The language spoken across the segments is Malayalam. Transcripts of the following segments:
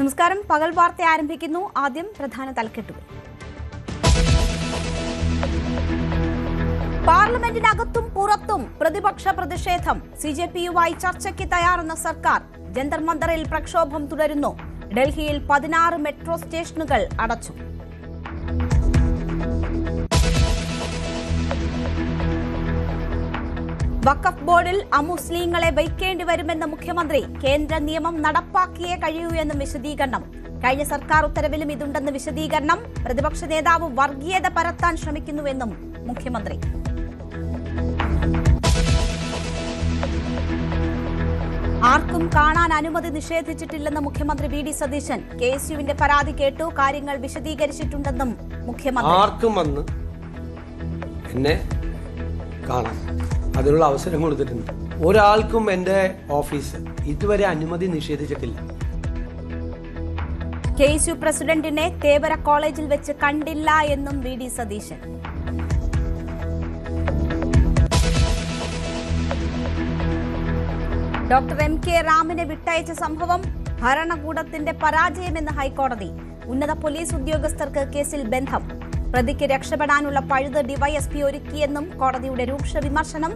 നമസ്കാരം. പകൽ വാർത്ത ആരംഭിക്കുന്നു. ആദ്യം പ്രധാന തലക്കെട്ടുകൾ. പാർലമെന്റിനകത്തും പുറത്തും പ്രതിപക്ഷ പ്രതിഷേധം. സിജെപിയുമായി ചർച്ചയ്ക്ക് തയ്യാറെന്ന സർക്കാർ. ജന്തർ മന്ദറിൽ പ്രക്ഷോഭം തുടരുന്നു. ഡൽഹിയിൽ 16 മെട്രോ സ്റ്റേഷനുകൾ അടച്ചു. വഖഫ് ബോർഡിൽ അമുസ്ലിങ്ങളെ വയ്ക്കേണ്ടി വരുമെന്ന മുഖ്യമന്ത്രി. കേന്ദ്ര നിയമം നടപ്പാക്കിയേ കഴിയൂ എന്ന് വിശദീകരണം. കഴിഞ്ഞ സർക്കാർ ഉത്തരവിലും ഇതുണ്ടെന്ന് വിശദീകരണം. പ്രതിപക്ഷ നേതാവ് വർഗീയത പരത്താൻ ശ്രമിക്കുന്നുവെന്നും മുഖ്യമന്ത്രി. ആർക്കും കാണാൻ അനുമതി നിഷേധിച്ചിട്ടില്ലെന്ന് മുഖ്യമന്ത്രി വി ഡി സതീശൻ. കെഎസ്യുവിന്റെ പരാതി കേട്ടു, കാര്യങ്ങൾ വിശദീകരിച്ചിട്ടുണ്ടെന്നും മുഖ്യമന്ത്രി. ആർക്കും വന്ന് എന്നെ കാണാം, അതിനുള്ള അവസരം കൊടുത്തിട്ടുണ്ട്. ഒരാൾക്കും എന്റെ ഓഫീസ് ഇതുവരെ അനുമതി നിഷേധിച്ചിട്ടില്ല. കെഎസ്യു പ്രസിഡന്റിനെ തേവര കോളേജിൽ വെച്ച് കണ്ടില്ല എന്നും V D Satheesan. Doctor M K റാമിനെ വിട്ടയച്ച സംഭവം ഭരണകൂടത്തിന്റെ പരാജയമെന്ന് ഹൈക്കോടതി. ഉന്നത പോലീസ് ഉദ്യോഗസ്ഥർക്ക് കേസിൽ ബന്ധം. പ്രതിക്ക് രക്ഷപ്പെടാനുള്ള പഴുത് ഡിവൈഎസ്പി ഒരുക്കിയെന്നും കോടതിയുടെ രൂക്ഷ വിമർശനം.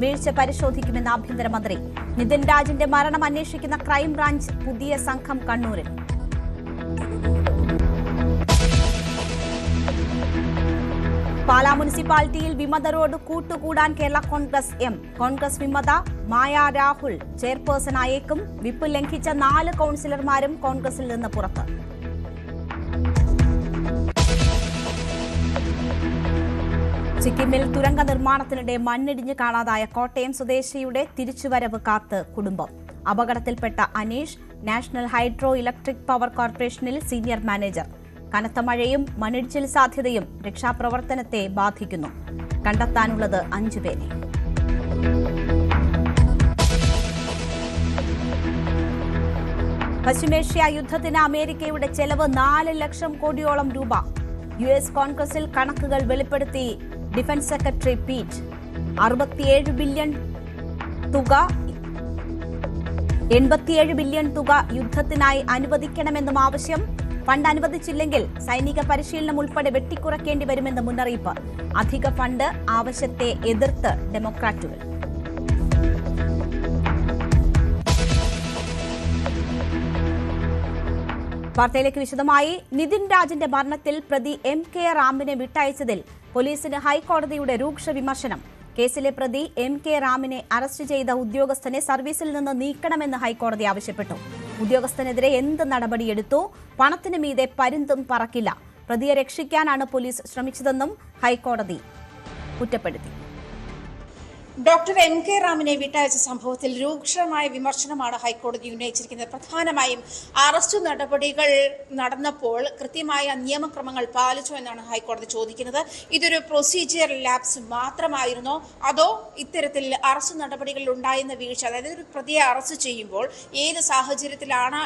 വീഴ്ച പരിശോധിക്കുമെന്ന് ആഭ്യന്തരമന്ത്രി. നിതിൻ രാജിന്റെ മരണം അന്വേഷിക്കുന്ന ക്രൈംബ്രാഞ്ച് പുതിയ സംഘം കണ്ണൂരിൽ. പാലാ മുനിസിപ്പാലിറ്റിയിൽ വിമതരോട് കൂട്ടുകൂടാൻ കേരള കോൺഗ്രസ് എം. കോൺഗ്രസ് വിമത മായ രാഹുൽ ചെയർപേഴ്സണായേക്കും. വിപ്പ് ലംഘിച്ച 4 കൌൺസിലർമാരും കോൺഗ്രസിൽ നിന്ന് പുറത്ത്. സിക്കിമിൽ തുരങ്ക നിർമ്മാണത്തിനിടെ മണ്ണിടിഞ്ഞ് കാണാതായ കോട്ടയം സ്വദേശിയുടെ തിരിച്ചുവരവ് കാത്ത് കുടുംബം. അപകടത്തിൽപ്പെട്ട Aneesh national hydro electric power കോർപ്പറേഷനിൽ സീനിയർ മാനേജർ. കനത്ത മഴയും മണ്ണിടിച്ചിൽ സാധ്യതയും രക്ഷാപ്രവർത്തനത്തെ ബാധിക്കുന്നു. കണ്ടെത്താനുള്ളത് 5 പേരെ. പശ്ചിമേഷ്യ യുദ്ധത്തിന് അമേരിക്കയുടെ ചെലവ് 4 ലക്ഷം കോടിയോളം രൂപ. US കോൺഗ്രസിൽ കണക്കുകൾ വെളിപ്പെടുത്തി ഡിഫൻസ് സെക്രട്ടറി പീറ്റ്. 87 ബില്യൺ തുക യുദ്ധത്തിനായി അനുവദിക്കണമെന്നും ആവശ്യം. ഫണ്ട് അനുവദിച്ചില്ലെങ്കിൽ സൈനിക പരിശീലനം ഉൾപ്പെടെ വെട്ടിക്കുറയ്ക്കേണ്ടി വരുമെന്ന് മുന്നറിയിപ്പ്. അധിക ഫണ്ട് ആവശ്യത്തെ എതിർത്ത് ഡെമോക്രാറ്റുകൾ. വാർത്തയിലേക്ക് വിശദമായി. നിതിൻ രാജിന്റെ മരണത്തിൽ പ്രതി എം കെ റാമിനെ വിട്ടയച്ചതിൽ പോലീസിന് ഹൈക്കോടതിയുടെ രൂക്ഷ വിമർശനം. കേസിലെ പ്രതി എം കെ റാമിനെ അറസ്റ്റ് ചെയ്ത ഉദ്യോഗസ്ഥനെ സർവീസിൽ നിന്ന് നീക്കണമെന്ന് ഹൈക്കോടതി ആവശ്യപ്പെട്ടു. ഉദ്യോഗസ്ഥനെതിരെ എന്ത് നടപടിയെടുത്തു? പണത്തിന് മീതെ പരുന്തും പറക്കില്ല. പ്രതിയെ രക്ഷിക്കാനാണ് പോലീസ് ശ്രമിച്ചതെന്നും ഹൈക്കോടതി കുറ്റപ്പെടുത്തി. ഡോക്ടർ എം കെ റാമിനെ വിട്ടയച്ച സംഭവത്തിൽ രൂക്ഷമായ വിമർശനമാണ് ഹൈക്കോടതി ഉന്നയിച്ചിരിക്കുന്നത്. പ്രധാനമായും അറസ്റ്റ് നടപടികൾ നടന്നപ്പോൾ കൃത്യമായ നിയമക്രമങ്ങൾ പാലിച്ചോ എന്നാണ് ഹൈക്കോടതി ചോദിക്കുന്നത്. ഇതൊരു പ്രൊസീജിയർ ലാപ്സ് മാത്രമായിരുന്നോ, അതോ ഇത്തരത്തിൽ അറസ്റ്റ് നടപടികളിൽ ഉണ്ടായിരുന്ന വീഴ്ച, അതായത് ഒരു പ്രതിയെ അറസ്റ്റ് ചെയ്യുമ്പോൾ ഏത് സാഹചര്യത്തിലാണ്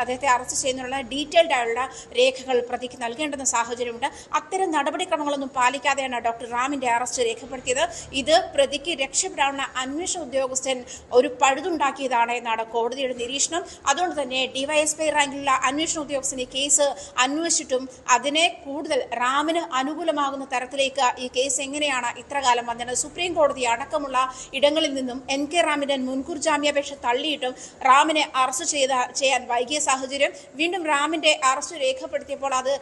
അദ്ദേഹത്തെ അറസ്റ്റ് ചെയ്യുന്നതിനുള്ള ഡീറ്റെയിൽഡ് ആയുള്ള രേഖകൾ പ്രതിക്ക് നൽകേണ്ടുന്ന സാഹചര്യമുണ്ട്. അത്തരം നടപടിക്രമങ്ങളൊന്നും പാലിക്കാതെയാണ് ഡോക്ടർ റാമിന്റെ അറസ്റ്റ് രേഖപ്പെടുത്തിയത്. ഇത് പ്രതിക്ക് രക്ഷപ്പെടാവുന്ന അന്വേഷണ ഉദ്യോഗസ്ഥൻ ഒരു പഴുതുണ്ടാക്കിയതാണ് എന്നാണ് കോടതിയുടെ നിരീക്ഷണം. അതുകൊണ്ട് തന്നെ ഡിവൈഎസ്പി റാങ്കിലുള്ള അന്വേഷണ ഉദ്യോഗസ്ഥൻ ഈ കേസ് അന്വേഷിച്ചിട്ടും അതിനെ കൂടുതൽ റാമിന് അനുകൂലമാകുന്ന തരത്തിലേക്ക് ഈ കേസ് എങ്ങനെയാണ് ഇത്രകാലം വന്നത്? സുപ്രീം കോടതി അടക്കമുള്ള ഇടങ്ങളിൽ നിന്നും എൻ കെ റാമിന്റെ മുൻകൂർ ജാമ്യാപേക്ഷ തള്ളിയിട്ടും റാമിനെ അറസ്റ്റ് ചെയ്യാൻ വൈകിയ സാഹചര്യം. വീണ്ടും റാമിന്റെ അറസ്റ്റ് രേഖപ്പെടുത്തിയപ്പോൾ അത്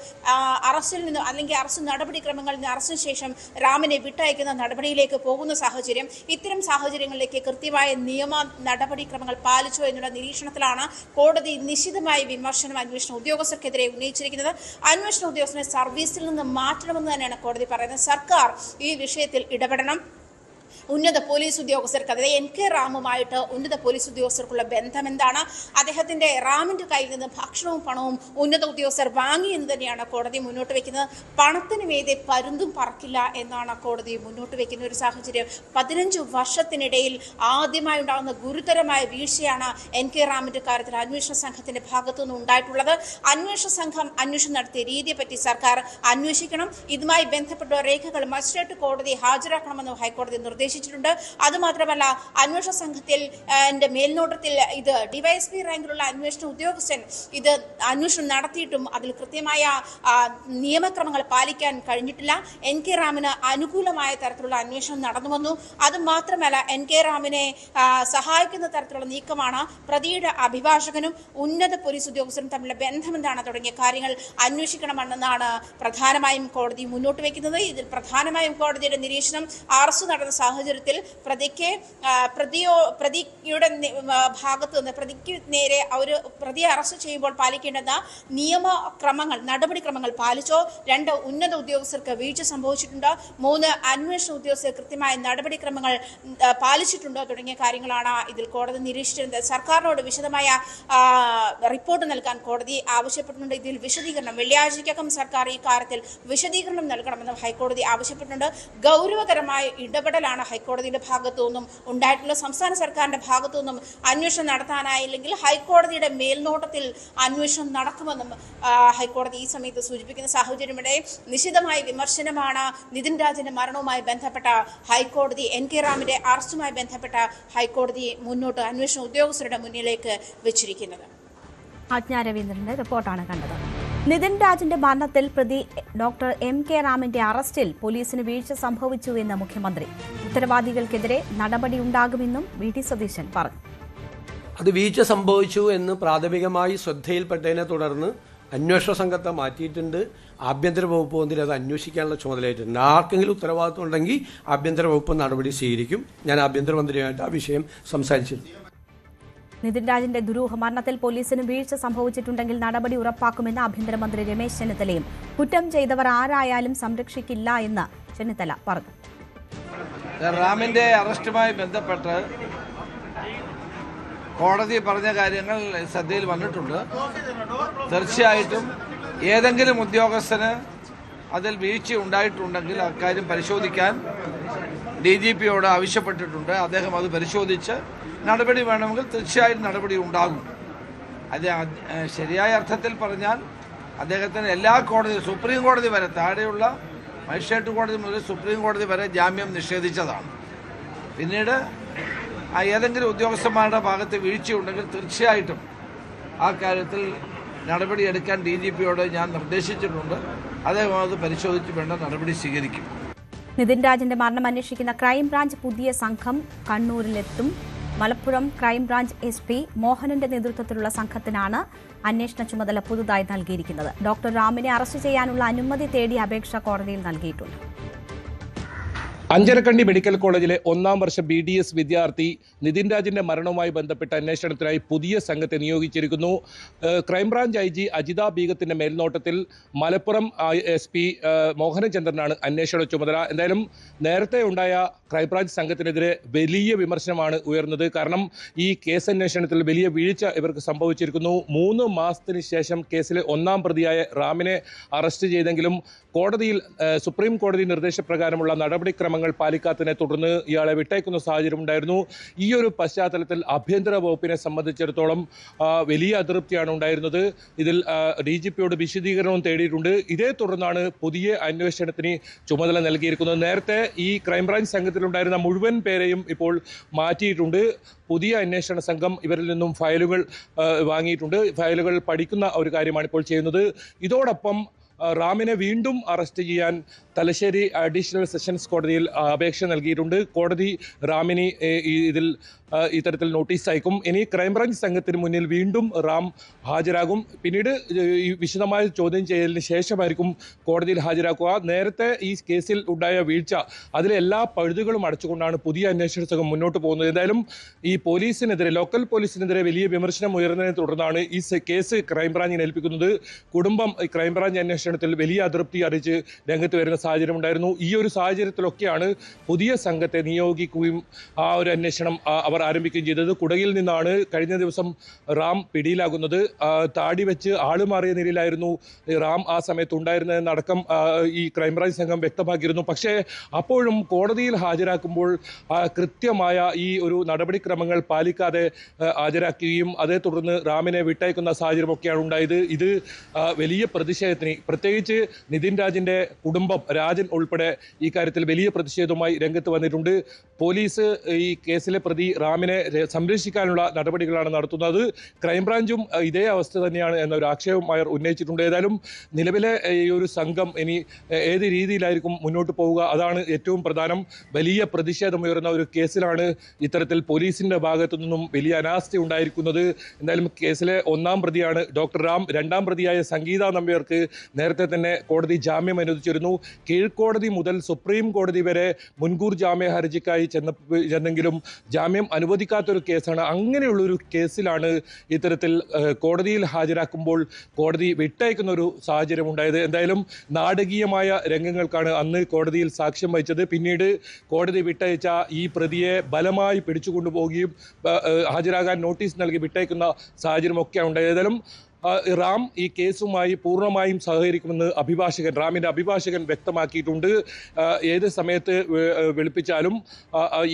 അറസ്റ്റിൽ നിന്ന് അല്ലെങ്കിൽ അറസ്റ്റ് നടപടിക്രമങ്ങളിൽ നിന്ന് അറസ്റ്റിന് ശേഷം റാമിനെ വിട്ടയക്കുന്ന നടപടിയിലേക്ക് പോകുന്ന സാഹചര്യം. ഇത്തരം സാഹചര്യങ്ങളിലേക്ക് കൃത്യമായ നിയമ നടപടിക്രമങ്ങൾ പാലിച്ചോ എന്നുള്ള നിരീക്ഷണത്തിലാണ് കോടതി നിശിതമായ വിമർശനം അന്വേഷണ ഉദ്യോഗസ്ഥർക്കെതിരെ ഉന്നയിച്ചിരിക്കുന്നത്. അന്വേഷണ ഉദ്യോഗസ്ഥനെ സർവീസിൽ നിന്ന് മാറ്റണമെന്ന് തന്നെയാണ് കോടതി പറയുന്നത്. സർക്കാർ ഈ വിഷയത്തിൽ ഇടപെടണം. ഉന്നത പോലീസ് ഉദ്യോഗസ്ഥർക്ക്, അതായത് എൻ കെ റാമുമായിട്ട് ഉന്നത പോലീസ് ഉദ്യോഗസ്ഥർക്കുള്ള ബന്ധം എന്താണ്? അദ്ദേഹത്തിന്റെ റാമിന്റെ കയ്യിൽ നിന്ന് ഭക്ഷണവും പണവും ഉന്നത ഉദ്യോഗസ്ഥർ വാങ്ങി എന്ന് തന്നെയാണ് കോടതി മുന്നോട്ട് വെക്കുന്നത്. പണത്തിന് മീതെ പരുന്തും പറക്കില്ല എന്നാണ് കോടതി മുന്നോട്ട് വെക്കുന്ന ഒരു സാഹചര്യം. 15 വർഷത്തിനിടയിൽ ആദ്യമായി ഉണ്ടാകുന്ന ഗുരുതരമായ വീഴ്ചയാണ് എൻ കെ റാമിന്റെ കാര്യത്തിൽ അന്വേഷണ സംഘത്തിന്റെ ഭാഗത്തുനിന്ന് ഉണ്ടായിട്ടുള്ളത്. അന്വേഷണ സംഘം അന്വേഷണം നടത്തിയ രീതിയെപ്പറ്റി സർക്കാർ അന്വേഷിക്കണം. ഇതുമായി ബന്ധപ്പെട്ട രേഖകൾ മജിസ്ട്രേറ്റ് കോടതി ഹാജരാക്കണമെന്ന് ഹൈക്കോടതി നിർദ്ദേശിച്ചു. നിർദ്ദേശിച്ചിട്ടുണ്ട്. അതുമാത്രമല്ല, അന്വേഷണ സംഘത്തിൽ മേൽനോട്ടത്തിൽ ഇത് ഡിവൈഎസ്പി റാങ്കിലുള്ള അന്വേഷണ ഉദ്യോഗസ്ഥൻ ഇത് അന്വേഷണം നടത്തിയിട്ടും അതിൽ കൃത്യമായ നിയമക്രമങ്ങൾ പാലിക്കാൻ കഴിഞ്ഞിട്ടില്ല. NK റാമിന് അനുകൂലമായ തരത്തിലുള്ള അന്വേഷണം നടന്നു വന്നു. അതുമാത്രമല്ല, NK റാമിനെ സഹായിക്കുന്ന തരത്തിലുള്ള നീക്കമാണ് പ്രതിയുടെ അഭിഭാഷകനും ഉന്നത പോലീസ് ഉദ്യോഗസ്ഥരും തമ്മിലുള്ള ബന്ധമെന്താണ് തുടങ്ങിയ കാര്യങ്ങൾ അന്വേഷിക്കണമെന്നാണ് പ്രധാനമായും കോടതി മുന്നോട്ട് വയ്ക്കുന്നത്. ഇതിൽ പ്രധാനമായും കോടതിയുടെ നിരീക്ഷണം അറസ്റ്റ് നടന്ന സാഹചര്യത്തിൽ പ്രതിയുടെ ഭാഗത്ത് നിന്ന് പ്രതിക്ക് നേരെ ഒരു പ്രതിയെ അറസ്റ്റ് ചെയ്യുമ്പോൾ പാലിക്കേണ്ടുന്ന നിയമക്രമങ്ങൾ നടപടിക്രമങ്ങൾ പാലിച്ചോ, 2 ഉന്നത ഉദ്യോഗസ്ഥർക്ക് വീഴ്ച സംഭവിച്ചിട്ടുണ്ടോ, 3 അന്വേഷണ ഉദ്യോഗസ്ഥർ കൃത്യമായ നടപടിക്രമങ്ങൾ പാലിച്ചിട്ടുണ്ടോ തുടങ്ങിയ കാര്യങ്ങളാണ് ഇതിൽ കോടതി നിരീക്ഷിച്ചിരുന്നത്. സർക്കാരിനോട് വിശദമായ റിപ്പോർട്ട് നൽകാൻ കോടതി ആവശ്യപ്പെട്ടിട്ടുണ്ട്. ഇതിൽ വിശദീകരണം വെള്ളിയാഴ്ചയ്ക്കകം സർക്കാർ ഈ കാര്യത്തിൽ വിശദീകരണം നൽകണമെന്ന് ഹൈക്കോടതി ആവശ്യപ്പെട്ടിട്ടുണ്ട്. ഗൗരവകരമായ ഇടപെടലാണ് ഹൈക്കോടതിയുടെ ഭാഗത്തു നിന്നും ഉണ്ടായിട്ടുള്ള. സംസ്ഥാന സർക്കാരിന്റെ ഭാഗത്തു നിന്നും അന്വേഷണം നടത്താനായില്ലെങ്കിൽ ഹൈക്കോടതിയുടെ മേൽനോട്ടത്തിൽ അന്വേഷണം നടക്കുമെന്നും ഹൈക്കോടതി ഈ സമയത്ത് സൂചിപ്പിക്കുന്ന സാഹചര്യമിടെ നിശിതമായ വിമർശനമാണ് നിതിൻ രാജിന്റെ മരണവുമായി ബന്ധപ്പെട്ട ഹൈക്കോടതി NK റാമിന്റെ അറസ്റ്റുമായി ബന്ധപ്പെട്ട ഹൈക്കോടതി മുന്നോട്ട് അന്വേഷണ ഉദ്യോഗസ്ഥരുടെ മുന്നിലേക്ക് വെച്ചിരിക്കുന്നത്. ആജ്ഞ രവീന്ദ്രന്റെ റിപ്പോർട്ടാണ് കണ്ടത്. നിതിൻ രാജിന്റെ മരണത്തിൽ പ്രതി ഡോക്ടർ MK റാമിന്റെ അറസ്റ്റിൽ പോലീസിന് വീഴ്ച സംഭവിച്ചുവെന്ന് മുഖ്യമന്ത്രി. ഉത്തരവാദികൾക്കെതിരെ നടപടിയുണ്ടാകുമെന്നും VD സതീശൻ പറഞ്ഞു. അത് വീഴ്ച സംഭവിച്ചു എന്ന് പ്രാഥമികമായി ശ്രദ്ധയിൽപ്പെട്ടതിനെ തുടർന്ന് അന്വേഷണ സംഘത്തെ മാറ്റിയിട്ടുണ്ട്. ആഭ്യന്തര വകുപ്പ് മന്ത്രി അത് അന്വേഷിക്കാനുള്ള ചുമതലയായിട്ടുണ്ട്. ആർക്കെങ്കിലും ഉത്തരവാദിത്വം ഉണ്ടെങ്കിൽ ആഭ്യന്തര വകുപ്പ് നടപടി സ്വീകരിക്കും. ഞാൻ ആഭ്യന്തരമന്ത്രിയുമായിട്ട് ആ വിഷയം സംസാരിച്ചിരുന്നു. നിതിൻ രാജിന്റെ ദുരൂഹ മരണത്തിൽ പോലീസിന് വീഴ്ച സംഭവിച്ചിട്ടുണ്ടെങ്കിൽ നടപടി ഉറപ്പാക്കുമെന്ന് ആഭ്യന്തരമന്ത്രി രമേശ് ചെന്നിത്തലയും. കുറ്റം ചെയ്തവർ ആരായാലും സംരക്ഷിക്കില്ല എന്ന് ചെന്നിത്തല പറഞ്ഞു. റാമിന്റെ അറസ്റ്റുമായി ബന്ധപ്പെട്ട് കോടതി പറഞ്ഞ കാര്യങ്ങൾ ശ്രദ്ധയിൽ വന്നിട്ടുണ്ട്. തീർച്ചയായിട്ടും ഏതെങ്കിലും ഉദ്യോഗസ്ഥന് അതിൽ വീഴ്ച ഉണ്ടായിട്ടുണ്ടെങ്കിൽ അക്കാര്യം പരിശോധിക്കാൻ DGPയോട് ആവശ്യപ്പെട്ടിട്ടുണ്ട്. അദ്ദേഹം അത് പരിശോധിച്ച് നടപടി വേണമെങ്കിൽ തീർച്ചയായും നടപടി ഉണ്ടാകും. അത് ശരിയായ അർത്ഥത്തിൽ പറഞ്ഞാൽ അദ്ദേഹത്തിന് എല്ലാ കോടതി സുപ്രീം കോടതി വരെ താഴെയുള്ള മജിസ്ട്രേറ്റ് കോടതി മുതൽ സുപ്രീം കോടതി വരെ ജാമ്യം നിഷേധിച്ചതാണ്. പിന്നീട് ഏതെങ്കിലും ഉദ്യോഗസ്ഥന്മാരുടെ ഭാഗത്ത് വീഴ്ചയുണ്ടെങ്കിൽ തീർച്ചയായിട്ടും ആ കാര്യത്തിൽ നടപടിയെടുക്കാൻ DGPയോട് ഞാൻ നിർദ്ദേശിച്ചിട്ടുണ്ട്. അദ്ദേഹം അത് പരിശോധിച്ച് വേണ്ട നടപടി സ്വീകരിക്കും. നിതിൻ രാജിന്റെ മരണം അന്വേഷിക്കുന്ന ക്രൈംബ്രാഞ്ച് പുതിയ സംഘം കണ്ണൂരിലെത്തും. മലപ്പുറം ക്രൈംബ്രാഞ്ച് SP മോഹനന്റെ നേതൃത്വത്തിലുള്ള സംഘത്തിനാണ് അന്വേഷണ ചുമതല പുതുതായി നൽകിയിരിക്കുന്നത്. ഡോക്ടർ റാമിനെ അറസ്റ്റ് ചെയ്യാനുള്ള അനുമതി തേടി അപേക്ഷ കോടതിയിൽ നൽകിയിട്ടുണ്ട്. അഞ്ചരക്കണ്ടി മെഡിക്കൽ കോളേജിലെ 1ാം വർഷ BDS വിദ്യാർത്ഥി നിതിൻ രാജിന്റെ മരണവുമായി ബന്ധപ്പെട്ട അന്വേഷണത്തിനായി പുതിയ സംഘത്തെ നിയോഗിച്ചിരിക്കുന്നു. ക്രൈംബ്രാഞ്ച് IG അജിത ബീഗത്തിന്റെ മേൽനോട്ടത്തിൽ മലപ്പുറം SP മോഹനചന്ദ്രനാണ് അന്വേഷണ ചുമതല. എന്തായാലും നേരത്തെ ഉണ്ടായ ക്രൈംബ്രാഞ്ച് സംഘത്തിനെതിരെ വലിയ വിമർശനമാണ് ഉയർന്നത്. കാരണം ഈ കേസ് അന്വേഷണത്തിൽ വലിയ വീഴ്ച ഇവർക്ക് സംഭവിച്ചിരിക്കുന്നു. 3 മാസത്തിന് ശേഷം കേസിലെ 1ാം പ്രതിയായ റാമിനെ അറസ്റ്റ് ചെയ്തെങ്കിലും കോടതിയിൽ സുപ്രീം കോടതി നിർദ്ദേശപ്രകാരമുള്ള നടപടിക്രമങ്ങൾ പാലിക്കാത്തതിനെ തുടർന്ന് ഇയാളെ വിട്ടയക്കുന്ന സാഹചര്യം ഉണ്ടായിരുന്നു. ഈ ഒരു പശ്ചാത്തലത്തിൽ ആഭ്യന്തര വകുപ്പിനെ സംബന്ധിച്ചിടത്തോളം വലിയ അതൃപ്തിയാണ് ഉണ്ടായിരുന്നത്. ഇതിൽ DGPയോട് വിശദീകരണവും തേടിയിട്ടുണ്ട്. ഇതേ തുടർന്നാണ് പുതിയ അന്വേഷണത്തിന് ചുമതല നൽകിയിരിക്കുന്നത്. നേരത്തെ ഈ ക്രൈംബ്രാഞ്ച് സംഘത്തിലുണ്ടായിരുന്ന മുഴുവൻ പേരെയും ഇപ്പോൾ മാറ്റിയിട്ടുണ്ട്. പുതിയ അന്വേഷണ സംഘം ഇവരിൽ നിന്നും ഫയലുകൾ വാങ്ങിയിട്ടുണ്ട്. ഫയലുകൾ പഠിക്കുന്ന ഒരു കാര്യമാണ് ഇപ്പോൾ ചെയ്യുന്നത്. ഇതോടൊപ്പം റാമിനെ വീണ്ടും അറസ്റ്റ് ചെയ്യാൻ തലശ്ശേരി അഡീഷണൽ സെഷൻസ് കോടതിയിൽ അപേക്ഷ നൽകിയിട്ടുണ്ട്. കോടതി റാമിന് ഇതിൽ ഇത്തരത്തിൽ നോട്ടീസ് അയക്കും. ഇനി ക്രൈംബ്രാഞ്ച് സംഘത്തിന് മുന്നിൽ വീണ്ടും റാം ഹാജരാകും. പിന്നീട് ഈ വിശദമായ ചോദ്യം ചെയ്യലിന് ശേഷമായിരിക്കും കോടതിയിൽ ഹാജരാക്കുക. നേരത്തെ ഈ കേസിൽ ഉണ്ടായ വീഴ്ച അതിലെ എല്ലാ പഴുതുകളും അടച്ചുകൊണ്ടാണ് പുതിയ അന്വേഷണ സംഘം മുന്നോട്ട് പോകുന്നത്. എന്തായാലും ഈ പോലീസിനെതിരെ ലോക്കൽ പോലീസിനെതിരെ വലിയ വിമർശനം ഉയർന്നതിനെ തുടർന്നാണ് ഈ കേസ് ക്രൈംബ്രാഞ്ചിനെ ഏൽപ്പിക്കുന്നത്. കുടുംബം ക്രൈംബ്രാഞ്ച് അന്വേഷണത്തിൽ വലിയ അതൃപ്തി അറിയിച്ച് രംഗത്ത് വരുന്ന സാഹചര്യം ഉണ്ടായിരുന്നു. ഈ ഒരു സാഹചര്യത്തിലൊക്കെയാണ് പുതിയ സംഘത്തെ നിയോഗിക്കുകയും ആ ഒരു അന്വേഷണം അവർ ആരംഭിക്കുകയും ചെയ്തത്. കുടകിൽ നിന്നാണ് കഴിഞ്ഞ ദിവസം റാം പിടിയിലാകുന്നത്. താടി വെച്ച് ആളുമാറിയ നിലയിലായിരുന്നു റാം ആ സമയത്ത് ഉണ്ടായിരുന്നതെന്നടക്കം ഈ ക്രൈംബ്രാഞ്ച് സംഘം വ്യക്തമാക്കിയിരുന്നു. പക്ഷേ അപ്പോഴും കോടതിയിൽ ഹാജരാക്കുമ്പോൾ കൃത്യമായ ഈ ഒരു നടപടിക്രമങ്ങൾ പാലിക്കാതെ ഹാജരാക്കുകയും അതേ തുടർന്ന് റാമിനെ വിട്ടയക്കുന്ന സാഹചര്യമൊക്കെയാണ് ഉണ്ടായത്. ഇത് വലിയ പ്രതിഷേധത്തിന്, പ്രത്യേകിച്ച് നിതിൻ രാജിന്റെ കുടുംബം, രാജൻ ഉൾപ്പെടെ ഈ കാര്യത്തിൽ വലിയ പ്രതിഷേധവുമായി രംഗത്ത് വന്നിട്ടുണ്ട്. പോലീസ് ഈ കേസിലെ പ്രതി റാമിനെ സംരക്ഷിക്കാനുള്ള നടപടികളാണ് നടത്തുന്നത്. ക്രൈംബ്രാഞ്ചും ഇതേ അവസ്ഥ തന്നെയാണ് എന്നൊരു ആക്ഷേപം അവർ ഉന്നയിച്ചിട്ടുണ്ട്. ഏതായാലും നിലവിലെ ഈ ഒരു സംഘം ഇനി ഏത് രീതിയിലായിരിക്കും മുന്നോട്ട് പോവുക, അതാണ് ഏറ്റവും പ്രധാനം. വലിയ പ്രതിഷേധമുയർന്ന ഒരു കേസിലാണ് ഇത്തരത്തിൽ പോലീസിന്റെ ഭാഗത്തു നിന്നും വലിയ അനാസ്ഥ ഉണ്ടായിരിക്കുന്നത്. എന്തായാലും കേസിലെ ഒന്നാം പ്രതിയാണ് ഡോക്ടർ റാം. രണ്ടാം പ്രതിയായ സംഗീത നമ്പ്യാർക്ക് നേരത്തെ തന്നെ കോടതി ജാമ്യം അനുവദിച്ചിരുന്നു. കീഴ്ക്കോടതി മുതൽ സുപ്രീം കോടതി വരെ മുൻകൂർ ജാമ്യ ഹർജിക്കായി ചെന്നെങ്കിലും ജാമ്യം അനുവദിക്കാത്തൊരു കേസാണ്. അങ്ങനെയുള്ളൊരു കേസിലാണ് ഇത്തരത്തിൽ കോടതിയിൽ ഹാജരാക്കുമ്പോൾ കോടതി വിട്ടയക്കുന്ന ഒരു സാഹചര്യം ഉണ്ടായത്. എന്തായാലും നാടകീയമായ രംഗങ്ങൾക്കാണ് അന്ന് കോടതിയിൽ സാക്ഷ്യം വഹിച്ചത്. പിന്നീട് കോടതി വിട്ടയച്ച ഈ പ്രതിയെ ബലമായി പിടിച്ചുകൊണ്ടുപോവുകയും ഹാജരാകാൻ നോട്ടീസ് നൽകി വിട്ടയക്കുന്ന സാഹചര്യമൊക്കെയാണ് ഉണ്ടായത്. ഏതായാലും റാം ഈ കേസുമായി പൂർണ്ണമായും സഹകരിക്കുമെന്ന് റാമിന്റെ അഭിഭാഷകൻ വ്യക്തമാക്കിയിട്ടുണ്ട്. ഏത് സമയത്ത് വിളിപ്പിച്ചാലും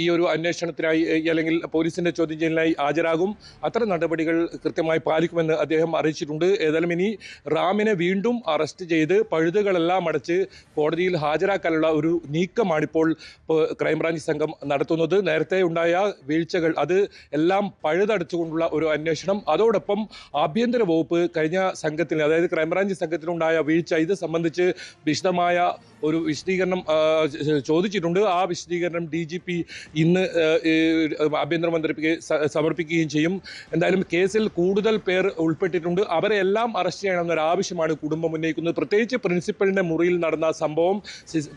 ഈ ഒരു അന്വേഷണത്തിനായി അല്ലെങ്കിൽ പോലീസിന്റെ ചോദ്യം ചെയ്യലിനായി ഹാജരാകും. അത്തരം നടപടികൾ കൃത്യമായി പാലിക്കുമെന്ന് അദ്ദേഹം അറിയിച്ചിട്ടുണ്ട്. ഏതായാലും ഇനി റാമിനെ വീണ്ടും അറസ്റ്റ് ചെയ്ത് പഴുതുകളെല്ലാം അടച്ച് കോടതിയിൽ ഹാജരാക്കാനുള്ള ഒരു നീക്കമാണിപ്പോൾ ക്രൈംബ്രാഞ്ച് സംഘം നടത്തുന്നത്. നേരത്തെ ഉണ്ടായ വീഴ്ചകൾ അത് എല്ലാം പഴുതടച്ചുകൊണ്ടുള്ള ഒരു അന്വേഷണം, അതോടൊപ്പം ആഭ്യന്തര വകുപ്പ് കഴിഞ്ഞ സംഘത്തിന്, അതായത് ക്രൈംബ്രാഞ്ച് സംഘത്തിനുണ്ടായ വീഴ്ച ഇത് സംബന്ധിച്ച് വിശദമായ ഒരു വിശദീകരണം ചോദിച്ചിട്ടുണ്ട്. ആ വിശദീകരണം DGP ഇന്ന് ആഭ്യന്തരമന്ത്രിക്ക് സമർപ്പിക്കുകയും ചെയ്യും. എന്തായാലും കേസിൽ കൂടുതൽ പേർ ഉൾപ്പെട്ടിട്ടുണ്ട്. അവരെ എല്ലാം അറസ്റ്റ് ചെയ്യണമെന്നൊരു ആവശ്യമാണ് കുടുംബം ഉന്നയിക്കുന്നത്. പ്രത്യേകിച്ച് പ്രിൻസിപ്പലിന്റെ മുറിയിൽ നടന്ന സംഭവം,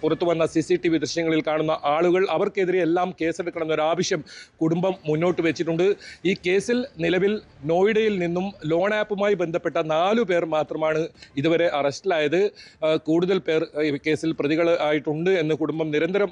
പുറത്തു വന്ന CCTV ദൃശ്യങ്ങളിൽ കാണുന്ന ആളുകൾ, അവർക്കെതിരെ എല്ലാം കേസെടുക്കണമെന്നൊരു ആവശ്യം കുടുംബം മുന്നോട്ട് വെച്ചിട്ടുണ്ട്. ഈ കേസിൽ നിലവിൽ നോയിഡയിൽ നിന്നും ലോൺ ആപ്പുമായി ബന്ധപ്പെട്ട 4 പേർ മാത്രമാണ് ഇതുവരെ അറസ്റ്റിലായത്. കൂടുതൽ പേർ കേസിൽ പ്രതികൾ ആയിട്ടുണ്ട് എന്ന് കുടുംബം നിരന്തരം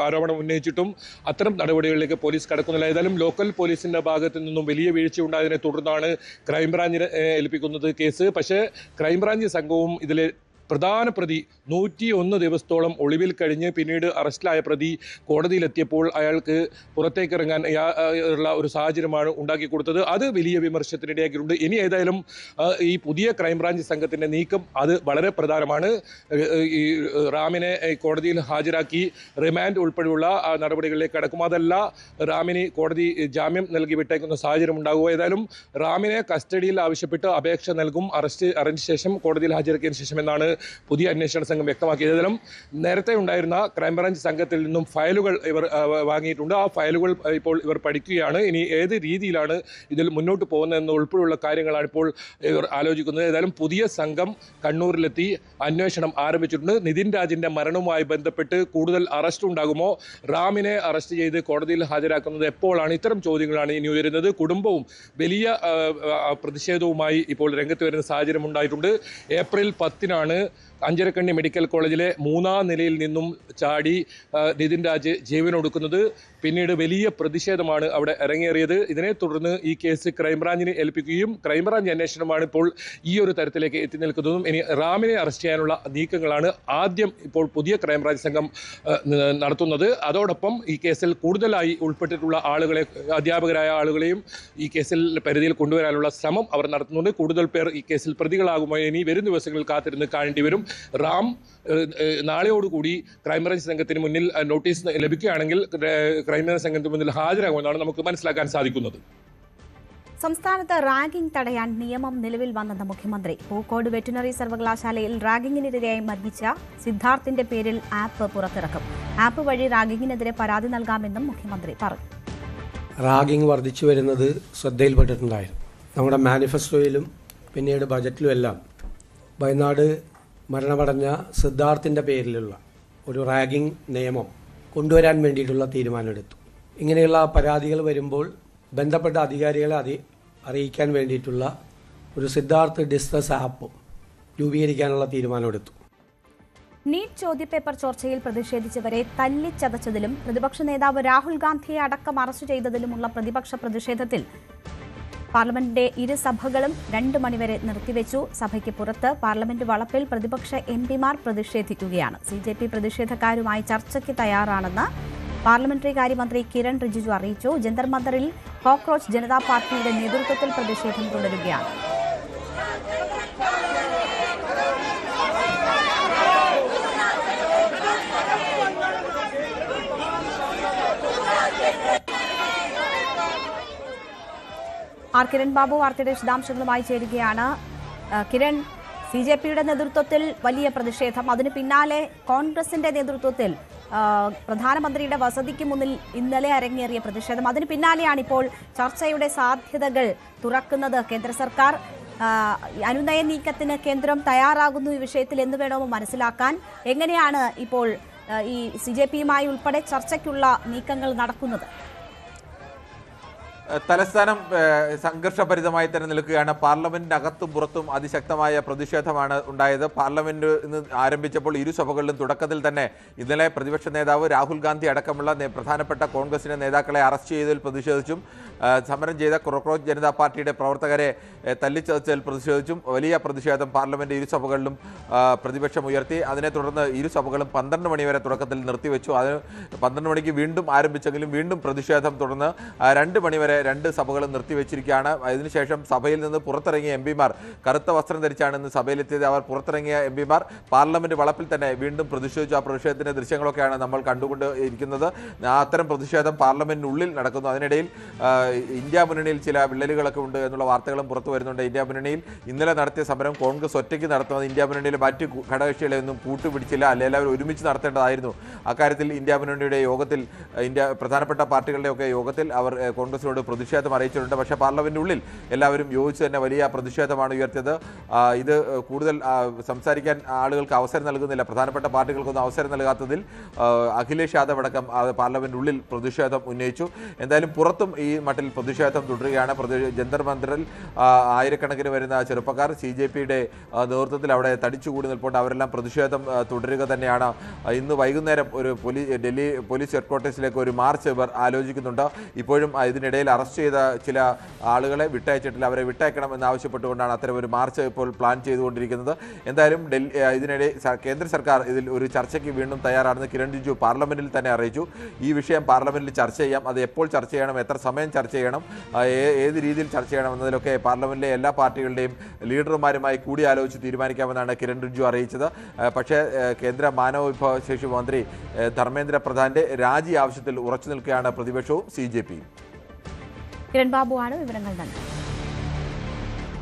ആരോപണം ഉന്നയിച്ചിട്ടും അത്തരം നടപടികളിലേക്ക് പോലീസ് കടക്കുന്നില്ല. ഏതായാലും ലോക്കൽ പോലീസിന്റെ ഭാഗത്തു നിന്നും വലിയ വീഴ്ച ഉണ്ടായതിനെ തുടർന്നാണ് ക്രൈംബ്രാഞ്ചിനെ ഏൽപ്പിക്കുന്നത് കേസ്. പക്ഷേ ക്രൈംബ്രാഞ്ച് സംഘവും ഇതിലെ പ്രധാന പ്രതി 101 ദിവസത്തോളം ഒളിവിൽ കഴിഞ്ഞ് പിന്നീട് അറസ്റ്റിലായ പ്രതി കോടതിയിലെത്തിയപ്പോൾ അയാൾക്ക് പുറത്തേക്ക് ഇറങ്ങാൻ ഉള്ള ഒരു സാഹചര്യമാണ് ഉണ്ടാക്കി കൊടുത്തത്. അത് വലിയ വിമർശനത്തിനിടയാക്കിയിട്ടുണ്ട്. ഇനി ഏതായാലും ഈ പുതിയ ക്രൈംബ്രാഞ്ച് സംഘത്തിൻ്റെ നീക്കം അത് വളരെ പ്രധാനമാണ്. ഈ റാമിനെ കോടതിയിൽ ഹാജരാക്കി റിമാൻഡ് ഉൾപ്പെടെയുള്ള നടപടികളിലേക്ക് കടക്കും. അതല്ല റാമിന് കോടതി ജാമ്യം നൽകി വിട്ടേക്കുന്ന സാഹചര്യം ഉണ്ടാകുക. ഏതായാലും റാമിനെ കസ്റ്റഡിയിൽ ആവശ്യപ്പെട്ട് അപേക്ഷ നൽകും അറിഞ്ഞ ശേഷം കോടതിയിൽ ഹാജരാക്കിയതിനു ശേഷം എന്നാണ് പുതിയ അന്വേഷണ സംഘം വ്യക്തമാക്കിയതെങ്കിലും നേരത്തെ ഉണ്ടായിരുന്ന ക്രൈംബ്രാഞ്ച് സംഘത്തിൽ നിന്നും ഫയലുകൾ ഇവർ വാങ്ങിയിട്ടുണ്ട്. ആ ഫയലുകൾ ഇപ്പോൾ ഇവർ പഠിക്കുകയാണ്. ഇനി ഏത് രീതിയിലാണ് ഇതിൽ മുന്നോട്ട് പോകുന്നതെന്ന് ഉൾപ്പെടെയുള്ള കാര്യങ്ങളാണ് ഇപ്പോൾ ഇവർ ആലോചിക്കുന്നത്. ഏതായാലും പുതിയ സംഘം കണ്ണൂരിലെത്തി അന്വേഷണം ആരംഭിച്ചിട്ടുണ്ട്. നിതിൻ രാജിന്റെ മരണവുമായി ബന്ധപ്പെട്ട് കൂടുതൽ അറസ്റ്റ് ഉണ്ടാകുമോ, റാമിനെ അറസ്റ്റ് ചെയ്ത് കോടതിയിൽ ഹാജരാക്കുന്നത് എപ്പോഴാണ്, ഇത്തരം ചോദ്യങ്ങളാണ് ഇനി ഉയരുന്നത്. കുടുംബവും വലിയ പ്രതിഷേധവുമായി ഇപ്പോൾ രംഗത്ത് വരുന്ന സാഹചര്യം ഉണ്ടായിട്ടുണ്ട്. ഏപ്രിൽ 10-നാണ് അഞ്ചരക്കണ്ണി മെഡിക്കൽ കോളേജിലെ 3-ാം നിലയിൽ നിന്നും ചാടി നിതിൻ രാജ് ജീവനൊടുക്കുന്നത്. പിന്നീട് വലിയ പ്രതിഷേധമാണ് അവിടെ ഇറങ്ങേറിയത്. ഇതിനെ തുടർന്ന് ഈ കേസ് ക്രൈംബ്രാഞ്ചിനെ ഏൽപ്പിക്കുകയും ക്രൈംബ്രാഞ്ച് അന്വേഷണമാണ് ഇപ്പോൾ ഈ ഒരു തരത്തിലേക്ക് എത്തി നിൽക്കുന്നതും. ഇനി റാമിനെ അറസ്റ്റ് ചെയ്യാനുള്ള നീക്കങ്ങളാണ് ആദ്യം ഇപ്പോൾ പുതിയ ക്രൈംബ്രാഞ്ച് സംഘം നടത്തുന്നത്. അതോടൊപ്പം ഈ കേസിൽ കൂടുതലായി ഉൾപ്പെട്ടിട്ടുള്ള ആളുകളെ, അധ്യാപകരായ ആളുകളെയും ഈ കേസിൽ പരിധിയിൽ കൊണ്ടുവരാനുള്ള ശ്രമം അവർ നടത്തുന്നുണ്ട്. കൂടുതൽ പേർ ഈ കേസിൽ പ്രതികളാകുമോ ഇനി വരും ദിവസങ്ങളിൽ കാത്തിരുന്ന് കാണേണ്ടി വരും. റാം നാളെയോടുകൂടി ക്രൈംബ്രാഞ്ച് സംഘത്തിന് മുന്നിൽ നോട്ടീസ് ലഭിക്കുകയാണെങ്കിൽ ക്രൈംബ്രാഞ്ച് സംഘത്തിന് മുന്നിൽ ഹാജരാകുമെന്നാണ് നമുക്ക് മനസ്സിലാക്കാൻ സാധിക്കുന്നത്. സംസ്ഥാനത്ത് റാഗിംഗ് തടയാൻ നിയമം നിലവിൽ വന്നെന്ന് മുഖ്യമന്ത്രി. പൂക്കോട് വെറ്റിനറി സർവകലാശാലയിൽ റാഗിങ്ങിനെതിരെയായി മർദ്ദിച്ച സിദ്ധാർത്ഥിന്റെ പേരിൽ ആപ്പ് പുറത്തിറക്കും. ആപ്പ് വഴി റാഗിങ്ങിനെതിരെ പരാതി നൽകാമെന്നും മുഖ്യമന്ത്രി പറഞ്ഞു. റാഗിംഗ് വർദ്ധിച്ചു വരുന്നത് ശ്രദ്ധയിൽപ്പെട്ടിട്ടുണ്ടായിരുന്നു. നമ്മുടെ മാനിഫെസ്റ്റോയിലും പിന്നീട് ബജറ്റിലും എല്ലാം വയനാട് മരണമടഞ്ഞ സിദ്ധാർത്ഥിൻ്റെ പേരിലുള്ള ഒരു റാഗിംഗ് നിയമം കൊണ്ടുവരാൻ വേണ്ടിയിട്ടുള്ള തീരുമാനമെടുത്തു. ഇങ്ങനെയുള്ള പരാതികൾ വരുമ്പോൾ ബന്ധപ്പെട്ട അധികാരികളെ അറിയിക്കാൻ വേണ്ടിയിട്ടുള്ള ഒരു സിദ്ധാർത്ഥ് ഡിസ്ട്രസ് ആപ്പ് രൂപീകരിക്കാനുള്ള തീരുമാനമെടുത്തു. നീറ്റ് ചോദ്യപേപ്പർ ചോർച്ചയിൽ പ്രതിഷേധിച്ചവരെ തല്ലിച്ചതച്ചതിലും പ്രതിപക്ഷ നേതാവ് രാഹുൽ ഗാന്ധിയെ അടക്കം അറസ്റ്റ് ചെയ്തതിലുമുള്ള പ്രതിപക്ഷ പ്രതിഷേധത്തിൽ പാർലമെന്റിന്റെ ഇരുസഭകളും 2 മണിവരെ നിർത്തിവെച്ചു. സഭയ്ക്ക് പുറത്ത് പാർലമെന്റ് വളപ്പിൽ പ്രതിപക്ഷ എംപിമാർ പ്രതിഷേധിക്കുകയാണ്. CJP പ്രതിഷേധക്കാരുമായി ചർച്ചയ്ക്ക് തയ്യാറാണെന്ന് പാർലമെന്ററി കാര്യമന്ത്രി കിരൺ റിജിജു അറിയിച്ചു. ജന്തർ മന്ദറിൽ കോക്രോച്ച് ജനതാ പാർട്ടിയുടെ നേതൃത്വത്തിൽ പ്രതിഷേധം തുടരുകയാണ്. ആർ കിരൺ ബാബു വാർത്തയുടെ വിശദാംശങ്ങളുമായി ചേരുകയാണ്. കിരൺ, CJPയുടെ നേതൃത്വത്തിൽ വലിയ പ്രതിഷേധം, അതിന് പിന്നാലെ കോൺഗ്രസിന്റെ നേതൃത്വത്തിൽ പ്രധാനമന്ത്രിയുടെ വസതിക്ക് മുന്നിൽ ഇന്നലെ അരങ്ങേറിയ പ്രതിഷേധം, അതിന് പിന്നാലെയാണ് ഇപ്പോൾ ചർച്ചയുടെ സാധ്യതകൾ തുറക്കുന്നത്. കേന്ദ്ര സർക്കാർ അനുനയ നീക്കത്തിന് കേന്ദ്രം തയ്യാറാകുന്നു ഈ വിഷയത്തിൽ എന്ന് വേണമോ മനസ്സിലാക്കാൻ. എങ്ങനെയാണ് ഇപ്പോൾ ഈ CJPയുമായി ഉൾപ്പെടെ ചർച്ചയ്ക്കുള്ള നീക്കങ്ങൾ നടക്കുന്നത്? തലസ്ഥാനം സംഘർഷഭരിതമായി തന്നെ നിൽക്കുകയാണ്. പാർലമെന്റിനകത്തും പുറത്തും അതിശക്തമായ പ്രതിഷേധമാണ് ഉണ്ടായത്. പാർലമെന്റ് ഇന്ന് ആരംഭിച്ചപ്പോൾ ഇരുസഭകളിലും തുടക്കത്തിൽ തന്നെ ഇന്നലെ പ്രതിപക്ഷ നേതാവ് രാഹുൽ ഗാന്ധി അടക്കമുള്ള പ്രധാനപ്പെട്ട കോൺഗ്രസിന്റെ നേതാക്കളെ അറസ്റ്റ് ചെയ്തതിൽ പ്രതിഷേധിച്ചും സമരം ചെയ്ത കോക്രോച്ച് ജനതാ പാർട്ടിയുടെ പ്രവർത്തകരെ തല്ലിച്ചതച്ചതിൽ പ്രതിഷേധിച്ചും വലിയ പ്രതിഷേധം പാർലമെന്റ് ഇരുസഭകളിലും പ്രതിപക്ഷം ഉയർത്തി. അതിനെ തുടർന്ന് ഇരുസഭകളും 12 മണിവരെ തുടക്കത്തിൽ നിർത്തിവെച്ചു. അത് 12 മണിക്ക് വീണ്ടും ആരംഭിച്ചെങ്കിലും വീണ്ടും പ്രതിഷേധം തുടർന്ന് 2 മണിവരെ 2 സഭകളും നിർത്തിവെച്ചിരിക്കുകയാണ്. അതിനുശേഷം സഭയിൽ നിന്ന് പുറത്തിറങ്ങിയ എംപിമാർ കറുത്ത വസ്ത്രം ധരിച്ചാണ് ഇന്ന് സഭയിലെത്തിയത്. അവർ പുറത്തിറങ്ങിയ എംപിമാർ പാർലമെന്റ് വളപ്പിൽ തന്നെ വീണ്ടും പ്രതിഷേധിച്ചു. ആ പ്രതിഷേധത്തിന്റെ ദൃശ്യങ്ങളൊക്കെയാണ് നമ്മൾ കണ്ടുകൊണ്ട് ഇരിക്കുന്നത്. അത്തരം പ്രതിഷേധം പാർലമെന്റിനുള്ളിൽ നടക്കുന്നു. അതിനിടയിൽ ഇന്ത്യ മുന്നണിയിൽ ചില വിള്ളലുകളൊക്കെ ഉണ്ട് എന്നുള്ള വാർത്തകളും പുറത്തു വരുന്നുണ്ട്. ഇന്ത്യ മുന്നണിയിൽ ഇന്നലെ നടത്തിയ സമരം കോൺഗ്രസ് ഒറ്റയ്ക്ക് നടത്തുന്നത് ഇന്ത്യ മുന്നണിയിലെ മറ്റ് ഘടകകക്ഷികളെ ഒന്നും കൂട്ടുപിടിച്ചില്ല, അല്ലെ എല്ലാവരും ഒരുമിച്ച് നടത്തേണ്ടതായിരുന്നു. അക്കാര്യത്തിൽ ഇന്ത്യ മുന്നണിയുടെ യോഗത്തിൽ പ്രധാനപ്പെട്ട പാർട്ടികളുടെയൊക്കെ യോഗത്തിൽ അവർ കോൺഗ്രസിനോട് പ്രതിഷേധം അറിയിച്ചിട്ടുണ്ട്. പക്ഷേ പാർലമെന്റിനുള്ളിൽ എല്ലാവരും യോജിച്ച് തന്നെ വലിയ പ്രതിഷേധമാണ് ഉയർത്തിയത്. ഇത് കൂടുതൽ സംസാരിക്കാൻ ആളുകൾക്ക് അവസരം നൽകുന്നില്ല, പ്രധാനപ്പെട്ട പാർട്ടികൾക്കൊന്നും അവസരം നൽകാത്തതിൽ അഖിലേഷ് യാദവ് അടക്കം പ്രതിഷേധം പ്രതിഷേധം ഉന്നയിച്ചു. എന്തായാലും പുറത്തും ഈ മട്ടിൽ പ്രതിഷേധം തുടരുകയാണ്. ജന്തർ മന്ദിറിൽ ആയിരക്കണക്കിന് വരുന്ന ചെറുപ്പക്കാർ CJPയുടെ നേതൃത്വത്തിൽ അവിടെ തടിച്ചുകൂടി നിൽപ്പുണ്ട്. അവരെല്ലാം പ്രതിഷേധം തുടരുക തന്നെയാണ്. ഇന്ന് വൈകുന്നേരം ഒരു ഡൽഹി പോലീസ് ഹെഡ്ക്വാർട്ടേഴ്സിലേക്ക് ഒരു മാർച്ച് ഇവർ ആലോചിക്കുന്നുണ്ട്. ഇപ്പോഴും ഇതിനിടയിൽ അറസ്റ്റ് ചെയ്ത ചില ആളുകളെ വിട്ടയച്ചിട്ടില്ല, അവരെ വിട്ടയക്കണം എന്നാവശ്യപ്പെട്ടുകൊണ്ടാണ് അത്തരം ഒരു മാർച്ച് ഇപ്പോൾ പ്ലാൻ ചെയ്തുകൊണ്ടിരിക്കുന്നത്. എന്തായാലും ഇതിനിടെ കേന്ദ്ര സർക്കാർ ഇതിൽ ഒരു ചർച്ചയ്ക്ക് വീണ്ടും തയ്യാറാണെന്ന് കിരൺ റിജിജു പാർലമെന്റിൽ തന്നെ അറിയിച്ചു. ഈ വിഷയം പാർലമെന്റിൽ ചർച്ച ചെയ്യാം, അത് എപ്പോൾ ചർച്ച ചെയ്യണം, എത്ര സമയം ചർച്ച ചെയ്യണം, ഏത് രീതിയിൽ ചർച്ച ചെയ്യണം എന്നതിലൊക്കെ പാർലമെന്റിലെ എല്ലാ പാർട്ടികളുടെയും ലീഡർമാരുമായി കൂടിയാലോചിച്ച് തീരുമാനിക്കാമെന്നാണ് കിരൺ റിജിജു അറിയിച്ചത്. പക്ഷേ കേന്ദ്ര മാനവ വിഭവശേഷി മന്ത്രി ധർമ്മേന്ദ്ര പ്രധാന്റെ രാജി ആവശ്യത്തിൽ ഉറച്ചു നിൽക്കുകയാണ് പ്രതിപക്ഷവും CJPയും. കിരൺ ബാബുവാണ് വിവരങ്ങൾ നൽകുന്നത്.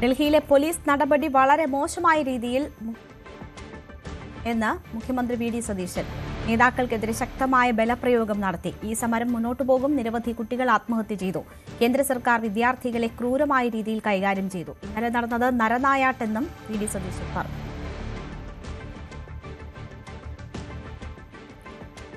ഡൽഹിയിലെ പോലീസ് നടപടി വളരെ മോശമായ രീതിയിൽ എന്ന് മുഖ്യമന്ത്രി VD സതീശൻ നേതാക്കൾക്കെതിരെ ശക്തമായ ബലപ്രയോഗം നടത്തി. ഈ സമരം മുന്നോട്ടു പോകും. നിരവധി കുട്ടികൾ ആത്മഹത്യ ചെയ്തു. കേന്ദ്ര സർക്കാർ വിദ്യാർത്ഥികളെ ക്രൂരമായ രീതിയിൽ കൈകാര്യം ചെയ്തു. ഇന്നലെ നടന്നത് നരനായാട്ടെന്നും VD സതീശൻ പറഞ്ഞു.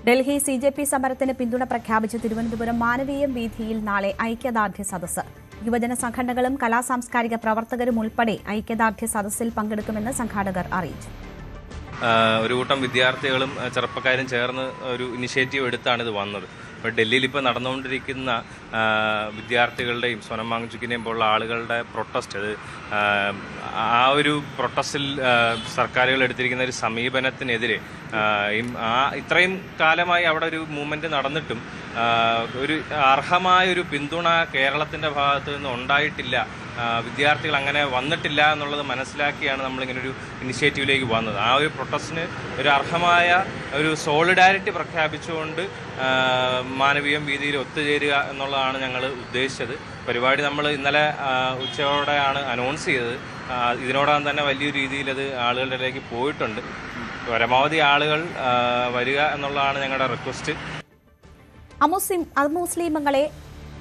ഡൽഹി CJP സമരത്തിന് പിന്തുണ പ്രഖ്യാപിച്ച് തിരുവനന്തപുരം മാനവീയം വീഥിയിൽ നാളെ ഐക്യദാർഢ്യ സദസ്സ്. യുവജന സംഘടനകളും കലാസാംസ്കാരിക പ്രവർത്തകരും ഉൾപ്പെടെ ഐക്യദാർഢ്യ സദസ്സിൽ പങ്കെടുക്കുമെന്ന് സംഘാടകർ അറിയിച്ചു. ഒരു കൂട്ടം വിദ്യാർത്ഥികളും ചെറുപ്പക്കാരും ചേർന്ന് ഒരു ഇനിഷ്യേറ്റീവ് എടുത്താണ് ഇത് വന്നത്. ഇപ്പോൾ ഡൽഹിയിൽ ഇപ്പോൾ നടന്നുകൊണ്ടിരിക്കുന്ന വിദ്യാർത്ഥികളുടെയും സോനം വാങ്ചുക്കിനെയും പോലുള്ള ആളുകളുടെ പ്രൊട്ടസ്റ്റ്, അത് ആ ഒരു പ്രൊട്ടസ്റ്റിൽ സർക്കാരുകൾ എടുത്തിരിക്കുന്ന ഒരു സമീപനത്തിനെതിരെ ഇത്രയും കാലമായി അവിടെ ഒരു മൂവ്മെൻറ്റ് നടന്നിട്ടും ഒരു അർഹമായ ഒരു പിന്തുണ കേരളത്തിൻ്റെ ഭാഗത്തു നിന്ന് ഉണ്ടായിട്ടില്ല, വിദ്യാർത്ഥികൾ അങ്ങനെ വന്നിട്ടില്ല എന്നുള്ളത് മനസ്സിലാക്കിയാണ് നമ്മളിങ്ങനെ ഒരു ഇനിഷ്യേറ്റീവിലേക്ക് വന്നത്. ആ ഒരു പ്രൊട്ടസ്റ്റിന് ഒരു അർഹമായ ഒരു സോളിഡാരിറ്റി പ്രഖ്യാപിച്ചുകൊണ്ട് മാനവീയം വീതിയിൽ ഒത്തുചേരുക എന്നുള്ളതാണ് ഞങ്ങൾ ഉദ്ദേശിച്ചത്. പരിപാടി നമ്മൾ ഇന്നലെ ഉച്ചയോടെയാണ് അനൗൺസ് ചെയ്തത്. ഇതിനോടകം തന്നെ വലിയൊരു രീതിയിൽ അത് ആളുകളുടെ ഇടയിലേക്ക് പോയിട്ടുണ്ട്. പരമാവധി ആളുകൾ വരിക എന്നുള്ളതാണ് ഞങ്ങളുടെ റിക്വസ്റ്റ്. അമുസ്ലിങ്ങളെ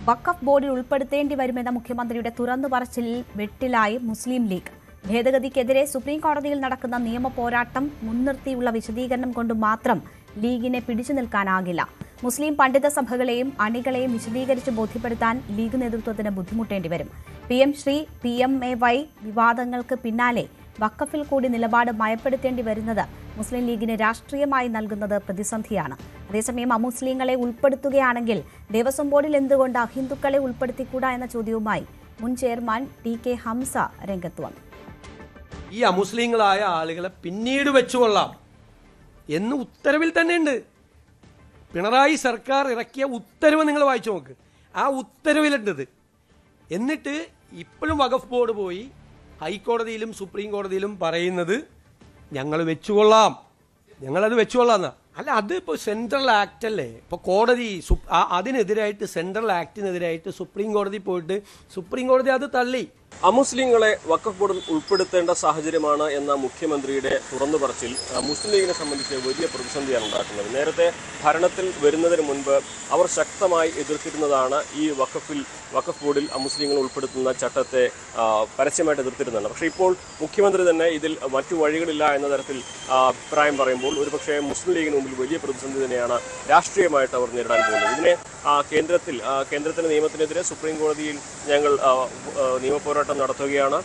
വഖഫ് ബോർഡിൽ ഉൾപ്പെടുത്തേണ്ടി വരുമെന്ന മുഖ്യമന്ത്രിയുടെ തുറന്നു പറച്ചിലിൽ വെട്ടിലായി മുസ്ലിം ലീഗ്. ഭേദഗതിക്കെതിരെ സുപ്രീം കോടതിയിൽ നടക്കുന്ന നിയമ പോരാട്ടം മുൻനിർത്തിയുള്ള വിശദീകരണം കൊണ്ട് മാത്രം ലീഗിനെ പിടിച്ചു നിൽക്കാനാകില്ല. മുസ്ലിം പണ്ഡിത സഭകളെയും അണികളെയും വിശദീകരിച്ച് ബോധ്യപ്പെടുത്താൻ ലീഗ് നേതൃത്വത്തിന് ബുദ്ധിമുട്ടേണ്ടി വരും. PM ശ്രീ PMAY വിവാദങ്ങൾക്ക് പിന്നാലെ വഖഫിൽ കൂടി നിലപാട് മയപ്പെടുത്തേണ്ടി വരുന്നത് മുസ്ലിം ലീഗിന് രാഷ്ട്രീയമായി നൽകുന്നത് പ്രതിസന്ധിയാണ്. അതേസമയം അമുസ്ലിങ്ങളെ ഉൾപ്പെടുത്തുകയാണെങ്കിൽ ദേവസ്വം ബോർഡിൽ എന്തുകൊണ്ട് അഹിന്ദുക്കളെ ഉൾപ്പെടുത്തിക്കൂടാ എന്ന ചോദ്യവുമായി മുൻ ചെയർമാൻ TK ഹംസ രംഗത്ത് വന്നു. ഈ അമുസ്ലിങ്ങളായ ആളുകളെ പിന്നീട് വെച്ചുകൊള്ളാം എന്ന് ഉത്തരവിൽ തന്നെയുണ്ട്. പിണറായി സർക്കാർ ഇറക്കിയ ഉത്തരവ് നിങ്ങൾ വായിച്ചു നോക്ക്. ആ ഉത്തരവിലുണ്ടത്. എന്നിട്ട് ഇപ്പോഴും വഖഫ് ബോർഡ് പോയി ഹൈക്കോടതിയിലും സുപ്രീം കോടതിയിലും പറയുന്നത് ഞങ്ങൾ വെച്ചുകൊള്ളാം, ഞങ്ങളത് വെച്ചുകൊള്ളാമെന്ന. അല്ല, അത് ഇപ്പോൾ സെൻട്രൽ ആക്ട് അല്ലേ. ഇപ്പോൾ കോടതി അതിനെതിരായിട്ട് സെൻട്രൽ ആക്ടിനെതിരായിട്ട് സുപ്രീം കോടതി പോയിട്ട് സുപ്രീം കോടതി അത് തള്ളി. അമുസ്ലിങ്ങളെ വഖഫ് ബോർഡിൽ ഉൾപ്പെടുത്തേണ്ട സാഹചര്യമാണ് എന്ന മുഖ്യമന്ത്രിയുടെ തുറന്നു പറച്ചിൽ മുസ്ലിം ലീഗിനെ സംബന്ധിച്ച് വലിയ പ്രതിസന്ധിയാണ് ഉണ്ടാക്കുന്നത്. നേരത്തെ ഭരണത്തിൽ വരുന്നതിന് മുൻപ് അവർ ശക്തമായി എതിർത്തിരുന്നതാണ് ഈ വഖഫ് ബോർഡിൽ അമുസ്ലിങ്ങളെ ഉൾപ്പെടുത്തുന്ന ചട്ടത്തെ പരസ്യമായിട്ട് എതിർത്തിരുന്നതാണ്. പക്ഷേ ഇപ്പോൾ മുഖ്യമന്ത്രി തന്നെ ഇതിൽ മറ്റു വഴികളില്ല എന്ന തരത്തിൽ അഭിപ്രായം പറയുമ്പോൾ ഒരുപക്ഷെ മുസ്ലിം ലീഗിന് മുമ്പിൽ വലിയ പ്രതിസന്ധി തന്നെയാണ് രാഷ്ട്രീയമായിട്ട് അവർ നേരിടാൻ പോകുന്നത്. ഇതിനെ കേന്ദ്രത്തിന്റെ നിയമത്തിനെതിരെ സുപ്രീം കോടതിയിൽ ഞങ്ങൾ നിയമപോരാട്ടം നടത്തുകയാണ്.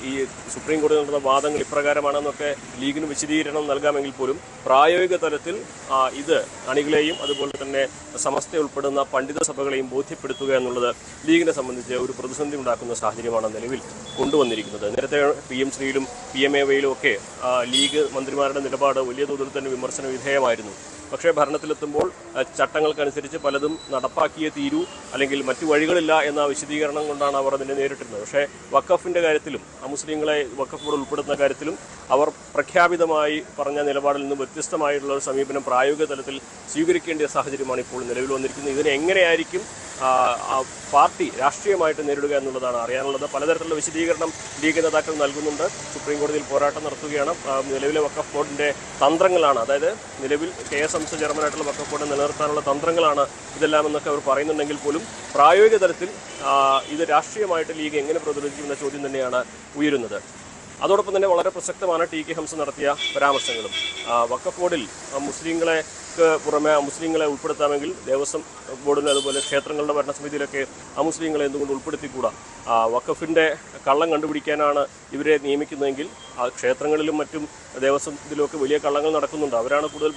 ഈ സുപ്രീം കോടതി നടത്തുന്ന വാദങ്ങൾ ഇപ്രകാരമാണെന്നൊക്കെ ലീഗിന് വിശദീകരണം നൽകാമെങ്കിൽ പോലും പ്രായോഗിക തലത്തിൽ ഇത് അണികളെയും അതുപോലെ തന്നെ സമസ്ത ഉൾപ്പെടുന്ന പണ്ഡിത സഭകളെയും ബോധ്യപ്പെടുത്തുക എന്നുള്ളത് ലീഗിനെ സംബന്ധിച്ച് ഒരു പ്രതിസന്ധി ഉണ്ടാക്കുന്ന സാഹചര്യമാണ് നിലവിൽ കൊണ്ടുവന്നിരിക്കുന്നത്. നേരത്തെ PM ശ്രീയിലും PMAവയിലും ഒക്കെ ലീഗ് മന്ത്രിമാരുടെ നിലപാട് വലിയ തോതിൽ തന്നെ വിമർശന വിധേയമായിരുന്നു. പക്ഷേ ഭരണത്തിലെത്തുമ്പോൾ ചട്ടങ്ങൾക്കനുസരിച്ച് പലതും നടപ്പാക്കിയേ തീരൂ, അല്ലെങ്കിൽ മറ്റു വഴികളില്ല എന്ന വിശദീകരണം കൊണ്ടാണ് അവർ അതിനെ നേരിട്ടിരുന്നത്. പക്ഷേ വഖഫിൻ്റെ കാര്യത്തിലും അമുസ്ലിങ്ങളെ വഖഫ് ബോർഡ് ഉൾപ്പെടുത്തുന്ന കാര്യത്തിലും അവർ പ്രഖ്യാപിതമായി പറഞ്ഞ നിലപാടിൽ നിന്ന് വ്യത്യസ്തമായിട്ടുള്ള ഒരു സമീപനം പ്രായോഗിക തലത്തിൽ സ്വീകരിക്കേണ്ട സാഹചര്യമാണ് ഇപ്പോൾ നിലവിൽ വന്നിരിക്കുന്നത്. ഇതിനെ എങ്ങനെയായിരിക്കും പാർട്ടി രാഷ്ട്രീയമായിട്ട് നേരിടുക എന്നുള്ളതാണ് അറിയാനുള്ളത്. പലതരത്തിലുള്ള വിശദീകരണം ലീഗ് നേതാക്കൾ നൽകുന്നുണ്ട്. സുപ്രീം കോടതിയിൽ പോരാട്ടം നടത്തുകയാണ്. നിലവിലെ വഖഫ് ബോർഡിൻ്റെ തന്ത്രങ്ങളാണ്, അതായത് നിലവിൽ KS ഹംസ ചെയർമാനായിട്ടുള്ള വഖഫ് ബോർഡിനെ നിലനിർത്താനുള്ള തന്ത്രങ്ങളാണ് ഇതെല്ലാം എന്നൊക്കെ അവർ പറയുന്നുണ്ടെങ്കിൽ പോലും പ്രായോഗിക തലത്തിൽ ഇത് രാഷ്ട്രീയമായിട്ട് ലീഗ് എങ്ങനെ പ്രതിരോധിക്കുമെന്ന ചോദ്യം തന്നെയാണ് ഉയരുന്നത്. അതോടൊപ്പം തന്നെ വളരെ പ്രസക്തമാണ് TK ഹംസ നടത്തിയ പരാമർശങ്ങളും. വഖഫ് ബോർഡിൽ മുസ്ലിങ്ങൾക്ക് പുറമെ മുസ്ലിങ്ങളെ ഉൾപ്പെടുത്താമെങ്കിൽ ദേവസ്വം ബോർഡിന് അതുപോലെ ക്ഷേത്രങ്ങളുടെ ഭരണസമിതിയിലൊക്കെ അമുസ്ലിങ്ങളെ എന്തുകൊണ്ട് ഉൾപ്പെടുത്തിക്കൂടാ? വഖഫിൻ്റെ കള്ളം കണ്ടുപിടിക്കാനാണ് ഇവരെ നിയമിക്കുന്നതെങ്കിൽ ക്ഷേത്രങ്ങളിലും മറ്റും ദേവസ്വത്തിലുമൊക്കെ വലിയ കള്ളങ്ങൾ നടക്കുന്നുണ്ട്. അവരാണ് കൂടുതൽ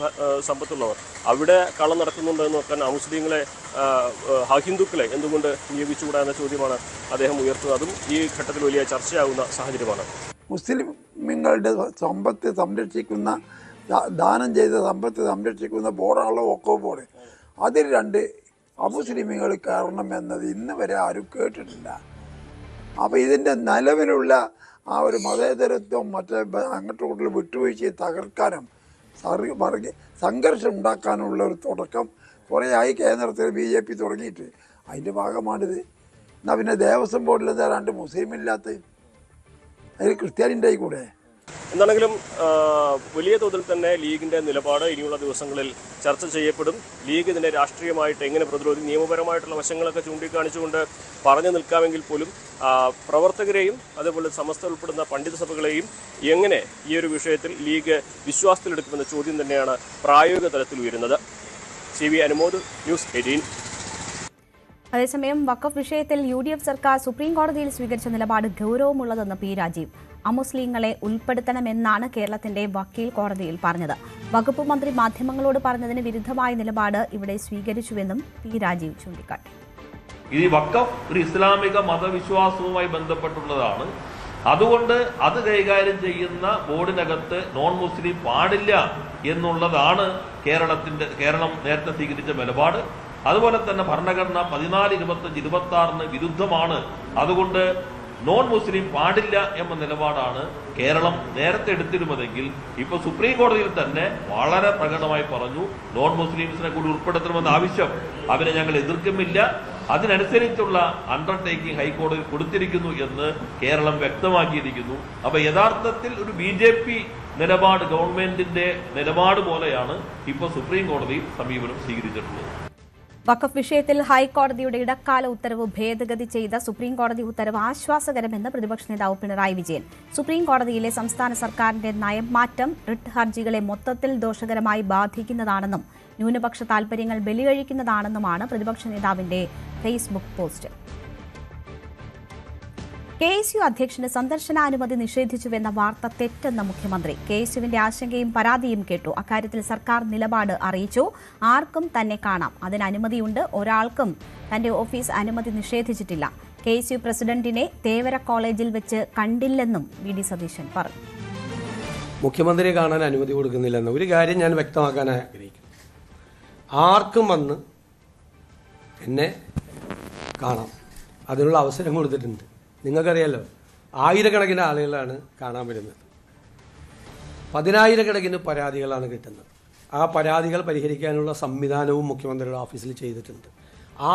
സമ്പത്തുള്ളവർ. അവിടെ കള്ളം നടക്കുന്നുണ്ട് എന്ന് നോക്കാൻ അമുസ്ലിങ്ങളെ ഹിന്ദുക്കളെ എന്തുകൊണ്ട് നിയോഗിച്ചുകൂടാ എന്ന ചോദ്യമാണ് അദ്ദേഹം ഉയർത്തുന്നത്. അതും ഈ ഘട്ടത്തിൽ വലിയ ചർച്ചയാകുന്ന സാഹചര്യമാണ്. മുസ്ലിങ്ങളുടെ സമ്പത്ത് സംരക്ഷിക്കുന്ന, ദാനം ചെയ്ത സമ്പത്ത് സംരക്ഷിക്കുന്ന ബോർഡാണല്ലോ വഖഫ് ബോർഡ്. അതിൽ 2 അമുസ്ലിമുകൾ കയറണമെന്നത് ഇന്ന് വരെ ആരും കേട്ടിട്ടില്ല. അപ്പോൾ ഇതിൻ്റെ നിലവിലുള്ള ആ ഒരു മതേതരത്വം മറ്റേ അങ്ങോട്ടും ഇങ്ങോട്ടും വിട്ടുവീഴ്ചയെ തകർക്കാനും സംഘർഷം ഉണ്ടാക്കാനുള്ള ഒരു തുടക്കം കുറേയായി കേന്ദ്രത്തിൽ BJP തുടങ്ങിയിട്ട്. അതിൻ്റെ ഭാഗമാണിത്. എന്നാൽ പിന്നെ ദേവസ്വം ബോർഡിൽ എന്താ 2 മുസ്ലിം ഇല്ലാത്ത? അതിൽ ക്രിസ്ത്യാനിൻ്റെ കൂടെ. എന്താണെങ്കിലും വലിയ തോതിൽ തന്നെ ലീഗിൻ്റെ നിലപാട് ഇനിയുള്ള ദിവസങ്ങളിൽ ചർച്ച ചെയ്യപ്പെടും. ലീഗ് ഇതിനെ രാഷ്ട്രീയമായിട്ട് എങ്ങനെ പ്രതിരോധിക്കും, നിയമപരമായിട്ടുള്ള വശങ്ങളൊക്കെ ചൂണ്ടിക്കാണിച്ചുകൊണ്ട് പറഞ്ഞു നിൽക്കാമെങ്കിൽ പോലും പ്രവർത്തകരെയും അതുപോലെ സമസ്ത ഉൾപ്പെടുന്ന പണ്ഡിത സഭകളെയും എങ്ങനെ ഈ ഒരു വിഷയത്തിൽ ലീഗ് വിശ്വാസത്തിലെടുക്കുമെന്ന ചോദ്യം തന്നെയാണ് പ്രായോഗിക തലത്തിൽ ഉയരുന്നത്. CV Anumod, news 18. അതേസമയം വഖഫ് വിഷയത്തിൽ UDF സർക്കാർ സുപ്രീം കോടതിയിൽ സ്വീകരിച്ച നിലപാട് ഗൗരവമുള്ളതെന്ന് P. രാജീവ്. അമുസ്ലിങ്ങളെ ഉൾപ്പെടുത്തണമെന്നാണ് കേരളത്തിന്റെ വക്കീൽ കോടതിയിൽ പറഞ്ഞത്. വകുപ്പ് മന്ത്രി മാധ്യമങ്ങളോട് പറഞ്ഞതിന് വിരുദ്ധമായ നിലപാട് ഇവിടെ സ്വീകരിച്ചുവെന്നും P. രാജീവ് ചൂണ്ടിക്കാട്ടി. ഈ വഖഫ് ഒരു ഇസ്ലാമിക മതവിശ്വാസവുമായി ബന്ധപ്പെട്ടുള്ളതാണ്. അതുകൊണ്ട് അത് കൈകാര്യം ചെയ്യുന്ന ബോർഡിനകത്ത് നോൺ മുസ്ലിം പാടില്ല എന്നുള്ളതാണ് കേരളം നേരത്തെ സ്വീകരിച്ച നിലപാട്. അതുപോലെ തന്നെ ഭരണഘടന 14, 25, 26 വിരുദ്ധമാണ്. അതുകൊണ്ട് നോൺ മുസ്ലിം പാടില്ല എന്ന നിലപാടാണ് കേരളം നേരത്തെ എടുത്തിരുന്നതെങ്കിൽ ഇപ്പോൾ സുപ്രീം കോടതിയിൽ തന്നെ വളരെ പ്രകടമായി പറഞ്ഞു നോൺ മുസ്ലിംസിനെ കൂടി ഉൾപ്പെടുത്തണമെന്ന ആവശ്യം അവരെ ഞങ്ങൾ എതിർക്കുന്നില്ല. അതിനനുസരിച്ചുള്ള അണ്ടർടേക്കിംഗ് ഹൈക്കോടതി കൊടുത്തിരിക്കുന്നു എന്ന് കേരളം വ്യക്തമാക്കിയിരിക്കുന്നു. അപ്പൊ യഥാർത്ഥത്തിൽ ഒരു BJP നിലപാട്, ഗവൺമെന്റിന്റെ നിലപാട് പോലെയാണ് ഇപ്പോൾ സുപ്രീം കോടതി സമീപനം സ്വീകരിച്ചിട്ടുള്ളത്. വഖഫ് വിഷയത്തിൽ ഹൈക്കോടതിയുടെ ഇടക്കാല ഉത്തരവ് ഭേദഗതി ചെയ്ത സുപ്രീം കോടതി ഉത്തരവ് ആശ്വാസകരമെന്ന് പ്രതിപക്ഷ നേതാവ് പിണറായി വിജയൻ. സുപ്രീം കോടതിയിലെ സംസ്ഥാന സർക്കാരിന്റെ നയം മാറ്റം റിട്ട് ഹർജികളെ മൊത്തത്തിൽ ദോഷകരമായി ബാധിക്കുന്നതാണെന്നും ന്യൂനപക്ഷ താൽപര്യങ്ങൾ ബലികഴിക്കുന്നതാണെന്നുമാണ് പ്രതിപക്ഷ നേതാവിന്റെ ഫേസ്ബുക്ക് പോസ്റ്റ്. KSU അധ്യക്ഷന് സന്ദർശനാനുമതി നിഷേധിച്ചുവെന്ന വാർത്ത തെറ്റെന്ന മുഖ്യമന്ത്രി. KSUവിന്റെ ആശങ്കയും പരാതിയും കേട്ടു. അക്കാര്യത്തിൽ സർക്കാർ നിലപാട് അറിയിച്ചു. ആർക്കും തന്നെ കാണാം, അതിന് അനുമതിയുണ്ട്. ഒരാൾക്കും തന്റെ ഓഫീസ് അനുമതി നിഷേധിച്ചിട്ടില്ല. KSU പ്രസിഡന്റിനെ തേവര കോളേജിൽ വെച്ച് കണ്ടില്ലെന്നും VD സതീശൻ പറഞ്ഞു. മുഖ്യമന്ത്രിയെ കാണാൻ അനുമതി കൊടുക്കുന്നില്ലെന്ന ഒരു കാര്യം ഞാൻ വ്യക്തമാക്കാൻ ആഗ്രഹിക്കുന്നു. ആർക്കും വന്ന് എന്നെ കാണാം, അതിനുള്ള അവസരം കൊടുത്തിട്ടുണ്ട്. നിങ്ങൾക്കറിയാലോ, ആയിരക്കണക്കിന് ആളുകളാണ് കാണാൻ വരുന്നത്. 10,000കണക്കിന് പരാതികളാണ് കിട്ടുന്നത്. ആ പരാതികൾ പരിഹരിക്കാനുള്ള സംവിധാനവും മുഖ്യമന്ത്രിയുടെ ഓഫീസിൽ ചെയ്തിട്ടുണ്ട്.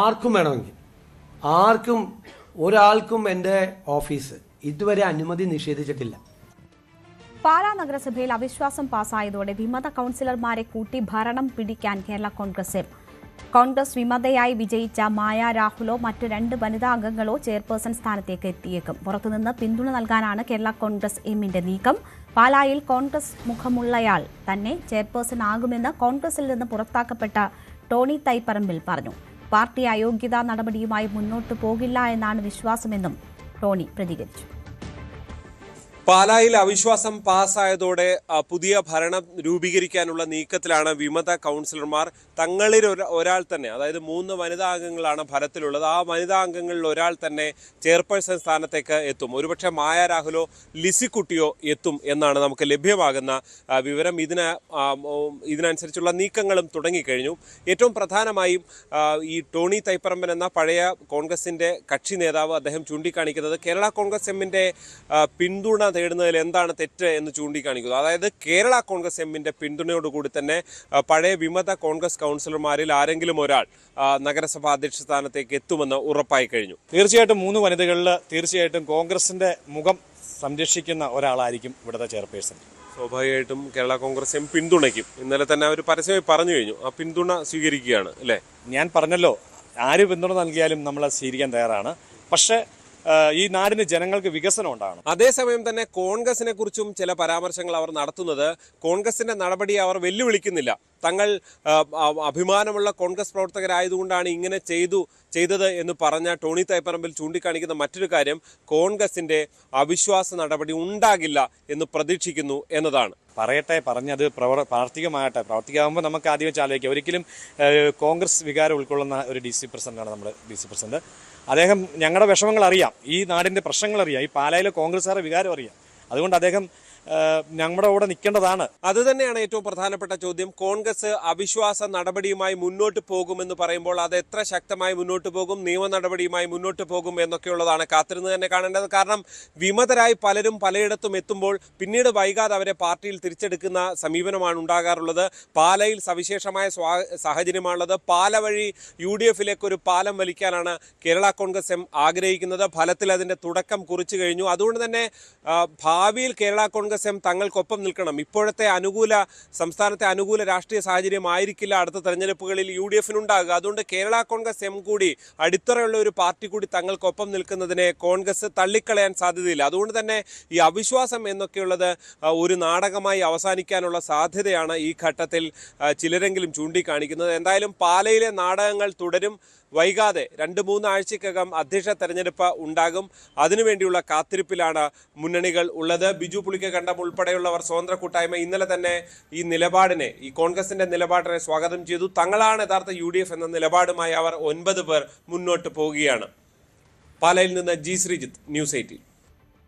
ആർക്കും വേണമെങ്കിൽ, ആർക്കും ഒരാൾക്കും എൻ്റെ ഓഫീസ് ഇതുവരെ അനുമതി നിഷേധിച്ചിട്ടില്ല. പാലാ നഗരസഭയിൽ അവിശ്വാസം പാസായതോടെ വിമത കൌൺസിലർമാരെ കൂട്ടി ഭരണം പിടിക്കാൻ കേരള കോൺഗ്രസ് എം. കോൺഗ്രസ് വിമതയായി വിജയിച്ച മായ രാഹുലോ മറ്റ് 2 വനിതാ അംഗങ്ങളോ ചെയർപേഴ്സൺ സ്ഥാനത്തേക്ക് എത്തിയേക്കും. പുറത്തുനിന്ന് പിന്തുണ നൽകാനാണ് കേരള കോൺഗ്രസ് എമ്മിന്റെ നീക്കം. പാലായിൽ കോൺഗ്രസ് മുഖമുള്ളയാൾ തന്നെ ചെയർപേഴ്സൺ ആകുമെന്ന് കോൺഗ്രസിൽ നിന്ന് പുറത്താക്കപ്പെട്ട ടോണി തൈപ്പറമ്പിൽ പറഞ്ഞു. പാർട്ടി അയോഗ്യതാ നടപടിയുമായി മുന്നോട്ടു പോകില്ല എന്നാണ് വിശ്വാസമെന്നും ടോണി പ്രതികരിച്ചു. പാലായിൽ അവിശ്വാസം പാസ്സായതോടെ പുതിയ ഭരണം രൂപീകരിക്കാനുള്ള നീക്കത്തിലാണ് വിമത കൗൺസിലർമാർ. തങ്ങളിൽ ഒരാൾ തന്നെ, അതായത് 3 വനിതാ അംഗങ്ങളാണ് ഫലത്തിലുള്ളത്. ആ വനിതാ അംഗങ്ങളിൽ ഒരാൾ തന്നെ ചെയർപേഴ്സൺ സ്ഥാനത്തേക്ക് എത്തും. ഒരുപക്ഷെ മായ രാഹുലോ ലിസിക്കുട്ടിയോ എത്തും എന്നാണ് നമുക്ക് ലഭ്യമാകുന്ന വിവരം. ഇതിനനുസരിച്ചുള്ള നീക്കങ്ങളും തുടങ്ങിക്കഴിഞ്ഞു. ഏറ്റവും പ്രധാനമായും ഈ ടോണി തൈപ്പറമ്പൻ എന്ന പഴയ കോൺഗ്രസിൻ്റെ കക്ഷി നേതാവ് അദ്ദേഹം ചൂണ്ടിക്കാണിക്കുന്നത് കേരള കോൺഗ്രസ് എമ്മിൻ്റെ പിന്തുണ തേടുന്നതിൽ എന്താണ് തെറ്റ് എന്ന് ചൂണ്ടിക്കാണിക്കുന്നു. അതായത് കേരള കോൺഗ്രസ് എമ്മിന്റെ പിന്തുണയോടുകൂടി തന്നെ പഴയ വിമത കോൺഗ്രസ് കൗൺസിലർമാരിൽ ആരെങ്കിലും ഒരാൾ നഗരസഭാ അധ്യക്ഷ സ്ഥാനത്തേക്ക് എത്തുമെന്ന് ഉറപ്പായി കഴിഞ്ഞു. തീർച്ചയായിട്ടും 3 വനിതകളിൽ തീർച്ചയായിട്ടും കോൺഗ്രസിന്റെ മുഖം സംരക്ഷിക്കുന്ന ഒരാളായിരിക്കും ഇവിടുത്തെ ചെയർപേഴ്സൺ. സ്വാഭാവികമായിട്ടും കേരള കോൺഗ്രസ് എം പിന്തുണയ്ക്കും. ഇന്നലെ തന്നെ അവർ പരസ്യമായി പറഞ്ഞു കഴിഞ്ഞു, ആ പിന്തുണ സ്വീകരിക്കുകയാണ് അല്ലേ? ഞാൻ പറഞ്ഞല്ലോ, ആര് പിന്തുണ നൽകിയാലും നമ്മൾ സ്വീകരിക്കാൻ തയ്യാറാണ്. പക്ഷേ ഈ നാടിന് ജനങ്ങൾക്ക് വികസനം ഉണ്ടാകണം. അതേസമയം തന്നെ കോൺഗ്രസിനെ കുറിച്ചും ചില പരാമർശങ്ങൾ അവർ നടത്തുന്നത്. കോൺഗ്രസിന്റെ നടപടിയെ അവർ വെല്ലുവിളിക്കുന്നില്ല. തങ്ങൾ അഭിമാനമുള്ള കോൺഗ്രസ് പ്രവർത്തകരായതുകൊണ്ടാണ് ഇങ്ങനെ ചെയ്തത് എന്ന് പറഞ്ഞ ടോണി തൈപ്പറമ്പിൽ ചൂണ്ടിക്കാണിക്കുന്ന മറ്റൊരു കാര്യം കോൺഗ്രസിന്റെ അവിശ്വാസ നടപടി ഉണ്ടാകില്ല എന്ന് പ്രതീക്ഷിക്കുന്നു എന്നതാണ്. പറയട്ടെ, പറഞ്ഞത് പ്രാവർത്തികമാകട്ടെ. പ്രാവർത്തികമാകുമ്പോൾ നമുക്ക് ആദ്യം വെച്ച് ആലോചിക്കാം. ഒരിക്കലും കോൺഗ്രസ് വികാരം ഉൾക്കൊള്ളുന്ന ഒരു DC പ്രസിഡന്റാണ് നമ്മുടെ DC പ്രസിഡന്റ്. അദ്ദേഹം ഞങ്ങളുടെ വിഷമങ്ങൾ അറിയാം, ഈ നാടിൻ്റെ പ്രശ്നങ്ങൾ അറിയാം, ഈ പാലായിലെ കോൺഗ്രസ്സുകാരുടെ വികാരം അറിയാം. അതുകൊണ്ട് അദ്ദേഹം ഞങ്ങളുടെ കൂടെ നിൽക്കേണ്ടതാണ്. അത് തന്നെയാണ് ഏറ്റവും പ്രധാനപ്പെട്ട ചോദ്യം. കോൺഗ്രസ് അവിശ്വാസ നടപടിയുമായി മുന്നോട്ട് പോകുമെന്ന് പറയുമ്പോൾ അത് എത്ര ശക്തമായി മുന്നോട്ട് പോകും, നിയമ നടപടിയുമായി മുന്നോട്ട് പോകും എന്നൊക്കെയുള്ളതാണ് കാത്തിരുന്ന് തന്നെ കാണേണ്ടത്. കാരണം വിമതരായി പലരും പലയിടത്തും എത്തുമ്പോൾ പിന്നീട് വൈകാതെ അവരെ പാർട്ടിയിൽ തിരിച്ചെടുക്കുന്ന സമീപനമാണ് ഉണ്ടാകാറുള്ളത്. പാലയിൽ സവിശേഷമായ സാഹചര്യമാണുള്ളത്. പാല വഴി UDFിലേക്ക് ഒരു പാലം വലിക്കാനാണ് കേരള കോൺഗ്രസ് എം ആഗ്രഹിക്കുന്നത്. ഫലത്തിൽ അതിൻ്റെ തുടക്കം കുറിച്ചു കഴിഞ്ഞു. അതുകൊണ്ട് തന്നെ ഭാവിയിൽ കേരള കോൺഗ്രസ് എം തങ്ങൾക്കൊപ്പം നിൽക്കണം. ഇപ്പോഴത്തെ സംസ്ഥാനത്തെ അനുകൂല രാഷ്ട്രീയ സാഹചര്യം ആയിരിക്കില്ല അടുത്ത തെരഞ്ഞെടുപ്പുകളിൽ UDFിനുണ്ടാകുക. അതുകൊണ്ട് കേരള കോൺഗ്രസ് എം കൂടി അടിത്തറയുള്ള ഒരു പാർട്ടി കൂടി തങ്ങൾക്കൊപ്പം നിൽക്കുന്നതിനെ കോൺഗ്രസ് തള്ളിക്കളയാൻ സാധ്യതയില്ല. അതുകൊണ്ട് തന്നെ ഈ അവിശ്വാസം എന്നൊക്കെയുള്ളത് ഒരു നാടകമായി അവസാനിക്കാനുള്ള സാധ്യതയാണ് ഈ ഘട്ടത്തിൽ ചിലരെങ്കിലും ചൂണ്ടിക്കാണിക്കുന്നത്. എന്തായാലും പാലയിലെ നാടകങ്ങൾ തുടരും. വൈകാതെ 2-3 ആഴ്ചക്കകം അധ്യക്ഷ തെരഞ്ഞെടുപ്പ് ഉണ്ടാകും. അതിനുവേണ്ടിയുള്ള കാത്തിരിപ്പിലാണ് മുന്നണികൾ ഉള്ളത്. ബിജു പുളിക്കകണ്ടം ഉൾപ്പെടെയുള്ളവർ സ്വതന്ത്ര കൂട്ടായ്മ ഇന്നലെ തന്നെ ഈ കോൺഗ്രസിന്റെ നിലപാടിനെ സ്വാഗതം ചെയ്തു. തങ്ങളാണ് യഥാർത്ഥ UDF എന്ന നിലപാടുമായി അവർ 9 പേർ മുന്നോട്ട് പോവുകയാണ്. പാലയിൽ നിന്ന് G. ശ്രീജിത്ത്, ന്യൂസ് 18.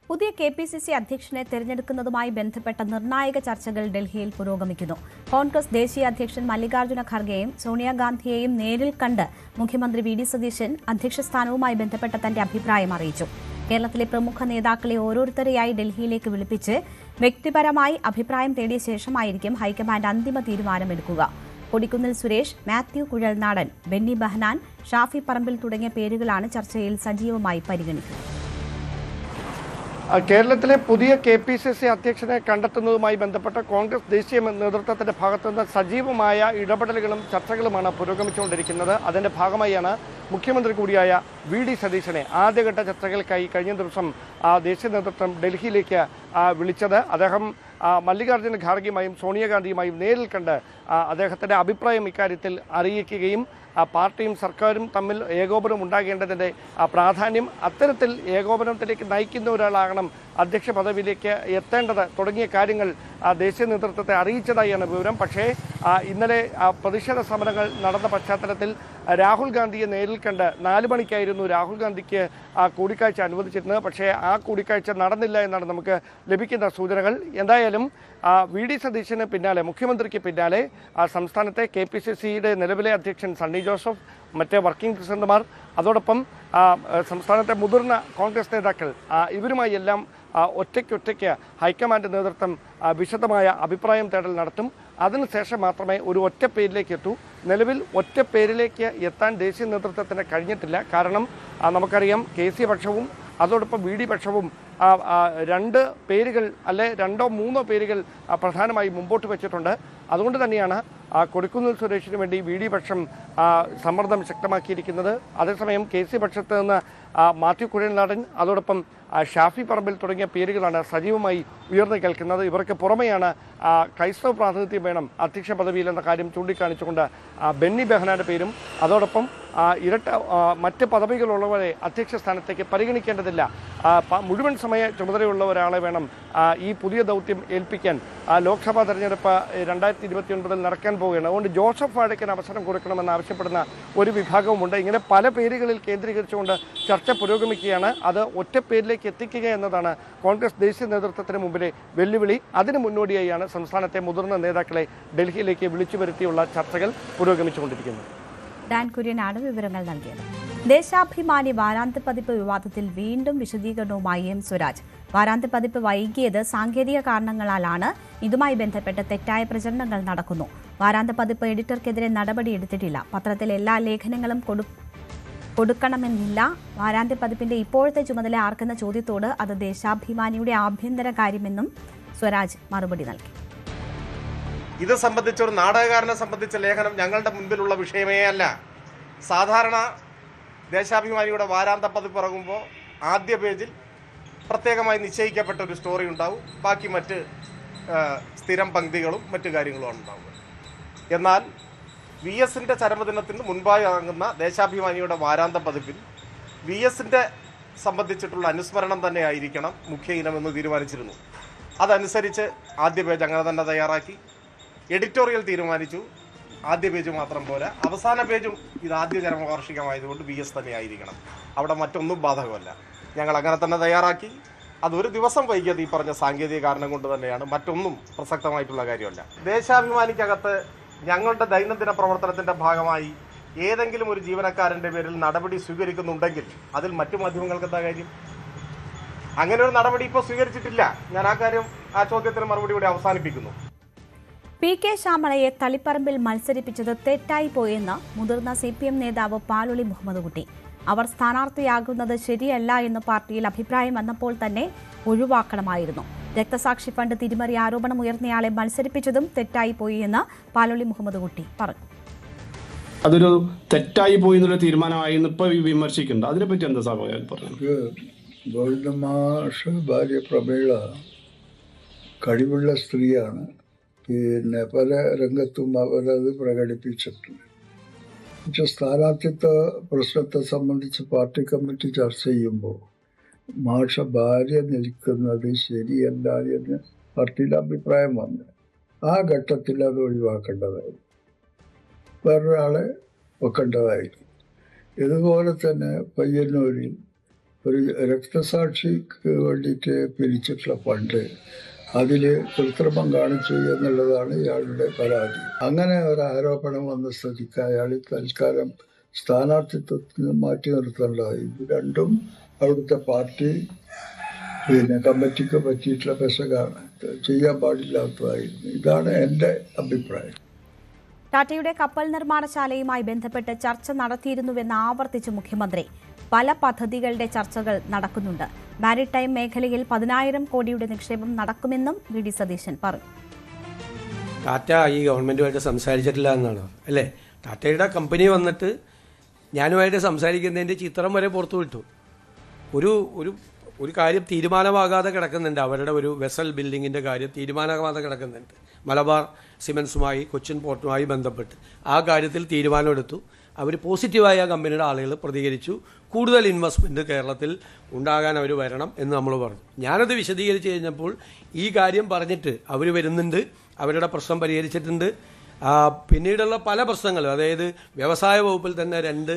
പുതിയ KPCC അധ്യക്ഷനെ തെരഞ്ഞെടുക്കുന്നതുമായി ബന്ധപ്പെട്ട നിർണായക ചർച്ചകൾ ഡൽഹിയിൽ പുരോഗമിക്കുന്നു. കോൺഗ്രസ് ദേശീയ അധ്യക്ഷൻ മല്ലികാർജ്ജുന ഖർഗെയും സോണിയാഗാന്ധിയെയും നേരിൽ കണ്ട് മുഖ്യമന്ത്രി VD സതീശൻ അധ്യക്ഷ സ്ഥാനവുമായി ബന്ധപ്പെട്ട തന്റെ അഭിപ്രായം അറിയിച്ചു. കേരളത്തിലെ പ്രമുഖ നേതാക്കളെ ഓരോരുത്തരെയായി ഡൽഹിയിലേക്ക് വിളിപ്പിച്ച് വ്യക്തിപരമായി അഭിപ്രായം തേടിയ ശേഷമായിരിക്കും ഹൈക്കമാൻഡ് അന്തിമ തീരുമാനമെടുക്കുക. കൊടിക്കുന്നിൽ സുരേഷ്, മാത്യു കുഴൽനാടൻ, ബെന്നി ബെഹനാൻ, ഷാഫി പറമ്പിൽ തുടങ്ങിയ പേരുകളാണ് ചർച്ചയിൽ സജീവമായി പരിഗണിക്കുന്നത്. കേരളത്തിലെ പുതിയ KPCC അധ്യക്ഷനെ കണ്ടെത്തുന്നതുമായി ബന്ധപ്പെട്ട് കോൺഗ്രസ് ദേശീയ നേതൃത്വത്തിന്റെ ഭാഗത്തുനിന്ന് സജീവമായ ഇടപെടലുകളും ചർച്ചകളുമാണ് പുരോഗമിച്ചുകൊണ്ടിരിക്കുന്നത്. അതിന്റെ ഭാഗമായാണ് മുഖ്യമന്ത്രി കൂടിയായ VD സതീശനെ ആദ്യഘട്ട ചർച്ചകൾക്കായി കഴിഞ്ഞ ദിവസം ദേശീയ നേതൃത്വം ഡൽഹിയിലേക്ക് വിളിച്ചത്. അദ്ദേഹം മല്ലികാർജ്ജുന ഖാർഗെയുമായും സോണിയാഗാന്ധിയുമായും നേരിൽ കണ്ട് അദ്ദേഹത്തിൻ്റെ അഭിപ്രായം ഇക്കാര്യത്തിൽ അറിയിക്കുകയും പാർട്ടിയും സർക്കാരും തമ്മിൽ ഏകോപനം ഉണ്ടാകേണ്ടതിൻ്റെ പ്രാധാന്യം, അത്തരത്തിൽ ഏകോപനത്തിലേക്ക് നയിക്കുന്ന ഒരാളാകണം അധ്യക്ഷ പദവിയിലേക്ക് എത്തേണ്ടത് തുടങ്ങിയ കാര്യങ്ങൾ ദേശീയ നേതൃത്വത്തെ അറിയിച്ചതായാണ് വിവരം. പക്ഷേ ഇന്നലെ പ്രതിഷേധ സമരങ്ങൾ നടന്ന പശ്ചാത്തലത്തിൽ രാഹുൽ ഗാന്ധിയെ നേരിൽ കണ്ട് 4 മണിക്കായിരുന്നു രാഹുൽ ഗാന്ധിക്ക് കൂടിക്കാഴ്ച അനുവദിച്ചിരുന്നത്. പക്ഷേ ആ കൂടിക്കാഴ്ച നടന്നില്ല എന്നാണ് നമുക്ക് ലഭിക്കുന്ന സൂചനകൾ. എന്തായാലും വി.ഡി. സതീശന് പിന്നാലെ, മുഖ്യമന്ത്രിക്ക് പിന്നാലെ സംസ്ഥാനത്തെ KPCCയുടെ നിലവിലെ അധ്യക്ഷൻ സണ്ണി ജോസഫ്, മറ്റ് വർക്കിംഗ് പ്രസിഡന്റുമാർ, അതോടൊപ്പം സംസ്ഥാനത്തെ മുതിർന്ന കോൺഗ്രസ് നേതാക്കൾ, ഇവരുമായി എല്ലാം ഒറ്റയ്ക്ക് ഹൈക്കമാൻഡ് നേതൃത്വം വിശദമായ അഭിപ്രായം തേടൽ നടത്തും. അതിനുശേഷം മാത്രമേ ഒരു ഒറ്റ പേരിലേക്ക് എത്തൂ. നിലവിൽ ഒറ്റ പേരിലേക്ക് എത്താൻ ദേശീയ നേതൃത്വത്തിന് കഴിഞ്ഞിട്ടില്ല. കാരണം നമുക്കറിയാം KC പക്ഷവും അതോടൊപ്പം VD പക്ഷവും 2 പേരുകൾ അല്ലെ 2 or 3 പേരുകൾ പ്രധാനമായി മുമ്പോട്ട് വെച്ചിട്ടുണ്ട്. അതുകൊണ്ട് തന്നെയാണ് കൊടിക്കുന്നിൽ സുരേഷിന് വേണ്ടി VD പക്ഷം സമ്മർദ്ദം ശക്തമാക്കിയിരിക്കുന്നത്. അതേസമയം KC പക്ഷത്ത് നിന്ന് മാത്യു കുഴൽനാടൻ, അതോടൊപ്പം ഷാഫി പറമ്പിൽ തുടങ്ങിയ പേരുകളാണ് സജീവമായി ഉയർന്നു കേൾക്കുന്നത്. ഇവർക്ക് പുറമെയാണ് ക്രൈസ്തവ പ്രാതിനിധ്യം വേണം അധ്യക്ഷ പദവിയിൽ എന്ന കാര്യം ചൂണ്ടിക്കാണിച്ചുകൊണ്ട് ബെന്നി ബെഹനാന്റെ പേരും, അതോടൊപ്പം മറ്റ് പദവികളുള്ളവരെ അധ്യക്ഷ സ്ഥാനത്തേക്ക് പരിഗണിക്കേണ്ടതില്ല, മുഴുവൻ സമയ ചുമതലയുള്ള ഒരാളെ വേണം ഈ പുതിയ ദൗത്യം ഏൽപ്പിക്കാൻ. ലോക്സഭാ തെരഞ്ഞെടുപ്പ് 2029 നടക്കാൻ പോവുകയാണ്. അതുകൊണ്ട് ജോസഫ് വാഴയ്ക്കൻ അവസരം കൊടുക്കണമെന്ന് ആവശ്യപ്പെടുന്ന ഒരു വിഭാഗവുമുണ്ട്. ഇങ്ങനെ പല പേരുകളിൽ കേന്ദ്രീകരിച്ചുകൊണ്ട് ചർച്ച പുരോഗമിക്കുകയാണ്. അത് ഒറ്റ പേരിലേക്ക് എത്തിക്കുക എന്നതാണ് കോൺഗ്രസ് ദേശീയ നേതൃത്വത്തിന് മുമ്പിലെ വെല്ലുവിളി. അതിന് മുന്നോടിയായാണ് സംസ്ഥാനത്തെ മുതിർന്ന നേതാക്കളെ ഡൽഹിയിലേക്ക് വിളിച്ചു വരുത്തിയുള്ള ചർച്ചകൾ പുരോഗമിച്ചുകൊണ്ടിരിക്കുന്നത്. ഡാൻ കുര്യനാണ് വിവരങ്ങൾ നൽകിയത്. ദേശാഭിമാനി വാരാന്ത്യ പതിപ്പ് വിവാദത്തിൽ വീണ്ടും വിശദീകരണവുമായി M. സ്വരാജ്. വാരാന്ത്യ പതിപ്പ് വൈകിയത് സാങ്കേതിക കാരണങ്ങളാലാണ്. ഇതുമായി ബന്ധപ്പെട്ട് തെറ്റായ പ്രചരണങ്ങൾ നടക്കുന്നു. വാരാന്ത്യ പതിപ്പ് എഡിറ്റർക്കെതിരെ നടപടിയെടുത്തിട്ടില്ല. പത്രത്തിൽ എല്ലാ ലേഖനങ്ങളും കൊടുക്കണമെന്നില്ല. വാരാന്ത്യ പതിപ്പിന്റെ ഇപ്പോഴത്തെ ചുമതല ആർക്കെന്ന ചോദ്യത്തോട് അത് ദേശാഭിമാനിയുടെ ആഭ്യന്തര കാര്യമെന്നും സ്വരാജ് മറുപടി നൽകി. ഇത് സംബന്ധിച്ച ഒരു നാടകകാരനെ സംബന്ധിച്ച ലേഖനം ഞങ്ങളുടെ മുൻപിലുള്ള വിഷയമേ അല്ല. സാധാരണ ദേശാഭിമാനിയുടെ വാരാന്ത്യ പതിപ്പ് ഇറങ്ങുമ്പോൾ ആദ്യ പേജിൽ പ്രത്യേകമായി നിശ്ചയിക്കപ്പെട്ട ഒരു സ്റ്റോറി ഉണ്ടാവും, ബാക്കി മറ്റ് സ്ഥിരം പങ്ക്തികളും മറ്റു കാര്യങ്ങളുമാണ് ഉണ്ടാവുക. എന്നാൽ VSന്റെ ചരമദിനത്തിന് മുൻപായി ഇറങ്ങുന്ന ദേശാഭിമാനിയുടെ വാരാന്ത്യ പതിപ്പിൽ VSന്റെ സംബന്ധിച്ചിട്ടുള്ള അനുസ്മരണം തന്നെ ആയിരിക്കണം മുഖ്യ ഇനമെന്ന് തീരുമാനിച്ചിരുന്നു. അതനുസരിച്ച് ആദ്യ പേജ് അങ്ങനെ തന്നെ തയ്യാറാക്കി. എഡിറ്റോറിയൽ തീരുമാനിച്ചു, ആദ്യ പേജ് മാത്രം പോരാ, അവസാന പേജും ഇത് ആദ്യ ചരമവാർഷികമായതുകൊണ്ട് VS തന്നെ ആയിരിക്കണം, അവിടെ മറ്റൊന്നും ബാധകമല്ല. ഞങ്ങൾ അങ്ങനെ തന്നെ തയ്യാറാക്കി. അതൊരു ദിവസം വൈകിയത് ഈ പറഞ്ഞ സാങ്കേതിക കാരണം കൊണ്ട് തന്നെയാണ്, മറ്റൊന്നും പ്രസക്തമായിട്ടുള്ള കാര്യമല്ല. ദേശാഭിമാനിക്കകത്ത് ഞങ്ങളുടെ ദൈനംദിന പ്രവർത്തനത്തിൻ്റെ ഭാഗമായി ഏതെങ്കിലും ഒരു ജീവനക്കാരൻ്റെ പേരിൽ നടപടി സ്വീകരിക്കുന്നുണ്ടെങ്കിൽ അതിൽ മറ്റു മാധ്യമങ്ങൾക്ക് എന്താ കാര്യം? അങ്ങനെ ഒരു നടപടി ഇപ്പോൾ സ്വീകരിച്ചിട്ടില്ല. ഞാൻ ആ ചോദ്യത്തിന് മറുപടി കൂടി അവസാനിപ്പിക്കുന്നു. PK ശ്യാമളയെ തളിപ്പറമ്പിൽ മത്സരിപ്പിച്ചത് തെറ്റായി പോയെന്ന് മുതിർന്ന CPM നേതാവ് പാലോളി മുഹമ്മദ് കുട്ടി. അവർ സ്ഥാനാർത്ഥിയാകുന്നത് ശരിയല്ല എന്ന് പാർട്ടിയിൽ അഭിപ്രായം വന്നപ്പോൾ തന്നെ ഒഴിവാക്കണമായിരുന്നു. രക്തസാക്ഷി ഫണ്ട് തിരിമറി ആരോപണം ഉയർന്നയാളെ മത്സരിപ്പിച്ചതും തെറ്റായി പോയി എന്ന് പാലോളി മുഹമ്മദ് കുട്ടി പറഞ്ഞു. അതൊരു തെറ്റായി പോയി എന്നുള്ള തീരുമാനമായി ഇപ്പൊ വിമർശിക്കുന്നുണ്ട്. അതിനെപ്പറ്റി എന്താ സാർ പറഞ്ഞു? ഗോവിന്ദമാഷ ഭാര്യ പ്രമേള കഴിവുള്ള സ്ത്രീയാണ്. പിന്നെ പല രംഗത്തും അവരത് പ്രകടിപ്പിച്ചിട്ടുണ്ട്. പക്ഷെ സ്ഥാനാർത്ഥിത്വ പ്രശ്നത്തെ സംബന്ധിച്ച് പാർട്ടി കമ്മിറ്റി ചർച്ച ചെയ്യുമ്പോൾ മാഷ ഭാര്യ നിൽക്കുന്നത് ശരിയല്ല എന്ന് പാർട്ടിയിൽ അഭിപ്രായം വന്നു. ആ ഘട്ടത്തിൽ അത് ഒഴിവാക്കേണ്ടതായിരുന്നു, വേറൊരാളെ വെക്കേണ്ടതായിരുന്നു. ഇതുപോലെ തന്നെ പയ്യന്നൂരിൽ ഒരു രക്തസാക്ഷിക്ക് വേണ്ടിയിട്ട് പിരിച്ചിട്ടുള്ള ഫണ്ട് അതിൽ കൃത്രിമം കാണിച്ചു എന്നുള്ളതാണ് ഇയാളുടെ പരാതി. അങ്ങനെ ഒരു ആരോപണം വന്ന സ്ഥിതിക്ക് അയാൾ തൽക്കാലം സ്ഥാനാർത്ഥിത്വത്തിന് മാറ്റി നിർത്തേണ്ടതായി. ഇത് രണ്ടും അവിടുത്തെ പാർട്ടി കമ്മിറ്റിക്ക് പറ്റിയിട്ടുള്ള പെശകാണ്, ചെയ്യാൻ പാടില്ലാത്തതായിരുന്നു. ഇതാണ് എൻ്റെ അഭിപ്രായം. ടാറ്റയുടെ കപ്പൽ നിർമ്മാണശാലയുമായി ബന്ധപ്പെട്ട് ചർച്ച നടത്തിയിരുന്നുവെന്ന് ആവർത്തിച്ച് മുഖ്യമന്ത്രി. പല പദ്ധതികളുടെ ചർച്ചകൾ നടക്കുന്നുണ്ട്. മാരിടൈം മേഖലയിൽ 10,000 കോടിയുടെ നിക്ഷേപം നടക്കുമെന്നും VD സതീശൻ പറഞ്ഞു. ടാറ്റ ഈ ഗവൺമെൻറ്റുമായിട്ട് സംസാരിച്ചിട്ടില്ല എന്നാണ് അല്ലേ? ടാറ്റയുടെ കമ്പനി വന്നിട്ട് ഞാനുമായിട്ട് സംസാരിക്കുന്നതിൻ്റെ ചിത്രം വരെ പുറത്തു വിട്ടു. ഒരു കാര്യം തീരുമാനമാകാതെ കിടക്കുന്നുണ്ട്. അവരുടെ ഒരു വെസൽ ബിൽഡിങ്ങിൻ്റെ കാര്യം തീരുമാനമാകാതെ കിടക്കുന്നുണ്ട്. മലബാർ സിമൻസുമായി കൊച്ചിൻ പോർട്ടുമായി ബന്ധപ്പെട്ട് ആ കാര്യത്തിൽ തീരുമാനമെടുത്തു. അവർ പോസിറ്റീവായ കമ്പനിയുടെ ആളുകൾ പ്രതികരിച്ചു. കൂടുതൽ ഇൻവെസ്റ്റ്മെൻറ്റ് കേരളത്തിൽ ഉണ്ടാകാൻ അവർ വരണം എന്ന് നമ്മൾ പറഞ്ഞു. ഞാനത് വിശദീകരിച്ച് കഴിഞ്ഞപ്പോൾ ഈ കാര്യം പറഞ്ഞിട്ട് അവർ വരുന്നുണ്ട്, അവരുടെ പ്രശ്നം പരിഹരിച്ചിട്ടുണ്ട്. പിന്നീടുള്ള പല പ്രശ്നങ്ങളും, അതായത് വ്യവസായ വകുപ്പിൽ തന്നെ 2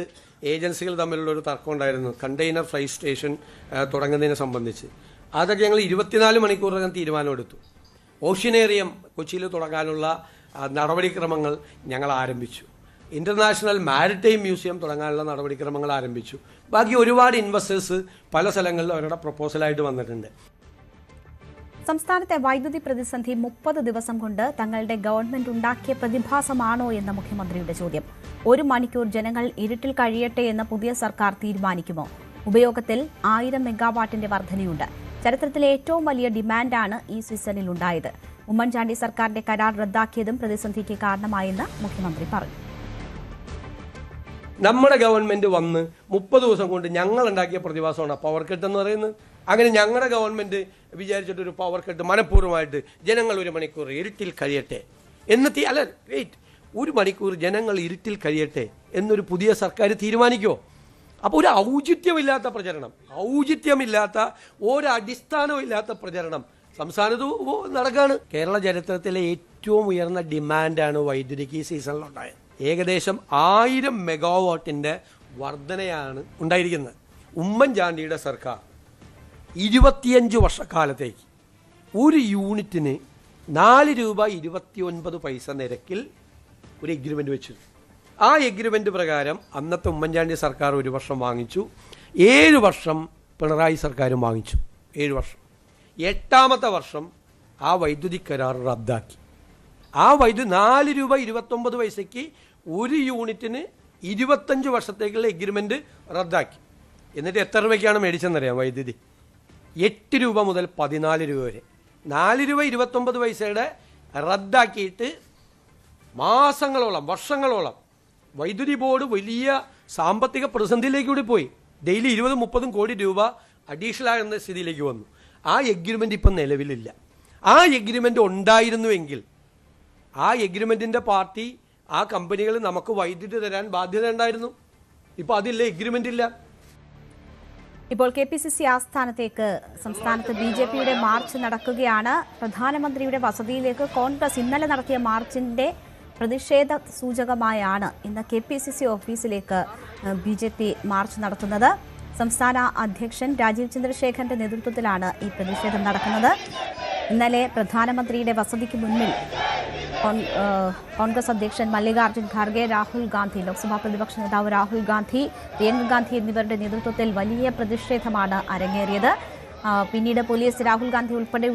ഏജൻസികൾ തമ്മിലുള്ള ഒരു തർക്കം ഉണ്ടായിരുന്നു, കണ്ടെയ്നർ ഫ്രൈറ്റ് സ്റ്റേഷൻ തുടങ്ങുന്നതിനെ സംബന്ധിച്ച്. അതൊക്കെ ഞങ്ങൾ 24 മണിക്കൂറിനകം തീരുമാനമെടുത്തു. ഓഷ്യനേറിയം കൊച്ചിയിൽ തുടങ്ങാനുള്ള നടപടിക്രമങ്ങൾ ഞങ്ങൾ ആരംഭിച്ചു. ഇൻ്റർനാഷണൽ മാരിടൈം മ്യൂസിയം തുടങ്ങാനുള്ള നടപടിക്രമങ്ങൾ ആരംഭിച്ചു. ബാക്കി ഒരുപാട് ഇൻവെസ്റ്റേഴ്സ് പല സ്ഥലങ്ങളിലും അവരുടെ പ്രപ്പോസലായിട്ട് വന്നിട്ടുണ്ട്. സംസ്ഥാനത്തെ വൈദ്യുതി പ്രതിസന്ധി 30 ദിവസം കൊണ്ട് തങ്ങളുടെ ഗവൺമെന്റ് ഉണ്ടാക്കിയ പ്രതിഭാസമാണോ എന്ന മുഖ്യമന്ത്രിയുടെ ചോദ്യം. 1 മണിക്കൂർ ജനങ്ങൾ ഇരുട്ടിൽ കഴിയട്ടെ എന്ന് പുതിയ സർക്കാർ തീരുമാനിക്കുമോ? ഉപയോഗത്തിൽ 1000 മെഗാവാട്ടിന്റെ വർധനയുണ്ട്. ചരിത്രത്തിലെ ഏറ്റവും വലിയ ഡിമാൻഡാണ് ഈ സീസണിൽ ഉണ്ടായത്. ഉമ്മൻചാണ്ടി സർക്കാരിന്റെ കരാർ റദ്ദാക്കിയതും പ്രതിസന്ധിക്ക് കാരണമായെന്ന് മുഖ്യമന്ത്രി പറഞ്ഞു. നമ്മുടെ ഗവൺമെന്റ് വന്ന് 30 ദിവസം കൊണ്ട് ഞങ്ങൾ ഉണ്ടാക്കിയ പ്രതിഭാസമാണ് പവർ കട്ട് എന്ന് പറയുന്നത്. അങ്ങനെ ഞങ്ങളുടെ ഗവൺമെന്റ് വിചാരിച്ചിട്ടൊരു പവർ കട്ട് മനഃപൂർവ്വമായിട്ട് ജനങ്ങൾ 1 മണിക്കൂർ ഇരുട്ടിൽ കഴിയട്ടെ എന്ന് അല്ല, വെയിറ്റ്, 1 മണിക്കൂർ ജനങ്ങൾ ഇരുട്ടിൽ കഴിയട്ടെ എന്നൊരു പുതിയ സർക്കാർ തീരുമാനിക്കുമോ? അപ്പോൾ ഒരു ഔചിത്യമില്ലാത്ത പ്രചരണം, ഔചിത്യമില്ലാത്ത ഒരടിസ്ഥാനമില്ലാത്ത പ്രചരണം സംസ്ഥാനത്ത് നടക്കുകയാണ്. കേരള ചരിത്രത്തിലെ ഏറ്റവും ഉയർന്ന ഡിമാൻഡാണ് വൈദ്യുതിക്ക് ഈ സീസണിലുണ്ടായത്. ഏകദേശം 1000 മെഗാവാട്ടിൻ്റെ വർധനയാണ് ഉണ്ടായിരിക്കുന്നത്. ഉമ്മൻചാണ്ടിയുടെ സർക്കാർ 25 വർഷക്കാലത്തേക്ക് ഒരു യൂണിറ്റിന് 4 രൂപ 29 പൈസ നിരക്കിൽ ഒരു എഗ്രിമെൻ്റ് വെച്ചു. ആ എഗ്രിമെൻ്റ് പ്രകാരം അന്നത്തെ ഉമ്മൻചാണ്ടി സർക്കാർ 1 വർഷം വാങ്ങിച്ചു, 7 വർഷം പിണറായി സർക്കാരും വാങ്ങിച്ചു. 7 വർഷം. 8ാമത്തെ വർഷം ആ വൈദ്യുതി കരാർ റദ്ദാക്കി. ആ വൈദ്യുതി 4 രൂപ 29 പൈസയ്ക്ക് ഒരു യൂണിറ്റിന് 25 വർഷത്തേക്കുള്ള എഗ്രിമെൻ്റ് റദ്ദാക്കി. എന്നിട്ട് എത്ര രൂപയ്ക്കാണ് മേടിച്ചെന്നറിയാം വൈദ്യുതി? 8 രൂപ മുതൽ 14 രൂപ വരെ. 4 രൂപ 29 പൈസയുടെ റദ്ദാക്കിയിട്ട് മാസങ്ങളോളം, വർഷങ്ങളോളം വൈദ്യുതി ബോർഡ് വലിയ സാമ്പത്തിക പ്രതിസന്ധിയിലേക്ക് കൂടി പോയി. ഡെയിലി 20-30 കോടി രൂപ അഡീഷണൽ ആകുന്ന സ്ഥിതിയിലേക്ക് വന്നു. ആ എഗ്രിമെൻ്റ് ഇപ്പം നിലവിലില്ല. ആ എഗ്രിമെൻ്റ് ഉണ്ടായിരുന്നുവെങ്കിൽ ആ എഗ്രിമെൻറ്റിൻ്റെ പാർട്ടി, ആ കമ്പനികൾ നമുക്ക് വൈദ്യുതി തരാൻ ബാധ്യത ഉണ്ടായിരുന്നു. ഇപ്പോൾ അതില്ല, എഗ്രിമെൻ്റ് ഇല്ല. ഇപ്പോൾ KPCC ആസ്ഥാനത്തേക്ക് സംസ്ഥാനത്ത് BJPയുടെ മാർച്ച് നടക്കുകയാണ്. പ്രധാനമന്ത്രിയുടെ വസതിയിലേക്ക് കോൺഗ്രസ് ഇന്നലെ നടത്തിയ മാർച്ചിന്റെ പ്രതിഷേധ സൂചകമായാണ് ഇന്ന് KPCC ഓഫീസിലേക്ക് BJP മാർച്ച് നടത്തുന്നത്. സംസ്ഥാന അധ്യക്ഷൻ രാജീവ് ചന്ദ്രശേഖരന്റെ നേതൃത്വത്തിലാണ് ഈ പ്രതിഷേധം നടക്കുന്നത്. ഇന്നലെ പ്രധാനമന്ത്രിയുടെ വസതിക്ക് മുന്നിൽ കോൺഗ്രസ് അധ്യക്ഷൻ മല്ലികാർജ്ജുൻ ഖാർഗെ, രാഹുൽ ഗാന്ധി, ലോക്സഭാ പ്രതിപക്ഷ നേതാവ് രാഹുൽ ഗാന്ധി, പ്രിയങ്ക ഗാന്ധി എന്നിവരുടെ നേതൃത്വത്തിൽ വലിയ പ്രതിഷേധമാണ് അരങ്ങേറിയത്. പിന്നീട് പോലീസ് രാഹുൽ ഗാന്ധി ഉൾപ്പെടെ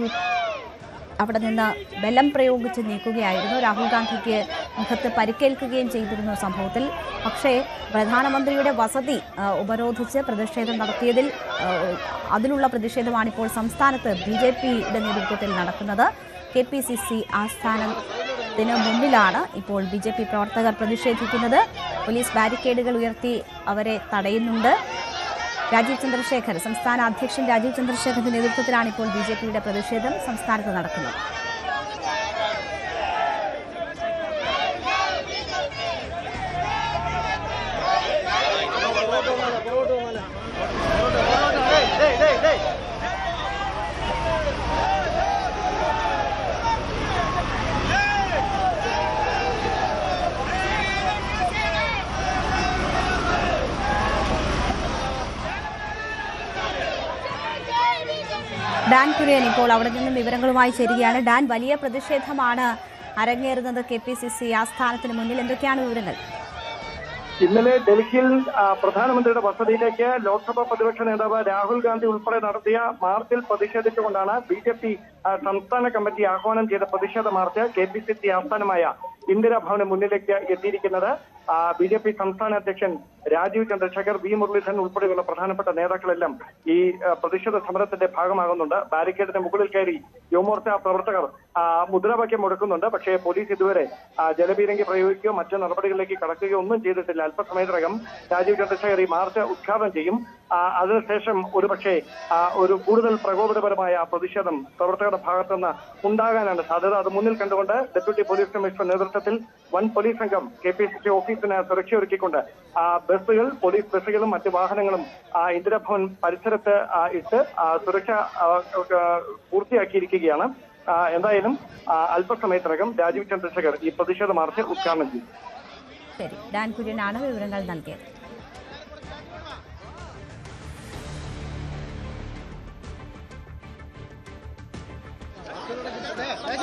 അവിടെ നിന്ന് ബലം പ്രയോഗിച്ച് നീക്കുകയായിരുന്നു. രാഹുൽ ഗാന്ധിക്ക് മുഖത്ത് പരിക്കേൽക്കുകയും ചെയ്തിരുന്നു സംഭവത്തിൽ. പക്ഷേ പ്രധാനമന്ത്രിയുടെ വസതി ഉപരോധിച്ച് പ്രതിഷേധം നടത്തിയതിൽ അതിലുള്ള പ്രതിഷേധമാണിപ്പോൾ സംസ്ഥാനത്ത് BJPയുടെ നേതൃത്വത്തിൽ നടക്കുന്നത്. KPCC ആസ്ഥാനത്തിന് മുന്നിലാണ് ഇപ്പോൾ BJP പ്രവർത്തകർ പ്രതിഷേധിക്കുന്നത്. പോലീസ് ബാരിക്കേഡുകൾ ഉയർത്തി അവരെ തടയുന്നുണ്ട്. രാജീവ് ചന്ദ്രശേഖർ, സംസ്ഥാന അധ്യക്ഷൻ രാജീവ് ചന്ദ്രശേഖറിന്റെ നേതൃത്വത്തിലാണ് ഇപ്പോൾ BJPയുടെ പ്രതിഷേധം സംസ്ഥാനത്ത് നടക്കുന്നത്. ഡാൻ കുര്യൻ ഇപ്പോൾ അവിടെ നിന്നും വിവരങ്ങളുമായി ചേരുകയാണ്. ഡാൻ, വലിയ പ്രതിഷേധമാണ് അരങ്ങേറുന്നത് KPCC ആസ്ഥാനത്തിന് മുന്നിൽ. എന്തൊക്കെയാണ് വിവരങ്ങൾ? ഇന്നലെ ഡൽഹിയിൽ പ്രധാനമന്ത്രിയുടെ വസതിയിലേക്ക് ലോക്സഭാ പ്രതിപക്ഷ നേതാവ് രാഹുൽ ഗാന്ധി ഉൾപ്പെടെ നടത്തിയ മാർച്ചിൽ പ്രതിഷേധിച്ചുകൊണ്ടാണ് BJP സംസ്ഥാന കമ്മിറ്റി ആഹ്വാനം ചെയ്ത പ്രതിഷേധ മാർച്ച് KPCC ആസ്ഥാനമായ ഇന്ദിരാഭവന് മുന്നിലേക്ക് എത്തിയിരിക്കുന്നത്. BJP സംസ്ഥാന അധ്യക്ഷൻ രാജീവ് ചന്ദ്രശേഖർ, വി മുരളീധരൻ ഉൾപ്പെടെയുള്ള പ്രധാനപ്പെട്ട നേതാക്കളെല്ലാം ഈ പ്രതിഷേധ സമരത്തിന്റെ ഭാഗമാകുന്നുണ്ട്. ബാരിക്കേഡിന് മുകളിൽ കയറി യുവമോർച്ച പ്രവർത്തകർ മുദ്രാവാക്യം മുഴക്കുന്നുണ്ട്. പക്ഷേ പോലീസ് ഇതുവരെ ജലപീരങ്കി പ്രയോഗിക്കുകയോ മറ്റ് നടപടികളിലേക്ക് കടക്കുകയോ ഒന്നും ചെയ്തിട്ടില്ല. അല്പസമയത്തിനകം രാജീവ് ചന്ദ്രശേഖർ ഈ മാർച്ച് ഉദ്ഘാടനം ചെയ്യും. അതിനുശേഷം ഒരുപക്ഷെ ഒരു കൂടുതൽ പ്രകോപനപരമായ പ്രതിഷേധം പ്രവർത്തകരുടെ ഭാഗത്തുനിന്ന് ഉണ്ടാകാനാണ് സാധ്യത. അത് മുന്നിൽ കണ്ടുകൊണ്ട് ഡെപ്യൂട്ടി പോലീസ് കമ്മീഷണർ നേതൃത്വത്തിൽ വൻ പോലീസ് സംഘം KPCC ഓഫീസിന് സുരക്ഷയൊരുക്കിക്കൊണ്ട് ബസ്സുകൾ, പോലീസ് ബസ്സുകളും മറ്റ് വാഹനങ്ങളും ഇന്ദിരാഭവൻ പരിസരത്ത് ഇട്ട് സുരക്ഷ പൂർത്തിയാക്കിയിരിക്കുകയാണ്. എന്തായാലും അല്പസമയത്തിനകം രാജീവ് ചന്ദ്രശേഖർ ഈ പ്രതിഷേധ മാർച്ച് ഉദ്ഘാടനം ചെയ്യും. ശരി, ഡാൻ കുര്യനാണ് വിവരങ്ങൾ നൽകിയത്.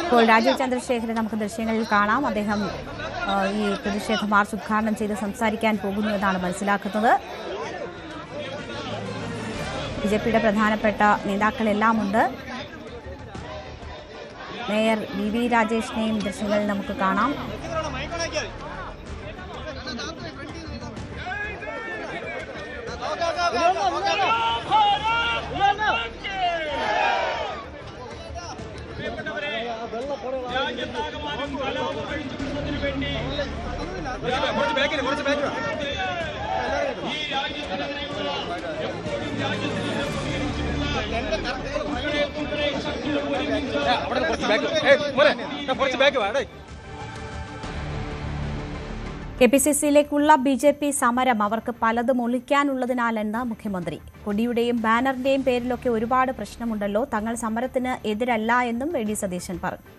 ഇപ്പോൾ രാജീവ് ചന്ദ്രശേഖരൻ നമുക്ക് ദൃശ്യങ്ങളിൽ കാണാം. അദ്ദേഹം ഈ പ്രതിഷേധ മാർച്ച് ഉദ്ഘാടനം ചെയ്ത് സംസാരിക്കാൻ പോകുന്നു എന്നാണ് മനസ്സിലാക്കുന്നത്. BJPയുടെ പ്രധാനപ്പെട്ട നേതാക്കളെല്ലാം ഉണ്ട്. മേയർ VV രാജേഷിനെയും ദൃശ്യങ്ങളിൽ നമുക്ക് കാണാം. KPCCയിലേക്കുള്ള BJP സമരം അവർക്ക് പലതും ഒളിക്കാനുള്ളതിനാലെന്ന് മുഖ്യമന്ത്രി. കൊടിയുടെയും ബാനറിന്റെയും പേരിലൊക്കെ ഒരുപാട് പ്രശ്നമുണ്ടല്ലോ, തങ്ങൾ സമരത്തിന് എതിരല്ല എന്നും VD സതീശൻ പറഞ്ഞു.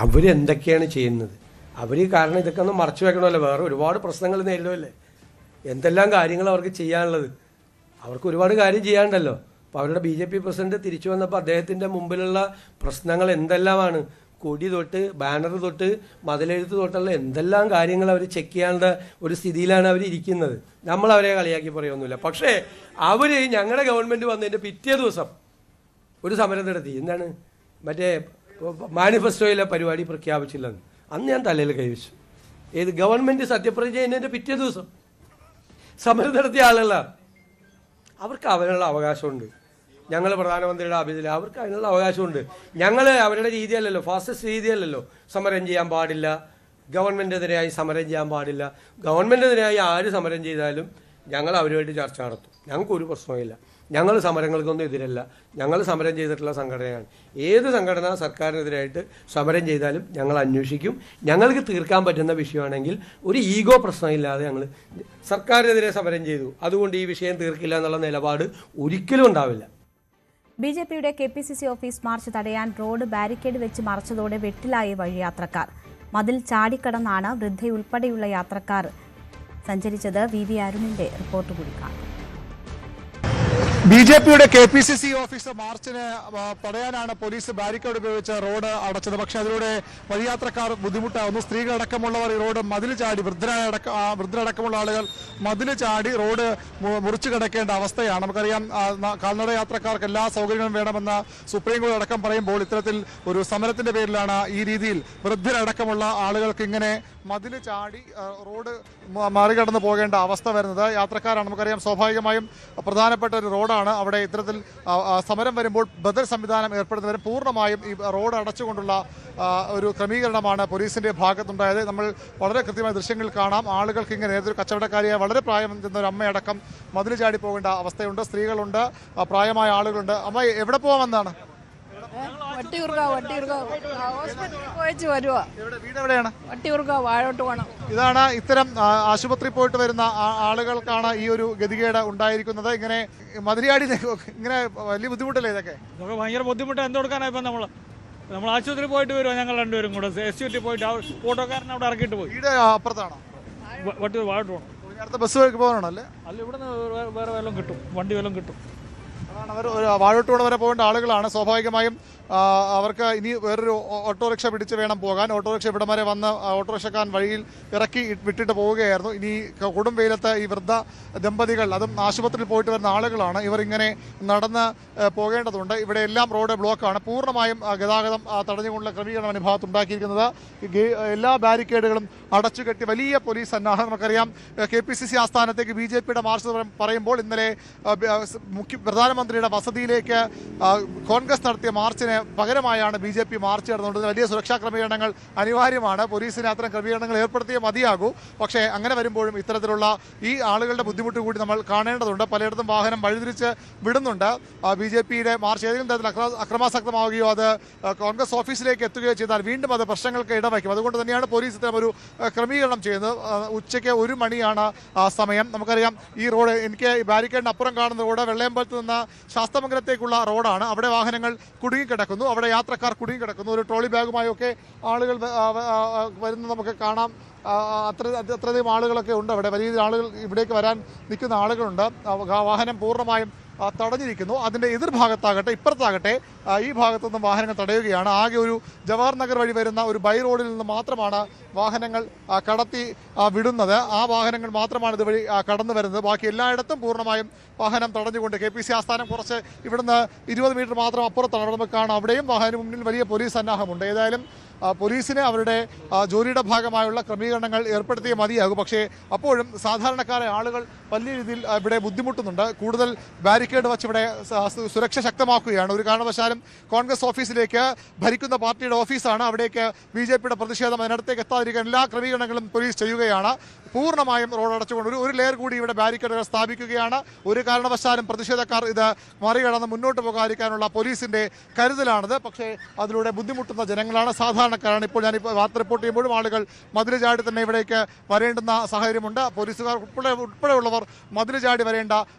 അവരെന്തൊക്കെയാണ് ചെയ്യുന്നത്? അവർ കാരണം ഇതൊക്കെ ഒന്ന് മറച്ചു വെക്കണമല്ലോ, വേറെ ഒരുപാട് പ്രശ്നങ്ങൾ നേരിടുമല്ലേ. എന്തെല്ലാം കാര്യങ്ങൾ അവർക്ക് ചെയ്യാനുള്ളത്, അവർക്ക് ഒരുപാട് കാര്യം ചെയ്യാനുണ്ടല്ലോ. അപ്പോൾ അവരുടെ BJP പ്രസിഡന്റ് തിരിച്ചു വന്നപ്പോൾ അദ്ദേഹത്തിൻ്റെ മുമ്പിലുള്ള പ്രശ്നങ്ങൾ എന്തെല്ലാമാണ്? കൊടി തൊട്ട് ബാനർ തൊട്ട് മതിലെഴുത്ത് തൊട്ടുള്ള എന്തെല്ലാം കാര്യങ്ങൾ അവർ ചെക്ക് ചെയ്യാനുള്ള ഒരു സ്ഥിതിയിലാണ് അവർ ഇരിക്കുന്നത്. നമ്മൾ അവരെ കളിയാക്കി പറയുമൊന്നുമില്ല. പക്ഷേ അവർ ഞങ്ങളുടെ ഗവൺമെൻറ് വന്നതിൻ്റെ പിറ്റേ ദിവസം ഒരു സമരം നടത്തി. എന്താണ്? മറ്റേ മാനിഫെസ്റ്റോയിലെ പരിപാടി പ്രഖ്യാപിച്ചില്ലെന്ന്. അന്ന് ഞാൻ തലയിൽ കൈവച്ചു. ഏത് ഗവൺമെൻറ് സത്യപ്രതിജ്ഞ ചെയ്യുന്നതിൻ്റെ പിറ്റേ ദിവസം സമരം നടത്തിയ ആളുകളാണ്. അവർക്ക് അവനുള്ള അവകാശമുണ്ട്. ഞങ്ങൾ പ്രധാനമന്ത്രിയുടെ ആഫീസിൽ അവർക്ക് അതിനുള്ള അവകാശമുണ്ട്. ഞങ്ങൾ അവരുടെ രീതിയല്ലല്ലോ, ഫാസിസ്റ്റ് രീതിയല്ലല്ലോ. സമരം ചെയ്യാൻ പാടില്ല, ഗവൺമെൻറ്റിനെതിരായി സമരം ചെയ്യാൻ പാടില്ല. ഗവൺമെൻറ്റിനെതിരായി ആര് സമരം ചെയ്താലും ഞങ്ങൾ അവരുമായിട്ട് ചർച്ച നടത്തും. ഞങ്ങൾക്കൊരു പ്രശ്നമില്ല. ഞങ്ങൾ സമരങ്ങൾക്കൊന്നും എതിരല്ല. ഞങ്ങൾ സമരം ചെയ്തിട്ടുള്ള സംഘടനയാണ്. ഏത് സംഘടന സർക്കാരിനെതിരായിട്ട് സമരം ചെയ്താലും ഞങ്ങൾ അന്വേഷിക്കും. ഞങ്ങൾക്ക് തീർക്കാൻ പറ്റുന്ന വിഷയമാണെങ്കിൽ ഒരു ഈഗോ പ്രശ്നമില്ലാതെ ഞങ്ങൾ സർക്കാരിനെതിരെ സമരം ചെയ്തു, അതുകൊണ്ട് ഈ വിഷയം തീർക്കില്ല എന്നുള്ള നിലപാട് ഒരിക്കലും ഉണ്ടാവില്ല. BJPയുടെ KPCC ഓഫീസ് മാർച്ച് തടയാൻ റോഡ് ബാരിക്കേഡ് വെച്ച് മറച്ചതോടെ വെട്ടിലായി വഴിയാത്രക്കാർ. മതിൽ ചാടിക്കടന്നാണ് വൃദ്ധയുൾപ്പെടെയുള്ള യാത്രക്കാർ സഞ്ചരിച്ചത്. VV അരുണിന്റെ റിപ്പോർട്ട് കൂടി കാണാം. BJPയുടെ KPCC ഓഫീസ് മാർച്ചിന് തടയാനാണ് പോലീസ് ബാരിക്കേഡ് ഉപയോഗിച്ച് റോഡ് അടച്ചത്. പക്ഷേ അതിലൂടെ വഴിയാത്രക്കാർ ബുദ്ധിമുട്ടാകുന്നു. സ്ത്രീകളടക്കമുള്ളവർ ഈ റോഡ് മതിൽ ചാടി, വൃദ്ധരടക്കമുള്ള ആളുകൾ മതിൽ ചാടി റോഡ് മുറിച്ചു കിടക്കേണ്ട അവസ്ഥയാണ്. നമുക്കറിയാം, കാൽനട യാത്രക്കാർക്ക് എല്ലാ സൗകര്യങ്ങളും വേണമെന്ന് സുപ്രീം കോടതി അടക്കം പറയുമ്പോൾ ഇത്തരത്തിൽ ഒരു സമരത്തിന്റെ പേരിലാണ് ഈ രീതിയിൽ വൃദ്ധരടക്കമുള്ള ആളുകൾക്ക് ഇങ്ങനെ മതിൽ ചാടി റോഡ് മറികടന്ന് പോകേണ്ട അവസ്ഥ വരുന്നത്. യാത്രക്കാരാണ്, നമുക്കറിയാം, സ്വാഭാവികമായും പ്രധാനപ്പെട്ട ഒരു റോഡാണ്. അവിടെ ഇത്തരത്തിൽ സമരം വരുമ്പോൾ ബദൽ സംവിധാനം ഏർപ്പെടുന്നവരും പൂർണ്ണമായും ഈ റോഡ് അടച്ചുകൊണ്ടുള്ള ഒരു ക്രമീകരണമാണ് പോലീസിന്റെ ഭാഗത്തുണ്ടായത്. നമ്മൾ വളരെ കൃത്യമായ ദൃശ്യങ്ങൾ കാണാം. ആളുകൾക്ക് ഇങ്ങനെ നേരത്തെ ഒരു കച്ചവടക്കാരിയായ വളരെ പ്രായം ചെന്ന ഒരു അമ്മയടക്കം മതിൽ ചാടി പോകേണ്ട അവസ്ഥയുണ്ട്. സ്ത്രീകളുണ്ട്, പ്രായമായ ആളുകളുണ്ട്. അമ്മ എവിടെ പോകാമെന്നാണ്? ഇതാണ് ഇത്തരം ആശുപത്രി പോയിട്ട് വരുന്ന ആളുകൾക്കാണ് ഈ ഒരു ഗതികേട് ഉണ്ടായിരിക്കുന്നത്. ഇങ്ങനെ മതിലിയാടി ഇങ്ങനെ വലിയ ബുദ്ധിമുട്ടല്ലേ ഇതൊക്കെ? ഭയങ്കര ബുദ്ധിമുട്ട്. എന്ത് കൊടുക്കാനാ ഇപ്പം നമ്മൾ ആശുപത്രി പോയിട്ട് വരുമോ? ഞങ്ങൾ രണ്ടുപേരും കൂടെ SUT പോയിട്ട് ഓട്ടോക്കാരൻ അവിടെ ഇറക്കിയിട്ട് പോയി. വീട് അപ്പുറത്താണോ? വാഴട്ട് പോകണം. അടുത്ത ബസ് പോകാനാണോ? അല്ലേ, അല്ല, ഇവിടെ നിന്ന് വേറെ വല്ലതും കിട്ടും, വണ്ടി വല്ലതും കിട്ടും. അവർ വാഴോട്ടുകുളം വരെ പോകേണ്ട ആളുകളാണ്. സ്വാഭാവികമായും അവർക്ക് ഇനി വേറൊരു ഓട്ടോറിക്ഷ പിടിച്ച് വേണം പോകാൻ. ഓട്ടോറിക്ഷ ഇവിടം വരെ വന്ന് ഓട്ടോറിക്ഷക്കാരൻ വഴിയിൽ ഇറക്കി വിട്ടിട്ട് പോവുകയായിരുന്നു. ഇനി കൊടും വെയിലത്ത് ഈ വൃദ്ധ ദമ്പതികൾ, അതും ആശുപത്രിയിൽ പോയിട്ട് വരുന്ന ആളുകളാണ്, ഇവർ ഇങ്ങനെ നടന്ന് പോകേണ്ടതുണ്ട്. ഇവിടെ എല്ലാം റോഡ് ബ്ലോക്കാണ്. പൂർണ്ണമായും ഗതാഗതം തടഞ്ഞുകൊണ്ടുള്ള ക്രമീകരണമാണ് ഈ ഭാഗത്ത് ഉണ്ടാക്കിയിരിക്കുന്നത്. എല്ലാ ബാരിക്കേഡുകളും അടച്ചുകെട്ടി വലിയ പോലീസ് സന്നാഹം. നമുക്കറിയാം KPCC ആസ്ഥാനത്തേക്ക് BJPയുടെ മാർച്ച് പറയുമ്പോൾ ഇന്നലെ പ്രധാനമന്ത്രിയുടെ വസതിയിലേക്ക് കോൺഗ്രസ് നടത്തിയ മാർച്ചിന് പകരമായാണ് BJP മാർച്ച് നടന്നുകൊണ്ടത്. വലിയ സുരക്ഷാ ക്രമീകരണങ്ങൾ അനിവാര്യമാണ്. പോലീസിന് അത്തരം ക്രമീകരണങ്ങൾ ഏർപ്പെടുത്തിയേ മതിയാകൂ. പക്ഷേ അങ്ങനെ വരുമ്പോഴും ഇത്തരത്തിലുള്ള ഈ ആളുകളുടെ ബുദ്ധിമുട്ട് കൂടി നമ്മൾ കാണേണ്ടതുണ്ട്. പലയിടത്തും വാഹനം വഴിതിരിച്ച് വിടുന്നുണ്ട്. BJPയുടെ മാർച്ച് ഏതെങ്കിലും തരത്തിൽ അക്രമാസക്തമാവുകയോ അത് കോൺഗ്രസ് ഓഫീസിലേക്ക് എത്തുകയോ ചെയ്താൽ വീണ്ടും അത് പ്രശ്നങ്ങൾക്ക് ഇടവയ്ക്കും. അതുകൊണ്ട് തന്നെയാണ് പോലീസ് ഇത്തരം ഒരു ക്രമീകരണം ചെയ്യുന്നത്. ഉച്ചയ്ക്ക് 1 മണിയാണ് സമയം. നമുക്കറിയാം ഈ റോഡ്, എനിക്ക് ബാരിക്കേഡിന് അപ്പുറം കാണുന്ന റോഡ് വെള്ളയമ്പലത്ത് നിന്ന് ശാസ്തമംഗലത്തേക്കുള്ള റോഡാണ്. അവിടെ വാഹനങ്ങൾ കുടുങ്ങിക്കിടക്കുന്നു, അവിടെ യാത്രക്കാർ കുടുങ്ങിക്കിടക്കുന്നു. ഒരു ട്രോളി ബാഗുമായൊക്കെ ആളുകൾ വരുന്നത് നമുക്ക് കാണാം. അത്രയധികം ആളുകളൊക്കെ ഉണ്ട് അവിടെ. വലിയ ആളുകൾ ഇവിടേക്ക് വരാൻ നിൽക്കുന്ന ആളുകളുണ്ട്. വാഹനം പൂർണ്ണമായും തടഞ്ഞിരിക്കുന്നു. അതിൻ്റെ എതിർഭാഗത്താകട്ടെ, ഇപ്പുറത്താകട്ടെ ഈ ഭാഗത്തുനിന്നും വാഹനങ്ങൾ തടയുകയാണ്. ആകെ ഒരു ജവഹർ നഗർ വഴി വരുന്ന ഒരു ബൈ റോഡിൽ നിന്ന് മാത്രമാണ് വാഹനങ്ങൾ കടത്തി വിടുന്നത്. ആ വാഹനങ്ങൾ മാത്രമാണ് ഇതുവഴി കടന്നു വരുന്നത്. ബാക്കി എല്ലായിടത്തും പൂർണ്ണമായും വാഹനം തടഞ്ഞുകൊണ്ട് KPCC ആസ്ഥാനം കുറച്ച് ഇവിടുന്ന് 20 മീറ്റർ മാത്രം അപ്പുറത്താണ്. നമുക്ക് കാണാം അവിടെയും വാഹനം മുന്നിൽ വലിയ പോലീസ് സന്നാഹമുണ്ട്. ഏതായാലും പോലീസിന് അവരുടെ ജോലിയുടെ ഭാഗമായുള്ള ക്രമീകരണങ്ങൾ ഏർപ്പെടുത്തിയേ മതിയാകും. പക്ഷേ അപ്പോഴും സാധാരണക്കാരായ ആളുകൾ വലിയ രീതിയിൽ ഇവിടെ ബുദ്ധിമുട്ടുന്നുണ്ട്. കൂടുതൽ ബാരിക്കേഡ് വച്ച് ഇവിടെ സുരക്ഷ ശക്തമാക്കുകയാണ്. ഒരു കാരണവശാലും കോൺഗ്രസ് ഓഫീസിലേക്ക്, ഭരിക്കുന്ന പാർട്ടിയുടെ ഓഫീസാണ്, അവിടേക്ക് BJPയുടെ പ്രതിഷേധം അതിനടുത്തേക്ക് എത്താതിരിക്കാൻ എല്ലാ ക്രമീകരണങ്ങളും പോലീസ് ചെയ്യുകയാണ്. പൂർണ്ണമായും റോഡ് അടച്ചുകൊണ്ട് ഒരു ലെയർ കൂടി ഇവിടെ ബാരിക്കേഡുകൾ സ്ഥാപിക്കുകയാണ്. ഒരു കാരണവശാലും പ്രതിഷേധക്കാർ ഇത് മറികടന്ന് മുന്നോട്ട് പോകാതിരിക്കാനുള്ള പോലീസിന്റെ കരുതലാണിത്. പക്ഷേ അതിലൂടെ ബുദ്ധിമുട്ടുന്ന ജനങ്ങളാണ്, സാധാരണക്കാരാണ്. ഇപ്പോൾ ഞാനിപ്പോൾ വാർത്ത റിപ്പോർട്ട് ചെയ്യുമ്പോഴും ആളുകൾ മതിൽ ചാടി തന്നെ ഇവിടേക്ക് വരേണ്ടുന്ന സാഹചര്യമുണ്ട്. പോലീസുകാർ ഉൾപ്പെടെയുള്ളവർ മതിൽ ചാടി വരേണ്ട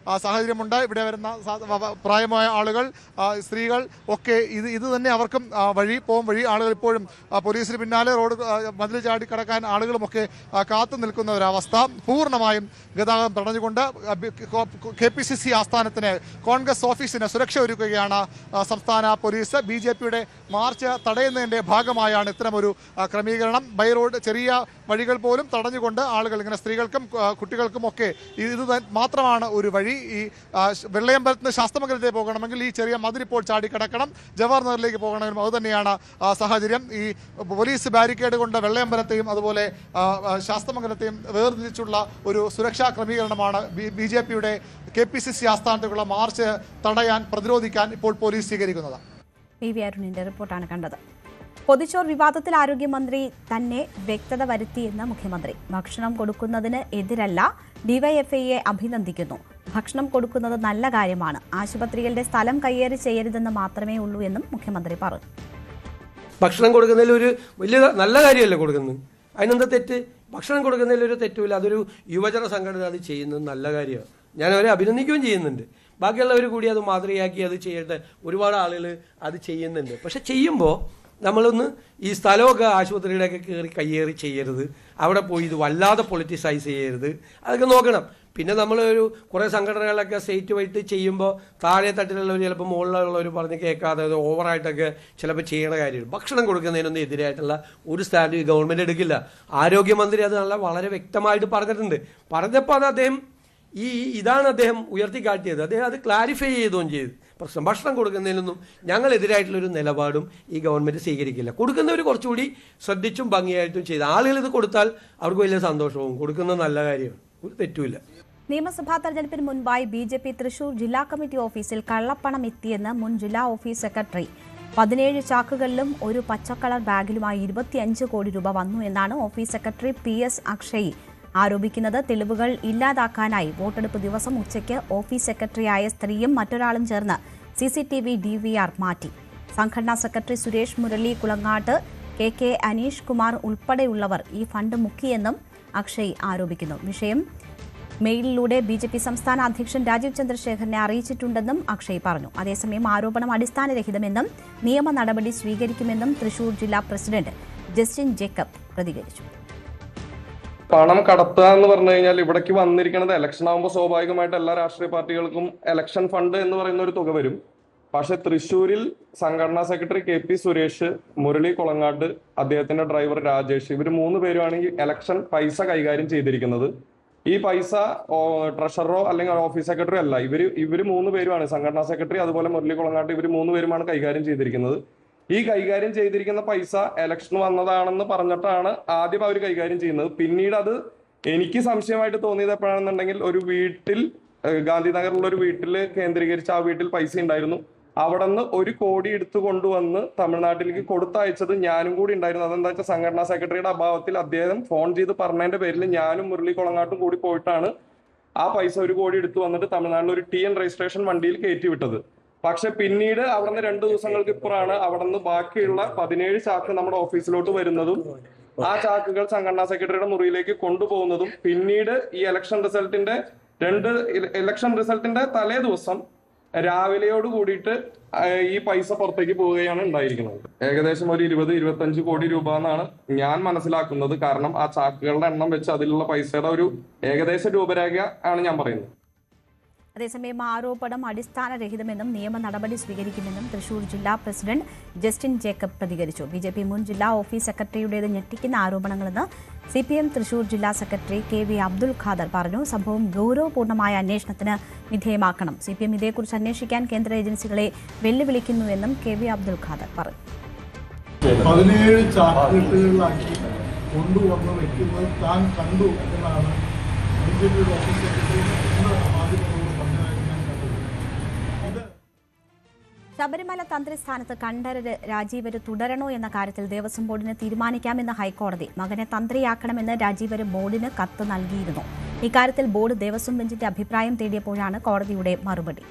സാഹചര്യമുണ്ട്. ഇവിടെ വരുന്ന പ്രായമായ ആളുകൾ, സ്ത്രീകൾ ഒക്കെ ഇത് തന്നെ അവർക്കും വഴി. ആളുകൾ ഇപ്പോഴും പോലീസിന് പിന്നാലെ റോഡ് മതിൽ ചാടി കടക്കാൻ ആളുകളുമൊക്കെ കാത്തു നിൽക്കുന്ന ഒരവസ്ഥ. പൂർണ്ണമായും ഗതാഗതം തടഞ്ഞുകൊണ്ട് KPCC ആസ്ഥാനത്തിന്, കോൺഗ്രസ് ഓഫീസിന് സുരക്ഷ ഒരുക്കുകയാണ് സംസ്ഥാന പോലീസ്. BJPയുടെ മാർച്ച് തടയുന്നതിൻ്റെ ഭാഗമായാണ് ഇത്തരമൊരു ക്രമീകരണം. ബൈ റോഡ്, ചെറിയ വഴികൾ പോലും തടഞ്ഞുകൊണ്ട് ആളുകൾ, ഇങ്ങനെ സ്ത്രീകൾക്കും കുട്ടികൾക്കും ഒക്കെ ഇത് മാത്രമാണ് ഒരു വഴി. ഈ വെള്ളയമ്പലത്ത് നിന്ന് ശാസ്തമംഗലത്തേക്ക് പോകണമെങ്കിൽ ഈ ചെറിയ മതിലിപ്പോൾ ചാടിക്കടക്കണം. ജവഹർ നഗറിലേക്ക് പോകണമെങ്കിലും അതുതന്നെയാണ് സാഹചര്യം. ഈ പോലീസ് ബാരിക്കേഡ് കൊണ്ട് വെള്ളയമ്പലത്തെയും അതുപോലെ ശാസ്തമംഗലത്തെയും വേർതിരിച്ചുള്ള ഒരു സുരക്ഷാ ക്രമീകരണമാണ് BJPയുടെ KPCC ആസ്ഥാനത്തേക്കുള്ള മാർച്ച് തടയാൻ, പ്രതിരോധിക്കാൻ ഇപ്പോൾ പോലീസ് സ്വീകരിക്കുന്നത്. PV അരുണിന്റെ റിപ്പോർട്ടാണ് കണ്ടത്. പൊതിച്ചോർ വിവാദത്തിൽ ആരോഗ്യമന്ത്രി തന്നെ വ്യക്തത വരുത്തിയെന്ന് മുഖ്യമന്ത്രി. ഭക്ഷണം കൊടുക്കുന്നതിന് എതിരല്ല, DYFIയെ അഭിനന്ദിക്കുന്നു. ഭക്ഷണം കൊടുക്കുന്നത് നല്ല കാര്യമാണ്. ആശുപത്രികളുടെ സ്ഥലം കയ്യേറി ചെയ്യരുതെന്ന് മാത്രമേ ഉള്ളൂ എന്നും മുഖ്യമന്ത്രി പറഞ്ഞു. ഭക്ഷണം കൊടുക്കുന്നതിൽ ഒരു വലിയ നല്ല കാര്യമല്ലേ കൊടുക്കുന്നത്? അതിനെന്താ തെറ്റ്? ഭക്ഷണം കൊടുക്കുന്നതിൽ ഒരു തെറ്റുമില്ല. അതൊരു യുവജന സംഘടന അത് ചെയ്യുന്നത് നല്ല കാര്യമാണ്. ഞാൻ അവരെ അഭിനന്ദിക്കുകയും ചെയ്യുന്നുണ്ട്. ബാക്കിയുള്ളവർ കൂടി അത് മാതൃകയാക്കി അത് ചെയ്യട്ടെ. ഒരുപാട് ആളുകൾ അത് ചെയ്യുന്നുണ്ട്. പക്ഷെ ചെയ്യുമ്പോൾ നമ്മളൊന്ന് ഈ സ്ഥലമൊക്കെ ആശുപത്രികളൊക്കെ കയ്യേറി ചെയ്യരുത്. അവിടെ പോയി ഇത് വല്ലാതെ പൊളിറ്റിസൈസ് ചെയ്യരുത്. അതൊക്കെ നോക്കണം. പിന്നെ നമ്മളൊരു കുറേ സംഘടനകളൊക്കെ സ്റ്റേറ്റ് വൈറ്റ് ചെയ്യുമ്പോൾ താഴെ തട്ടിലുള്ളവർ ചിലപ്പോൾ മുകളിലുള്ളവർ പറഞ്ഞ് കേൾക്കാതെ ഓവറായിട്ടൊക്കെ ചിലപ്പോൾ ചെയ്യണ കാര്യമാണ്. ഭക്ഷണം കൊടുക്കുന്നതിനൊന്നും എതിരായിട്ടുള്ള ഒരു സ്റ്റാൻഡ് ഗവൺമെൻറ് എടുക്കില്ല. ആരോഗ്യമന്ത്രി അത് വളരെ വ്യക്തമായിട്ട് പറഞ്ഞിട്ടുണ്ട്. പറഞ്ഞപ്പോൾ അത് അദ്ദേഹം ഇതാണ് അദ്ദേഹം ഉയർത്തിക്കാട്ടിയത്. അദ്ദേഹം അത് ക്ലാരിഫൈ ചെയ്തുകയും ചെയ്തു. പ്രശ്നം ഭക്ഷണം കൊടുക്കുന്നതിനൊന്നും ഞങ്ങളെതിരായിട്ടുള്ളൊരു നിലപാടും ഈ ഗവൺമെൻറ് സ്വീകരിക്കില്ല. കൊടുക്കുന്നവർ കുറച്ചുകൂടി ശ്രദ്ധിച്ചും ഭംഗിയായിട്ടും ചെയ്ത് ആളുകൾ ഇത് കൊടുത്താൽ അവർക്ക് വലിയ സന്തോഷവും. കൊടുക്കുന്നത് നല്ല കാര്യമാണ്, ഒരു തെറ്റുമില്ല. നിയമസഭാ തെരഞ്ഞെടുപ്പിന് മുൻപായി BJP തൃശൂർ ജില്ലാ കമ്മിറ്റി ഓഫീസിൽ കള്ളപ്പണം എത്തിയെന്ന് മുൻ ജില്ലാ ഓഫീസ് സെക്രട്ടറി. 17 ചാക്കുകളിലും ഒരു പച്ചക്കളർ ബാഗിലുമായി 25 കോടി രൂപ വന്നു എന്നാണ് ഓഫീസ് സെക്രട്ടറി PS അക്ഷയ് ആരോപിക്കുന്നത്. തെളിവുകൾ ഇല്ലാതാക്കാനായി വോട്ടെടുപ്പ് ദിവസം ഉച്ചയ്ക്ക് ഓഫീസ് സെക്രട്ടറിയായ സ്ത്രീയും മറ്റൊരാളും ചേർന്ന് CCTV DVR മാറ്റി. സംഘടനാ സെക്രട്ടറി സുരേഷ് മുരളി കുളങ്ങാട്ട്, KK അനീഷ് കുമാർ ഉൾപ്പെടെയുള്ളവർ ഈ ഫണ്ട് മുക്കിയെന്നും അക്ഷയ് ആരോപിക്കുന്നു. വിഷയം മെയിലിലൂടെ BJP സംസ്ഥാന അധ്യക്ഷൻ രാജീവ് ചന്ദ്രശേഖരനെ അറിയിച്ചിട്ടുണ്ടെന്നും അക്ഷയ് പറഞ്ഞു. അതേസമയം ആരോപണം അടിസ്ഥാനരഹിതമെന്നും നിയമ നടപടി സ്വീകരിക്കുമെന്നും തൃശൂർ ജില്ലാ പ്രസിഡന്റ് ജസ്റ്റിൻ ജേക്കബ് പ്രതികരിച്ചു. പണം കടത്തുക എന്ന് പറഞ്ഞു കഴിഞ്ഞാൽ ഇവിടേക്ക് വന്നിരിക്കുന്നത് ഇലക്ഷൻ ആകുമ്പോൾ സ്വാഭാവികമായിട്ട് എല്ലാ രാഷ്ട്രീയ പാർട്ടികൾക്കും ഇലക്ഷൻ ഫണ്ട് എന്ന് പറയുന്ന ഒരു തുക വരും. പക്ഷെ തൃശ്ശൂരിൽ സംഘടനാ സെക്രട്ടറി KP സുരേഷ്, മുരളി കുളങ്ങാട്ട്, അദ്ദേഹത്തിന്റെ ഡ്രൈവർ രാജേഷ്, ഇവർ 3 പേരുമാണെങ്കിൽ ഇലക്ഷൻ പൈസ കൈകാര്യം ചെയ്തിരിക്കുന്നത്. ഈ പൈസ ട്രഷററോ അല്ലെങ്കിൽ ഓഫീസ് സെക്രട്ടറി അല്ല, ഇവര് 3 പേരുമാണ്, സംഘടനാ സെക്രട്ടറി അതുപോലെ മുരളി കുളങ്ങാട്ട്, ഇവർ 3 പേരുമാണ് കൈകാര്യം ചെയ്തിരിക്കുന്നത്. ഈ കൈകാര്യം ചെയ്തിരിക്കുന്ന പൈസ ഇലക്ഷൻ വന്നതാണെന്ന് പറഞ്ഞിട്ടാണ് ആദ്യം അവർ കൈകാര്യം ചെയ്യുന്നത്. പിന്നീട് അത് എനിക്ക് സംശയമായിട്ട് തോന്നിയത് എപ്പോഴാണെന്നുണ്ടെങ്കിൽ, ഒരു വീട്ടിൽ ഗാന്ധിനഗറിലുള്ള ഒരു വീട്ടിൽ കേന്ദ്രീകരിച്ച് ആ വീട്ടിൽ പൈസ ഉണ്ടായിരുന്നു. അവിടെ നിന്ന് 1 കോടി എടുത്തു കൊണ്ടുവന്ന് തമിഴ്നാട്ടിലേക്ക് കൊടുത്തയച്ചത് ഞാനും കൂടി ഉണ്ടായിരുന്നു. അതെന്താ വെച്ചാൽ സംഘടനാ സെക്രട്ടറിയുടെ അഭാവത്തിൽ അദ്ദേഹം ഫോൺ ചെയ്ത് പറഞ്ഞതിന്റെ പേരിൽ ഞാനും മുരളി കുളങ്ങാട്ടും കൂടി പോയിട്ടാണ് ആ പൈസ 1 കോടി എടുത്തു വന്നിട്ട് തമിഴ്നാട്ടിൽ ഒരു TN രജിസ്ട്രേഷൻ വണ്ടിയിൽ കയറ്റി വിട്ടത്. പക്ഷെ പിന്നീട് അവിടെ നിന്ന് 2 ദിവസങ്ങൾക്ക് ഇപ്പുറമാണ് അവിടെ നിന്ന് ബാക്കിയുള്ള 17 ചാക്ക് നമ്മുടെ ഓഫീസിലോട്ട് വരുന്നതും ആ ചാക്കുകൾ സംഘടനാ സെക്രട്ടറിയുടെ മുറിയിലേക്ക് കൊണ്ടുപോകുന്നതും പിന്നീട് ഈ ഇലക്ഷൻ റിസൾട്ടിന്റെ തലേ ദിവസം രാവിലെയോട് കൂടിയിട്ട് ഈ പൈസ പുറത്തേക്ക് പോവുകയാണ് ഉണ്ടായിരിക്കുന്നത്. ഏകദേശം ഒരു 20-25 കോടി രൂപ എന്നാണ് ഞാൻ മനസ്സിലാക്കുന്നത്. കാരണം ആ ചാക്കുകളുടെ എണ്ണം വെച്ച് അതിലുള്ള പൈസയുടെ ഒരു ഏകദേശ രൂപരേഖ ആണ് ഞാൻ പറയുന്നത്. അതേസമയം ആരോപണം അടിസ്ഥാനരഹിതമെന്നും നിയമ നടപടി സ്വീകരിക്കുമെന്നും തൃശൂർ ജില്ലാ പ്രസിഡന്റ് ജസ്റ്റിൻ ജേക്കബ് പ്രതികരിച്ചു. BJP മുൻ ജില്ലാ ഓഫീസ് സെക്രട്ടറിയുടേത് ഞെട്ടിക്കുന്ന ആരോപണങ്ങളെന്ന് CPM തൃശൂർ ജില്ലാ സെക്രട്ടറി KV അബ്ദുൽ ഖാദർ പറഞ്ഞു. സംഭവം ഗൗരവപൂർണ്ണമായ അന്വേഷണത്തിന് വിധേയമാക്കണം. CPM ഇതേക്കുറിച്ച് അന്വേഷിക്കാൻ കേന്ദ്ര ഏജൻസികളെ വെല്ലുവിളിക്കുന്നുവെന്നും KV അബ്ദുൽ ഖാദർ പറഞ്ഞു. 17 ചാർട്ടുകളിലാക്കി കൊണ്ടുവന്ന് വെക്കുന്നത് താൻ കണ്ടു എന്നാണ് BJP ഓഫീസ് സെക്രട്ടറി ശബരിമല തന്ത്രി സ്ഥാനത്ത് കണ്ഠരര് രാജീവര് തുടരണോ എന്ന കാര്യത്തിൽ ദേവസ്വം ബോർഡിന് തീരുമാനിക്കാമെന്ന് ഹൈക്കോടതി. മകനെ തന്ത്രിയാക്കണമെന്ന് രാജീവര് ബോർഡിന് കത്ത് നൽകിയിരുന്നു. ഇക്കാര്യത്തിൽ ബോർഡ് ദേവസ്വം ബെഞ്ചിന്റെ അഭിപ്രായം തേടിയപ്പോഴാണ് കോടതിയുടെ മറുപടി.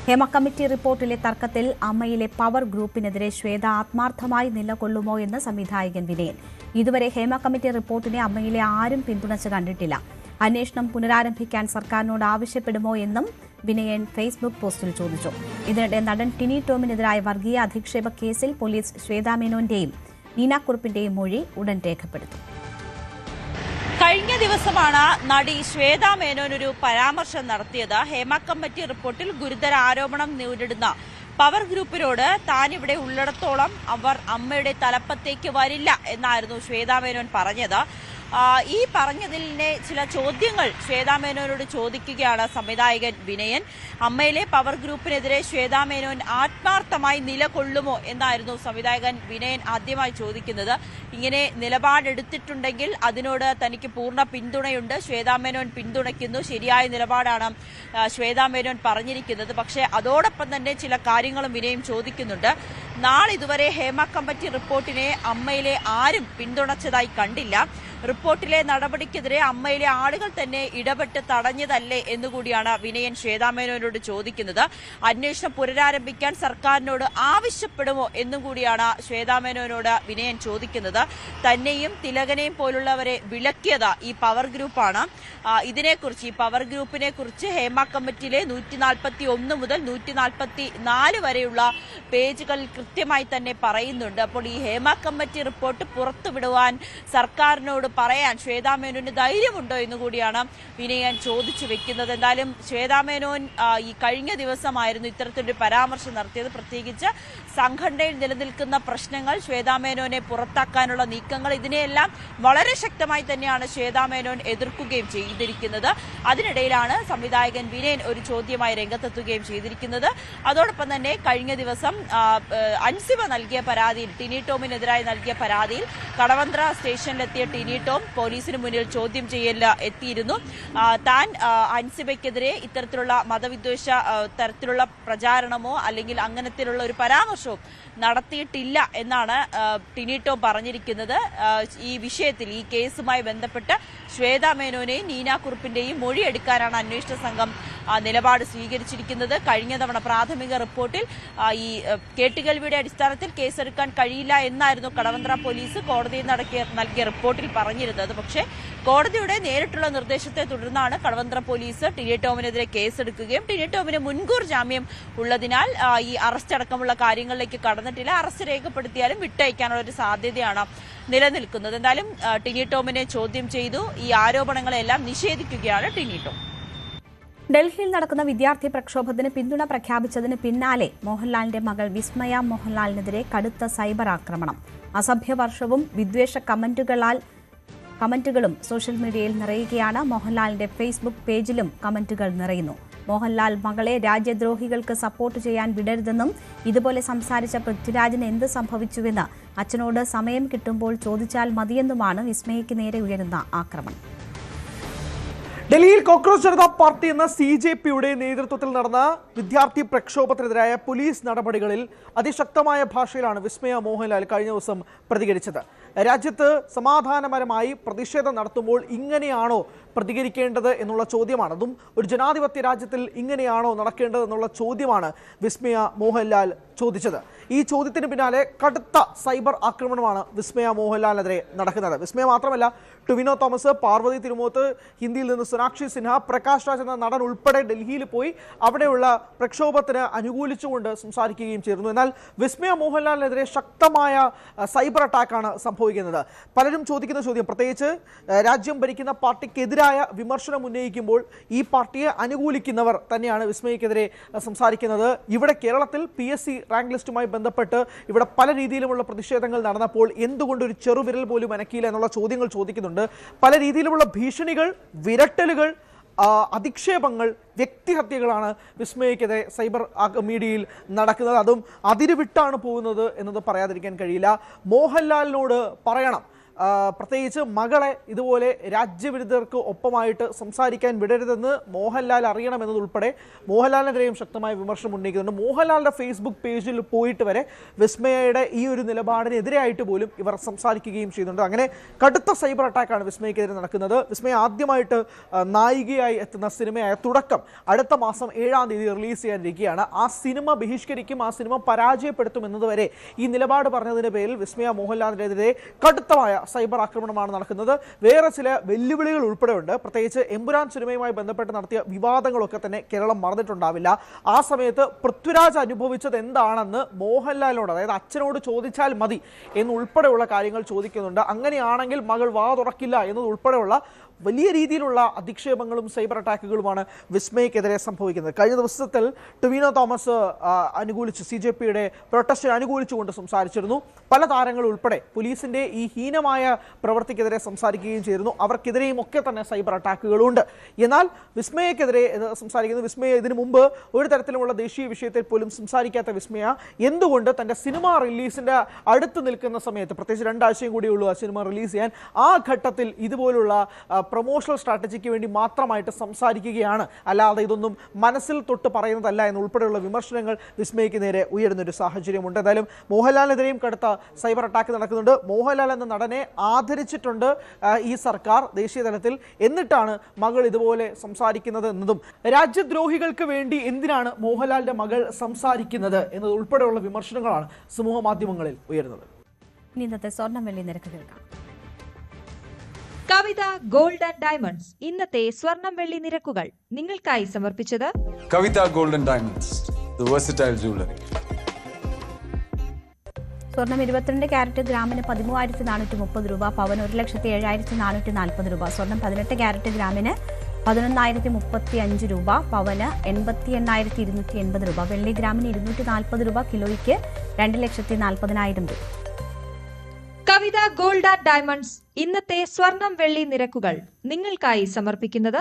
ഹേമ കമ്മിറ്റി റിപ്പോർട്ടിലെ തർക്കത്തിൽ അമ്മയിലെ പവർ ഗ്രൂപ്പിനെതിരെ ശ്വേത ആത്മാർത്ഥമായി നിലകൊള്ളുമോ എന്ന് സംവിധായകൻ വിനയൻ. ഇതുവരെ ഹേമ കമ്മിറ്റി റിപ്പോർട്ടിനെ അമ്മയിലെ ആരും പിന്തുണച്ച് കണ്ടിട്ടില്ല. അന്വേഷണം പുനരാരംഭിക്കാൻ സർക്കാരിനോട് ആവശ്യപ്പെടുമോ എന്നും വിനയൻ ഫേസ്ബുക്ക് പോസ്റ്റിൽ ചോദിച്ചു. ഇതിനിടെ നടൻ ടിനി ടോമിനെതിരായ വർഗീയ അധിക്ഷേപ കേസിൽ പോലീസ് ശ്വേതാ മേനോന്റെയും നീനാക്കുറുപ്പിന്റെയും മൊഴി ഉടൻ രേഖപ്പെടുത്തും. കഴിഞ്ഞ ദിവസമാണ് നടി ശ്വേതാ മേനോൻ ഒരു പരാമർശം നടത്തിയത്. ഹേമ കമ്മിറ്റി റിപ്പോർട്ടിൽ ഗുരുതര ആരോപണം നേരിടുന്ന പവർ ഗ്രൂപ്പിനോട് താൻ ഇവിടെ ഉള്ളിടത്തോളം അവർ അമ്മയുടെ തലപ്പത്തേക്ക് വരില്ല എന്നായിരുന്നു ശ്വേതാ മേനോൻ പറഞ്ഞത്. ഈ പറഞ്ഞതിലെ ചില ചോദ്യങ്ങൾ ശ്വേതാ മേനോനോട് ചോദിക്കുകയാണ് സംവിധായകൻ വിനയൻ. അമ്മയിലെ പവർ ഗ്രൂപ്പിനെതിരെ ശ്വേതാ മേനോൻ ആത്മാർത്ഥമായി നിലകൊള്ളുമോ എന്നായിരുന്നു സംവിധായകൻ വിനയൻ ആദ്യമായി ചോദിക്കുന്നത്. ഇങ്ങനെ നിലപാടെടുത്തിട്ടുണ്ടെങ്കിൽ അതിനോട് തനിക്ക് പൂർണ്ണ പിന്തുണയുണ്ട്, ശ്വേതാ മേനോൻ പിന്തുണയ്ക്കുന്നു, ശരിയായ നിലപാടാണ് ശ്വേതാ മേനോൻ പറഞ്ഞിരിക്കുന്നത്. പക്ഷേ അതോടൊപ്പം തന്നെ ചില കാര്യങ്ങളും വിനയൻ ചോദിക്കുന്നുണ്ട്. നാളിതുവരെ ഹേമ കമ്മിറ്റി റിപ്പോർട്ടിനെ അമ്മയിലെ ആരും പിന്തുണച്ചതായി കണ്ടില്ല. റിപ്പോർട്ടിലെ നടപടിക്കെതിരെ അമ്മയിലെ ആളുകൾ തന്നെ ഇടപെട്ട് തടഞ്ഞതല്ലേ എന്നുകൂടിയാണ് വിനയൻ ശ്വേതാ മേനോനോട് ചോദിക്കുന്നത്. അന്വേഷണം പുനരാരംഭിക്കാൻ സർക്കാരിനോട് ആവശ്യപ്പെടുമോ എന്നും കൂടിയാണ് ശ്വേതാ മേനോനോട് വിനയൻ ചോദിക്കുന്നത്. തന്നെയും തിലകനെയും പോലുള്ളവരെ വിലക്കിയത് ഈ പവർ ഗ്രൂപ്പാണ്. ഇതിനെക്കുറിച്ച്, ഈ പവർ ഗ്രൂപ്പിനെ കുറിച്ച് ഹേമ കമ്മിറ്റിയിലെ 141 മുതൽ 144 വരെയുള്ള പേജുകൾ കൃത്യമായി തന്നെ പറയുന്നുണ്ട്. അപ്പോൾ ഈ ഹേമ കമ്മിറ്റി റിപ്പോർട്ട് പുറത്തുവിടുവാൻ സർക്കാരിനോട് പറയാൻ ശ്വേതാ മേനോന് ധൈര്യമുണ്ടോ എന്ന് കൂടിയാണ് വിനയൻ ചോദിച്ചു വെക്കുന്നത്. എന്തായാലും ശ്വേതാ മേനോൻ ഈ കഴിഞ്ഞ ദിവസമായിരുന്നു ഇത്തരത്തിലൊരു പരാമർശം നടത്തിയത്. പ്രത്യേകിച്ച് സംഘടനയിൽ നിലനിൽക്കുന്ന പ്രശ്നങ്ങൾ, ശ്വേതാ മേനോനെ പുറത്താക്കാനുള്ള നീക്കങ്ങൾ, ഇതിനെയെല്ലാം വളരെ ശക്തമായി തന്നെയാണ് ശ്വേതാ മേനോൻ എതിർക്കുകയും ചെയ്തിരിക്കുന്നത്. അതിനിടയിലാണ് സംവിധായകൻ വിനയൻ ഒരു ചോദ്യമായി രംഗത്തെത്തുകയും ചെയ്തിരിക്കുന്നത്. അതോടൊപ്പം തന്നെ കഴിഞ്ഞ ദിവസം അൻസിബ നൽകിയ പരാതിയിൽ, ടിനി ടോമിനെതിരായി നൽകിയ പരാതിയിൽ കടവന്ത്ര സ്റ്റേഷനിലെത്തിയ ടിനി ടോം പോലീസിന് മുന്നിൽ ചോദ്യം ചെയ്യൽ എത്തിയിരുന്നു. താൻ അൻസിബയ്ക്കെതിരെ ഇത്തരത്തിലുള്ള മതവിദ്വേഷ തരത്തിലുള്ള പ്രചാരണമോ അല്ലെങ്കിൽ അങ്ങനത്തിലുള്ള ഒരു പരാമർശവും നടത്തിയിട്ടില്ല എന്നാണ് ടിനി ടോം പറഞ്ഞിരിക്കുന്നത്. ഈ വിഷയത്തിൽ, ഈ കേസുമായി ബന്ധപ്പെട്ട് ശ്വേതാ മേനോനെയും നീനാക്കുറുപ്പിന്റെയും മൊഴിയെടുക്കാനാണ് അന്വേഷണ സംഘം നിലപാട് സ്വീകരിച്ചിരിക്കുന്നത്. കഴിഞ്ഞ തവണ പ്രാഥമിക റിപ്പോർട്ടിൽ ഈ കേട്ടുകേൾവിയുടെ അടിസ്ഥാനത്തിൽ കേസെടുക്കാൻ കഴിയില്ല എന്നായിരുന്നു കടവന്ത്ര പോലീസ് കോടതിയിൽ നൽകിയ റിപ്പോർട്ടിൽ പറഞ്ഞിരുന്നത്. പക്ഷേ കോടതിയുടെ നേരിട്ടുള്ള നിർദ്ദേശത്തെ തുടർന്നാണ് കടവന്ത്ര പോലീസ് ടിനി ടോമിനെതിരെ കേസെടുക്കുകയും ടിനി ടോമിന് മുൻകൂർ ജാമ്യം ഉള്ളതിനാൽ ഈ അറസ്റ്റ് അടക്കമുള്ള കാര്യങ്ങളിലേക്ക് കടന്നിട്ടില്ല. അറസ്റ്റ് രേഖപ്പെടുത്തിയാലും വിട്ടയക്കാനുള്ള ഒരു സാധ്യതയാണ് നിലനിൽക്കുന്നത്. എന്തായാലും ടിനി ടോമിനെ ചോദ്യം ചെയ്തു. ഈ ആരോപണങ്ങളെല്ലാം നിഷേധിക്കുകയാണ് ടിനി ടോം. ഡൽഹിയിൽ നടക്കുന്ന വിദ്യാർത്ഥി പ്രക്ഷോഭത്തിന് പിന്തുണ പ്രഖ്യാപിച്ചതിന് പിന്നാലെ മോഹൻലാലിന്റെ മകൾ വിസ്മയ മോഹൻലാലിനെതിരെ കടുത്ത സൈബർ ആക്രമണം. അസഭ്യവർഷവും വിദ്വേഷ കമന്റുകളും സോഷ്യൽ മീഡിയയിൽ നിറയുകയാണ്. മോഹൻലാലിന്റെ ഫേസ്ബുക്ക് പേജിലും കമന്റുകൾ നിറയുന്നു. മോഹൻലാൽ മകളെ രാജ്യദ്രോഹികൾക്ക് സപ്പോർട്ട് ചെയ്യാൻ വിടരുതെന്നും ഇതുപോലെ സംസാരിച്ച പൃഥ്വിരാജിന് എന്ത് സംഭവിച്ചുവെന്ന് അച്ഛനോട് സമയം കിട്ടുമ്പോൾ ചോദിച്ചാൽ മതിയെന്നുമാണ് വിസ്മയയ്ക്ക് നേരെ ഉയരുന്ന ആക്രമണം. ഡൽഹിയിൽ കോക്രോച്ച് ജനതാ പാർട്ടി എന്ന CJPയുടെ നേതൃത്വത്തിൽ നടന്ന വിദ്യാർത്ഥി പ്രക്ഷോഭത്തിനെതിരായ പോലീസ് നടപടികളിൽ അതിശക്തമായ ഭാഷയിലാണ് വിസ്മയ മോഹൻലാൽ കഴിഞ്ഞ ദിവസം പ്രതികരിച്ചത്. രാജ്യത്ത് സമാധാനപരമായി പ്രതിഷേധം നടത്തുമ്പോൾ ഇങ്ങനെയാണോ പ്രതികരിക്കേണ്ടത് എന്നുള്ള ചോദ്യമാണ്. അതും ഒരു ജനാധിപത്യ രാജ്യത്തിൽ ഇങ്ങനെയാണോ നടക്കേണ്ടത് എന്നുള്ള ചോദ്യമാണ് വിസ്മയ മോഹൻലാൽ ചോദിച്ചത്. ഈ ചോദ്യത്തിന് പിന്നാലെ കടുത്ത സൈബർ ആക്രമണമാണ് വിസ്മയ മോഹൻലാലിനെതിരെ നടക്കുന്നത്. വിസ്മയ മാത്രമല്ല, ടൊവിനോ തോമസ്, പാർവതി തിരുമോത്ത്, ഹിന്ദിയിൽ നിന്ന് സോനാക്ഷി സിൻഹ, പ്രകാശ് രാജ് എന്ന നടൻ ഉൾപ്പെടെ ഡൽഹിയിൽ പോയി അവിടെയുള്ള പ്രക്ഷോഭത്തിന് അനുകൂലിച്ചുകൊണ്ട് സംസാരിക്കുകയും ചെയ്തിരുന്നു. എന്നാൽ വിസ്മയ മോഹൻലാലിനെതിരെ ശക്തമായ സൈബർ അറ്റാക്കാണ് സംഭവിക്കുന്നത്. പലരും ചോദിക്കുന്ന ചോദ്യം, പ്രത്യേകിച്ച് രാജ്യം ഭരിക്കുന്ന പാർട്ടിക്കെതിരായ വിമർശനം ഉന്നയിക്കുമ്പോൾ ഈ പാർട്ടിയെ അനുകൂലിക്കുന്നവർ തന്നെയാണ് വിസ്മയക്കെതിരെ സംസാരിക്കുന്നത്. ഇവിടെ കേരളത്തിൽ PSC റാങ്ക് ലിസ്റ്റുമായി ബന്ധപ്പെട്ട് ഇവിടെ പല രീതിയിലുമുള്ള പ്രതിഷേധങ്ങൾ നടന്നപ്പോൾ എന്തുകൊണ്ട് ഒരു ചെറുവിരൽ പോലും അനക്കിയില്ല എന്നുള്ള ചോദ്യങ്ങൾ ചോദിക്കുന്നുണ്ട്. പല രീതിയിലുമുള്ള ഭീഷണികൾ, വിരട്ടലുകൾ, അധിക്ഷേപങ്ങൾ, വ്യക്തിഹത്യകളാണ് വിസ്മയക്കെതിരെ സൈബർ മീഡിയയിൽ നടക്കുന്നത്. അതും അതിരുവിട്ടാണ് പോകുന്നത് എന്നത് പറയാതിരിക്കാൻ കഴിയില്ല. മോഹൻലാലിനോട് പറയണം, പ്രത്യേകിച്ച് മകളെ ഇതുപോലെ രാജ്യവിരുദ്ധർക്ക് ഒപ്പമായിട്ട് സംസാരിക്കാൻ വിടരുതെന്ന് മോഹൻലാൽ അറിയണമെന്നതുൾപ്പെടെ മോഹൻലാലിനെതിരെയും ശക്തമായ വിമർശനം ഉന്നയിക്കുന്നുണ്ട്. മോഹൻലാലിൻ്റെ ഫേസ്ബുക്ക് പേജിൽ പോയിട്ട് വരെ വിസ്മയയുടെ ഈ ഒരു നിലപാടിനെതിരായിട്ട് പോലും ഇവർ സംസാരിക്കുകയും ചെയ്യുന്നുണ്ട്. അങ്ങനെ കടുത്ത സൈബർ അറ്റാക്കാണ് വിസ്മയക്കെതിരെ നടക്കുന്നത്. വിസ്മയ ആദ്യമായിട്ട് നായികയായി എത്തുന്ന സിനിമയായ തുടക്കം അടുത്ത മാസം 7-ാം തീയതി റിലീസ് ചെയ്യാനിരിക്കുകയാണ്. ആ സിനിമ ബഹിഷ്കരിക്കും, ആ സിനിമ പരാജയപ്പെടുത്തും എന്നതുവരെ ഈ നിലപാട് പറഞ്ഞതിൻ്റെ പേരിൽ വിസ്മയ മോഹൻലാലിനെതിരെ കടുത്തമായ സൈബർ ആക്രമണമാണ് നടക്കുന്നത്. വേറെ ചില വെല്ലുവിളികൾ ഉൾപ്പെടെയുണ്ട്. പ്രത്യേകിച്ച് എമ്പുരാൻ സിനിമയുമായി ബന്ധപ്പെട്ട് നടത്തിയ വിവാദങ്ങളൊക്കെ തന്നെ കേരളം മറന്നിട്ടുണ്ടാവില്ല. ആ സമയത്ത് പൃഥ്വിരാജ് അനുഭവിച്ചത് എന്താണെന്ന് മോഹൻലാലിനോട്, അതായത് അച്ഛനോട് ചോദിച്ചാൽ മതി എന്നുൾപ്പെടെയുള്ള കാര്യങ്ങൾ ചോദിക്കുന്നുണ്ട്. അങ്ങനെയാണെങ്കിൽ മകൾ വാ തുറക്കില്ല എന്നതുൾപ്പെടെയുള്ള വലിയ രീതിയിലുള്ള അധിക്ഷേപങ്ങളും സൈബർ അറ്റാക്കുകളുമാണ് വിസ്മയക്കെതിരെ സംഭവിക്കുന്നത്. കഴിഞ്ഞ ദിവസത്തിൽ ടൊവിനോ തോമസ് അനുകൂലിച്ച് CJPയുടെ പ്രൊട്ടസ്റ്റിനെ അനുകൂലിച്ചുകൊണ്ട് സംസാരിച്ചിരുന്നു. പല താരങ്ങളും ഉൾപ്പെടെ പോലീസിൻ്റെ ഈ ഹീനമായ പ്രവൃത്തിക്കെതിരെ സംസാരിക്കുകയും ചെയ്തിരുന്നു. അവർക്കെതിരെയും ഒക്കെ തന്നെ സൈബർ അറ്റാക്കുകളുണ്ട്. എന്നാൽ വിസ്മയക്കെതിരെ സംസാരിക്കുന്നത്, വിസ്മയ ഇതിനു മുമ്പ് ഒരു തരത്തിലുമുള്ള ദേശീയ വിഷയത്തിൽ പോലും സംസാരിക്കാത്ത വിസ്മയ എന്തുകൊണ്ട് തൻ്റെ സിനിമ റിലീസിൻ്റെ അടുത്ത് നിൽക്കുന്ന സമയത്ത്, പ്രത്യേകിച്ച് 2 ആഴ്ചയും കൂടിയുള്ളൂ ആ സിനിമ റിലീസ് ചെയ്യാൻ, ആ ഘട്ടത്തിൽ ഇതുപോലുള്ള പ്രൊമോഷണൽ സ്ട്രാറ്റജിക്ക് വേണ്ടി മാത്രമായിട്ട് സംസാരിക്കുകയാണ്, അല്ലാതെ ഇതൊന്നും മനസ്സിൽ തൊട്ട് പറയുന്നതല്ല എന്നുൾപ്പെടെയുള്ള വിമർശനങ്ങൾ വിസ്മയക്ക് നേരെ ഉയരുന്നൊരു സാഹചര്യമുണ്ട്. എന്തായാലും മോഹൻലാലിനെതിരെയും കടുത്ത സൈബർ അറ്റാക്ക് നടക്കുന്നുണ്ട്. മോഹൻലാൽ എന്ന നടനെ ആദരിച്ചിട്ടുണ്ട് ഈ സർക്കാർ ദേശീയ തലത്തിൽ. എന്നിട്ടാണ് മകൾ ഇതുപോലെ സംസാരിക്കുന്നത് എന്നതും, രാജ്യദ്രോഹികൾക്ക് വേണ്ടി എന്തിനാണ് മോഹൻലാലിന്റെ മകൾ സംസാരിക്കുന്നത് എന്നത് ഉൾപ്പെടെയുള്ള വിമർശനങ്ങളാണ് സമൂഹ മാധ്യമങ്ങളിൽ ഉയരുന്നത്. ഇന്നത്തെ സ്വർണ്ണം വെള്ളി നിരക്ക് കേൾക്കാം. കവിത ഗോൾഡ് ആൻഡ് ഡയമണ്ട്സ് ഇന്നത്തെ സ്വർണം വെള്ളി നിരക്കുകൾ നിങ്ങൾക്കായി സമർപ്പിച്ചത് Kavitha gold and diamonds, the versatile jewellery. സ്വർണം 22 ക്യാരറ്റ് ഗ്രാമിന് 13,430 രൂപ, പവൻ 1,07,440 രൂപ. സ്വർണം 18 ക്യാരറ്റ് ഗ്രാമിന് 11,035 രൂപ, പവന് 88,280 രൂപ. വെള്ളി ഗ്രാമിന് 240 രൂപ, കിലോയ്ക്ക് 2,40,000 രൂപ. കവിത ഗോൾഡ് ആൻഡ് ഡയമണ്ട്സ് ഇന്നത്തെ സ്വർണം വെള്ളി നിരക്കുകൾ നിങ്ങൾക്കായി സമർപ്പിക്കുന്നത്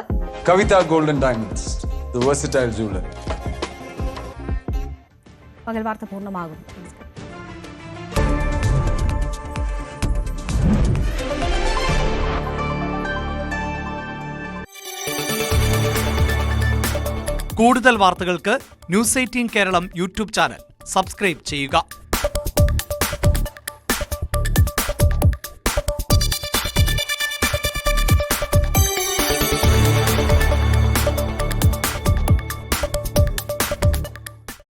Kavitha gold and diamonds, the versatile jewellery. പകൽ വാർത്ത പൂർണ്ണമാകും. കൂടുതൽ വാർത്തകൾക്ക് News 18 Keralam YouTube channel subscribe ചെയ്യുക.